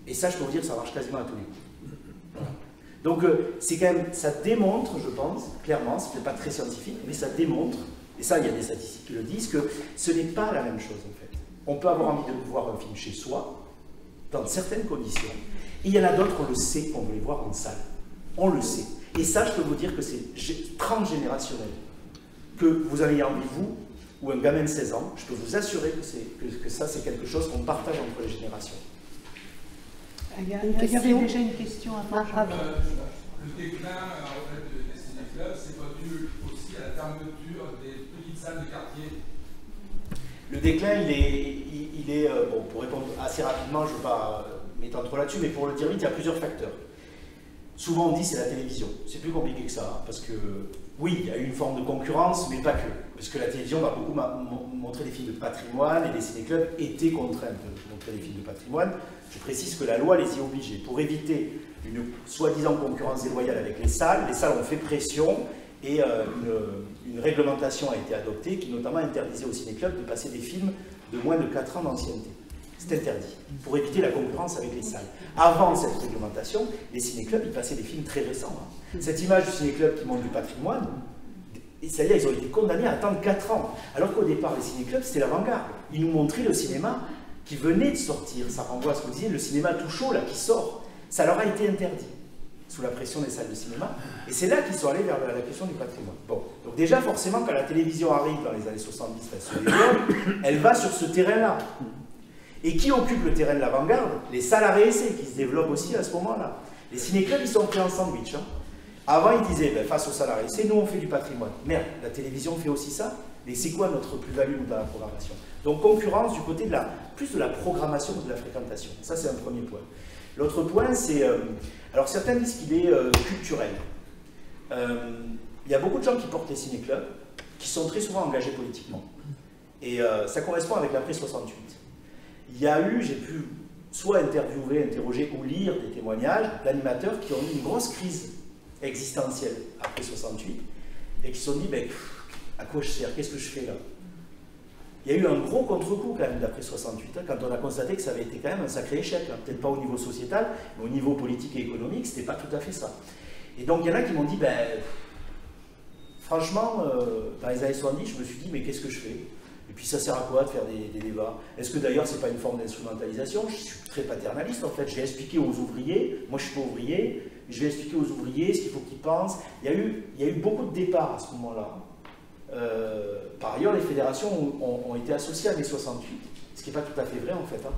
Et ça, je peux vous dire, ça marche quasiment à tous les coups. Voilà. Donc, c'est quand même, ça démontre, je pense, clairement, c'est pas très scientifique, mais ça démontre, et ça, il y a des statistiques qui le disent, que ce n'est pas la même chose, en fait. On peut avoir envie de voir un film chez soi, dans certaines conditions, et il y en a d'autres, on le sait, on veut les voir en salle. On le sait. Et ça, je peux vous dire que c'est transgénérationnel. Que vous ayez envie, vous, ou un gamin de 16 ans, je peux vous assurer que ça, c'est quelque chose qu'on partage entre les générations. Il y avait déjà une question avant. Le déclin en fait, des ciné-clubs, c'est pas dû aussi à la fermeture des petites salles de quartier? Le déclin, il est bon, pour répondre assez rapidement, je ne veux pas m'étendre trop là-dessus, mais pour le dire vite, il y a plusieurs facteurs. Souvent on dit c'est la télévision, c'est plus compliqué que ça, hein, parce que oui, il y a eu une forme de concurrence, mais pas que. Parce que la télévision va beaucoup montrer des films de patrimoine et les ciné-clubs étaient contraints de montrer des films de patrimoine. Je précise que la loi les y obligeait. Pour éviter une soi-disant concurrence déloyale avec les salles ont fait pression et une réglementation a été adoptée qui notamment interdisait aux ciné-clubs de passer des films de moins de 4 ans d'ancienneté. C'est interdit, pour éviter la concurrence avec les salles. Avant cette réglementation, les ciné-clubs, ils passaient des films très récents. Hein. Cette image du ciné-club qui montre du patrimoine, c'est-à-dire ils ont été condamnés à attendre 4 ans. Alors qu'au départ, les ciné-clubs, c'était l'avant-garde. Ils nous montraient le cinéma qui venait de sortir. Ça renvoie à ce que vous disiez, le cinéma tout chaud, là, qui sort. Ça leur a été interdit, sous la pression des salles de cinéma. Et c'est là qu'ils sont allés vers la question du patrimoine. Bon, donc déjà, forcément, quand la télévision arrive dans les années 70, elle va sur ce terrain-là. Et qui occupe le terrain de l'avant-garde? Les salles à réessai qui se développent aussi à ce moment-là. Les ciné-clubs, ils sont pris en sandwich. Hein. Avant, ils disaient, ben, face aux salles à réessai, nous, on fait du patrimoine. Merde, la télévision fait aussi ça. Mais c'est quoi notre plus-value dans la programmation? Donc, concurrence du côté de plus de la programmation que de la fréquentation. Ça, c'est un premier point. L'autre point, c'est... alors, certains disent qu'il est culturel. Il y a beaucoup de gens qui portent les ciné-clubs, qui sont très souvent engagés politiquement. Et ça correspond avec l'après 68. Il y a eu, j'ai pu soit interviewer, interroger ou lire des témoignages d'animateurs qui ont eu une grosse crise existentielle après 68 et qui se sont dit, ben, à quoi je sers, qu'est-ce que je fais là? Il y a eu un gros contre-coup quand même d'après 68, hein, quand on a constaté que ça avait été quand même un sacré échec, hein, peut-être pas au niveau sociétal, mais au niveau politique et économique, c'était pas tout à fait ça. Et donc il y en a qui m'ont dit, ben, franchement, dans les années 70, je me suis dit, mais qu'est-ce que je fais? Et puis ça sert à quoi de faire des débats? Est-ce que d'ailleurs c'est pas une forme d'instrumentalisation? Je suis très paternaliste en fait, je vais expliquer aux ouvriers, moi je suis pas ouvrier, je vais expliquer aux ouvriers ce qu'il faut qu'ils pensent. Il y a eu beaucoup de départs à ce moment-là. Par ailleurs, les fédérations ont été associées à mai 68, ce qui n'est pas tout à fait vrai en fait. Hein.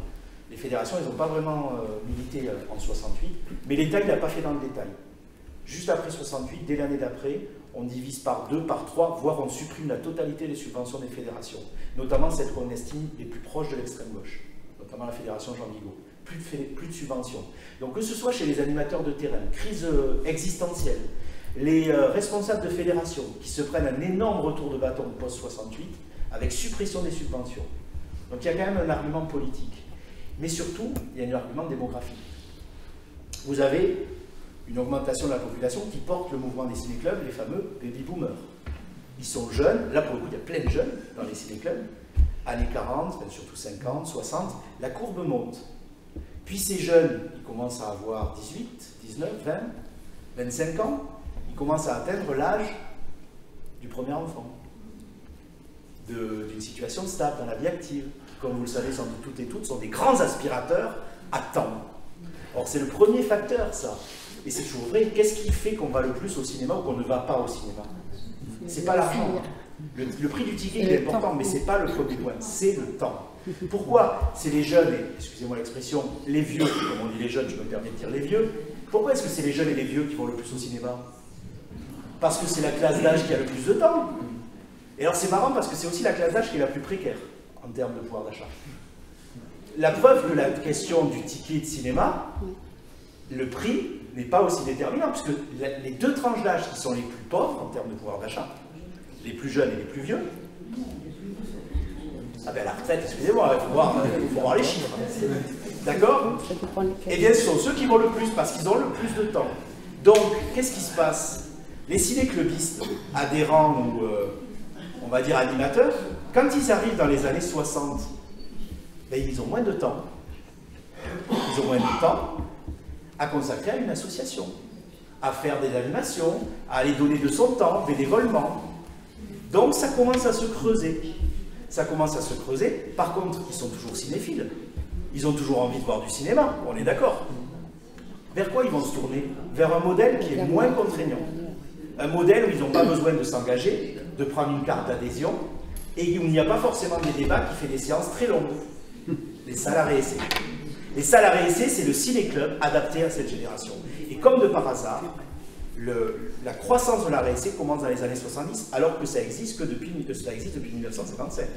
Les fédérations, elles n'ont pas vraiment milité en 68, mais l'État, il n'a pas fait dans le détail. Juste après 68, dès l'année d'après, on divise par 2, par 3, voire on supprime la totalité des subventions des fédérations, notamment celles qu'on estime les plus proches de l'extrême gauche, notamment la fédération Jean Vigo. Plus de subventions. Donc que ce soit chez les animateurs de terrain, crise existentielle, les responsables de fédérations qui se prennent un énorme retour de bâton post-68 avec suppression des subventions. Donc il y a quand même un argument politique. Mais surtout, il y a un argument démographique. Vous avez une augmentation de la population qui porte le mouvement des ciné-clubs, les fameux baby-boomers. Ils sont jeunes, là pour le coup il y a plein de jeunes dans les ciné-clubs, années 40, surtout 50, 60, la courbe monte. Puis ces jeunes, ils commencent à avoir 18, 19, 20, 25 ans, ils commencent à atteindre l'âge du premier enfant, d'une situation stable dans la vie active. Comme vous le savez sans doute toutes et toutes, sont des grands aspirateurs à temps. Or c'est le premier facteur ça. Et c'est toujours vrai, qu'est-ce qui fait qu'on va le plus au cinéma ou qu'on ne va pas au cinéma? C'est pas l'argent. Le prix du ticket il est important, mais c'est pas le premier point, c'est le temps. Pourquoi c'est les jeunes, et excusez-moi l'expression, les vieux, comme on dit les jeunes, je me permets de dire les vieux, pourquoi est-ce que c'est les jeunes et les vieux qui vont le plus au cinéma? Parce que c'est la classe d'âge qui a le plus de temps. Et alors c'est marrant parce que c'est aussi la classe d'âge qui est la plus précaire en termes de pouvoir d'achat. La preuve de la question du ticket de cinéma, le prix n'est pas aussi déterminant, puisque les deux tranches d'âge qui sont les plus pauvres en termes de pouvoir d'achat, les plus jeunes et les plus vieux, ah ben la retraite, excusez-moi, il faut voir les chiffres. D'accord? Eh bien, ce sont ceux qui vont le plus, parce qu'ils ont le plus de temps. Donc, qu'est-ce qui se passe? Les ciné-clubistes, adhérents ou, on va dire, animateurs, quand ils arrivent dans les années 60, ben, ils ont moins de temps. Ils ont moins de temps à consacrer à une association, à faire des animations, à aller donner de son temps, bénévolement. Donc, ça commence à se creuser. Ça commence à se creuser. Par contre, ils sont toujours cinéphiles. Ils ont toujours envie de voir du cinéma, on est d'accord. vers quoi ils vont se tourner? Vers un modèle qui est moins contraignant. Un modèle où ils n'ont pas besoin de s'engager, de prendre une carte d'adhésion, et où il n'y a pas forcément des débats qui fait des séances très longues. Les salariés essais. Les salariés essais, c'est le ciné-club adapté à cette génération. Et comme de par hasard, la croissance de la réessai commence dans les années 70, alors que ça existe depuis 1957.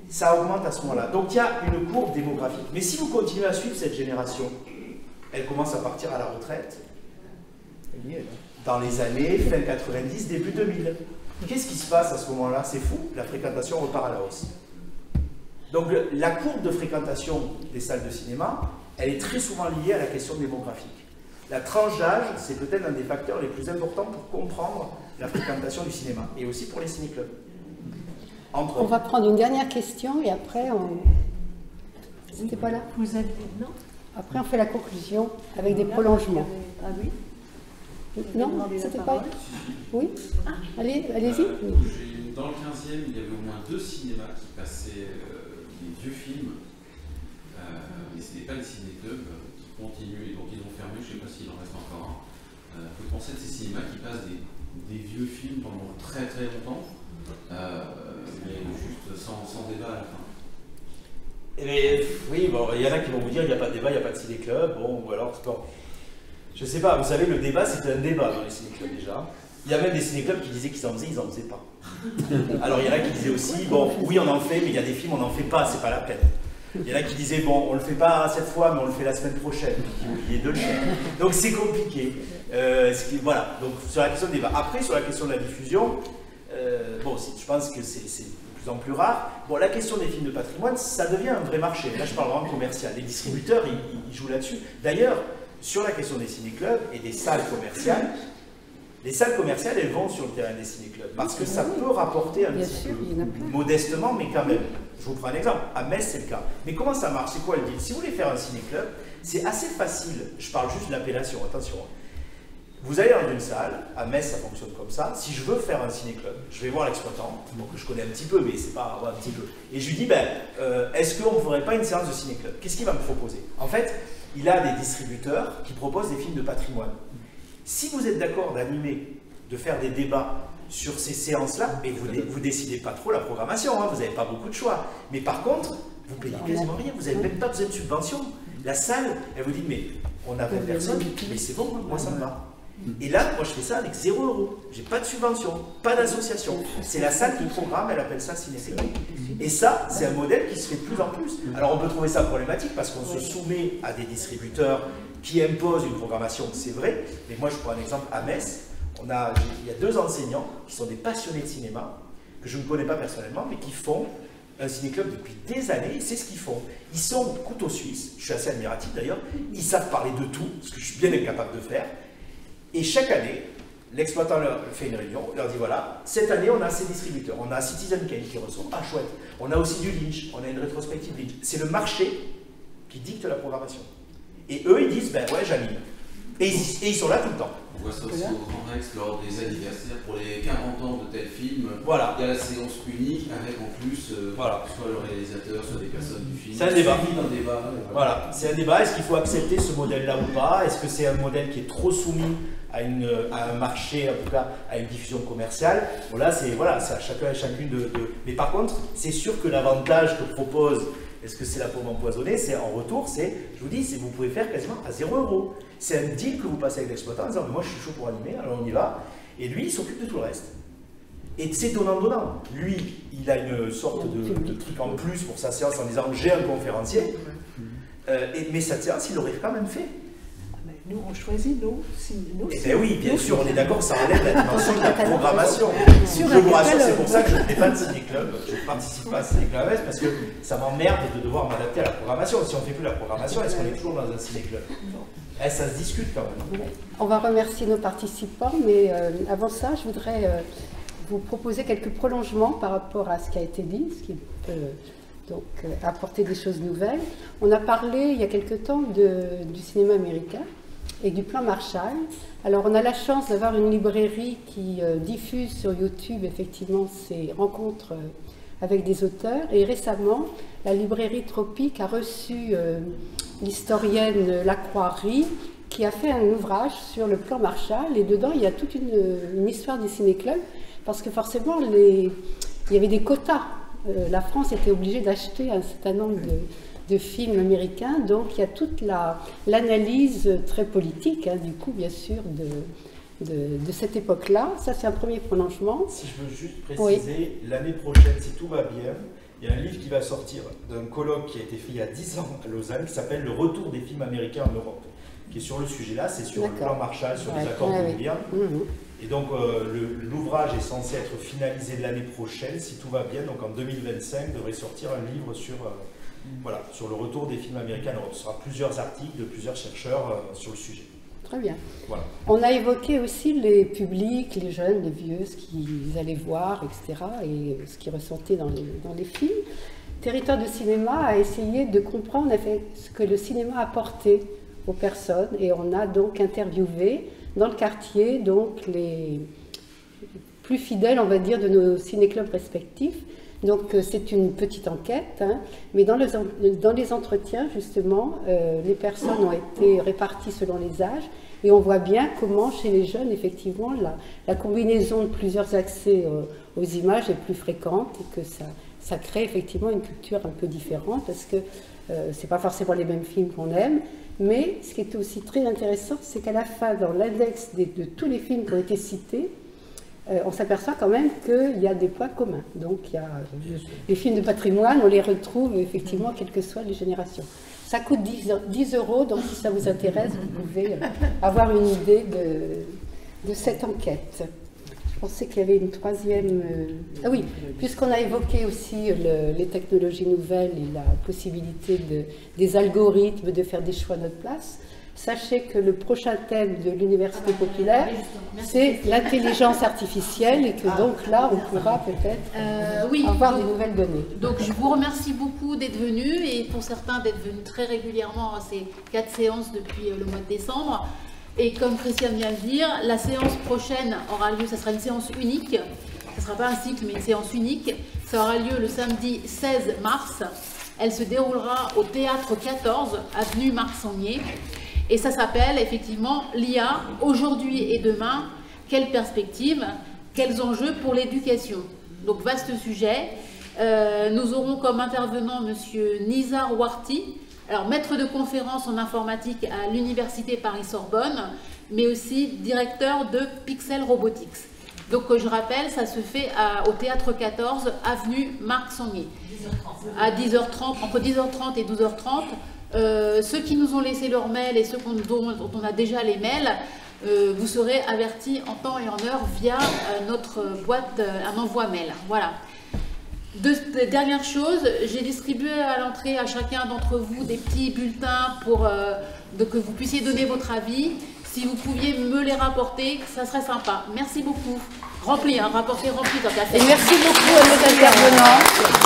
Ça augmente à ce moment-là. Donc il y a une courbe démographique. Mais si vous continuez à suivre cette génération, elle commence à partir à la retraite dans les années fin 90, début 2000. Qu'est-ce qui se passe à ce moment-là? C'est fou, la fréquentation repart à la hausse. Donc la courbe de fréquentation des salles de cinéma, elle est très souvent liée à la question démographique. La tranche d'âge, c'est peut-être un des facteurs les plus importants pour comprendre la fréquentation du cinéma, et aussi pour les ciné-clubs. On va prendre une dernière question, et après on... C'était pas là? Vous avez... Non. Après on fait la conclusion avec des prolongements. Ah oui? Non, c'était pas... Oui? Allez-y. Dans le 15e, il y avait au moins 2 cinémas qui passaient des vieux films, mais ce n'était pas des ciné-clubs qui continuent et donc ils ont fermé, je ne sais pas s'il en reste encore un. Vous pensez de ces cinémas qui passent des vieux films pendant très très longtemps, mais juste sans débat à la fin? Oui, bon, il y en a qui vont vous dire il n'y a pas de débat, il n'y a pas de ciné-club, bon, ou alors c'est pas... Je sais pas, vous savez, le débat, c'était un débat dans les ciné-clubs déjà. Il y a même des ciné-clubs qui disaient qu'ils en faisaient, ils n'en faisaient pas. Alors il y en a qui disaient aussi, bon, oui, on en fait, mais il y a des films, on n'en fait pas, c'est pas la peine. Il y en a qui disaient, bon, on le fait pas cette fois, mais on le fait la semaine prochaine, qui oubliaient de le faire. Donc c'est compliqué. Voilà, donc sur la question du débat. Après, sur la question de la diffusion, bon, je pense que c'est de plus en plus rare. Bon, la question des films de patrimoine, ça devient un vrai marché. Là, je parle vraiment commercial. Les distributeurs, ils jouent là-dessus. D'ailleurs, sur la question des ciné-clubs et des salles commerciales, les salles commerciales, elles vont sur le terrain des ciné-clubs parce que ça peut rapporter un petit peu, modestement, mais quand même. Je vous prends un exemple. À Metz, c'est le cas. Mais comment ça marche? C'est quoi le deal? Si vous voulez faire un ciné-club, c'est assez facile. Je parle juste de l'appellation, attention. Vous allez dans une salle, à Metz, ça fonctionne comme ça. Si je veux faire un ciné-club, je vais voir l'exploitant, donc je connais un petit peu, mais c'est pas un petit peu. Et je lui dis, est-ce qu'on ne ferait pas une séance de ciné-club? Qu'est-ce qu'il va me proposer? En fait, il a des distributeurs qui proposent des films de patrimoine. Si vous êtes d'accord d'animer, de faire des débats sur ces séances-là, mais vous décidez pas trop la programmation, hein, vous n'avez pas beaucoup de choix. Mais par contre, vous payez quasiment rien, vous n'avez même pas besoin de subvention. La salle, elle vous dit, mais on a 20 personnes, mais c'est bon, moi ça me va. Et là, moi je fais ça avec 0 €. J'ai pas de subvention, pas d'association. C'est la salle qui programme, elle appelle ça ciné-club. Et ça, c'est un modèle qui se fait de plus en plus. Alors on peut trouver ça problématique parce qu'on se soumet à des distributeurs qui imposent une programmation, c'est vrai. Mais moi je prends un exemple à Metz. Il y a 2 enseignants qui sont des passionnés de cinéma, que je ne connais pas personnellement, mais qui font un ciné-club depuis des années, c'est ce qu'ils font. Ils sont couteaux suisses, je suis assez admiratif d'ailleurs, ils savent parler de tout, ce que je suis bien incapable de faire. Et chaque année, l'exploitant leur fait une réunion, leur dit voilà, cette année on a ces distributeurs, on a Citizen Kane qui reçoit, ah chouette, on a aussi du Lynch, on a une rétrospective Lynch. C'est le marché qui dicte la programmation. Et eux ils disent ben ouais j'anime. Et ils sont là tout le temps. On voit ça aussi au Grand Rex lors des anniversaires pour les 40 ans de tel film. Voilà. Il y a la séance unique avec en plus soit le réalisateur, soit des personnes du film. C'est un débat. Voilà, c'est un débat. Est-ce qu'il faut accepter ce modèle-là ou pas? Est-ce que c'est un modèle qui est trop soumis à un marché, en tout cas à une diffusion commerciale? Voilà, c'est à chacun et chacune de... Mais par contre, c'est sûr que l'avantage que propose, est-ce que c'est la pomme empoisonnée, c'est en retour, je vous dis, vous pouvez faire quasiment à 0 €. C'est un deal que vous passez avec l'exploitant en disant, mais moi je suis chaud pour animer, alors on y va. Et lui, il s'occupe de tout le reste. Et c'est donnant-donnant. Lui, il a une sorte de truc en plus pour sa séance en disant, j'ai un conférencier. Mais cette séance, il l'aurait quand même fait. Nous, on choisit, Eh bien oui, bien sûr, on est d'accord, ça relève la dimension de la programmation. Je vous rassure, c'est pour ça que je ne fais pas de ciné-club, je ne participe pas à ciné-club parce que ça m'emmerde de devoir m'adapter à la programmation. Si on ne fait plus la programmation, est-ce qu'on est toujours dans un ciné-club? Ça se discute quand même. On va remercier nos participants, mais avant ça, je voudrais vous proposer quelques prolongements par rapport à ce qui a été dit, ce qui peut donc apporter des choses nouvelles. On a parlé il y a quelque temps du cinéma américain et du plan Marshall. Alors on a la chance d'avoir une librairie qui diffuse sur YouTube effectivement ces rencontres avec des auteurs, et récemment la librairie Tropique a reçu l'historienne Lacroix-Rie qui a fait un ouvrage sur le plan Marshall, et dedans il y a toute une histoire du ciné-club, parce que forcément il y avait des quotas. La France était obligée d'acheter un certain nombre de films américains, donc il y a toute l'analyse très politique, hein, du coup bien sûr, de cette époque-là. Ça c'est un premier prolongement. Si je veux juste préciser, l'année prochaine, si tout va bien, il y a un livre qui va sortir d'un colloque qui a été fait il y a 10 ans à Lausanne, qui s'appelle « Le retour des films américains en Europe », qui est sur le sujet-là, c'est sur le plan Marshall, sur les accords de William. Et donc l'ouvrage est censé être finalisé l'année prochaine, si tout va bien, donc en 2025 devrait sortir un livre sur, voilà, sur le retour des films américains en Europe. Ce sera plusieurs articles de plusieurs chercheurs sur le sujet. Très bien. Voilà. On a évoqué aussi les publics, les jeunes, les vieux, ce qu'ils allaient voir, etc., et ce qu'ils ressentaient dans les films. Territoire de cinéma a essayé de comprendre en fait, ce que le cinéma apportait aux personnes, et on a donc interviewé dans le quartier donc les plus fidèles, on va dire, de nos ciné-clubs respectifs. Donc c'est une petite enquête, hein, mais dans les entretiens, justement, les personnes ont été réparties selon les âges, et on voit bien comment, chez les jeunes, effectivement, la combinaison de plusieurs accès aux images est plus fréquente, et que ça crée effectivement une culture un peu différente, parce que c'est pas forcément les mêmes films qu'on aime, mais ce qui est aussi très intéressant, c'est qu'à la fin, dans l'index de tous les films qui ont été cités, on s'aperçoit quand même qu'il y a des points communs. Donc il y a les films de patrimoine, on les retrouve effectivement quelles que soient les générations. Ça coûte 10 €, donc si ça vous intéresse, vous pouvez avoir une idée de cette enquête. Je pensais qu'il y avait une troisième... Ah oui, puisqu'on a évoqué aussi les technologies nouvelles et la possibilité des algorithmes de faire des choix à notre place, sachez que le prochain thème de l'Université populaire, c'est l'intelligence artificielle, et que donc là, on pourra peut-être avoir des nouvelles données. Donc je vous remercie beaucoup d'être venus, et pour certains d'être venus très régulièrement à ces 4 séances depuis le mois de décembre. Et comme Christiane vient de dire, la séance prochaine aura lieu, ça sera une séance unique, ce ne sera pas un cycle, mais une séance unique. Ça aura lieu le samedi 16 mars. Elle se déroulera au Théâtre 14, avenue Marc-Sangnier. Et ça s'appelle effectivement l'IA, aujourd'hui et demain, quelles perspectives, quels enjeux pour l'éducation. Donc vaste sujet. Nous aurons comme intervenant monsieur Nizar Warti, alors maître de conférence en informatique à l'Université Paris-Sorbonne, mais aussi directeur de Pixel Robotics. Donc je rappelle, ça se fait au Théâtre 14, avenue Marc-Sangnier. À 10h30, entre 10h30 et 12h30. Ceux qui nous ont laissé leur mail et ceux dont on a déjà les mails, vous serez avertis en temps et en heure via notre boîte, un envoi mail. Voilà. Dernière chose, j'ai distribué à l'entrée à chacun d'entre vous des petits bulletins pour que vous puissiez donner votre avis. Si vous pouviez me les rapporter, ça serait sympa. Merci beaucoup. Rempli, hein, rapporter rempli. Et merci beaucoup à nos intervenants.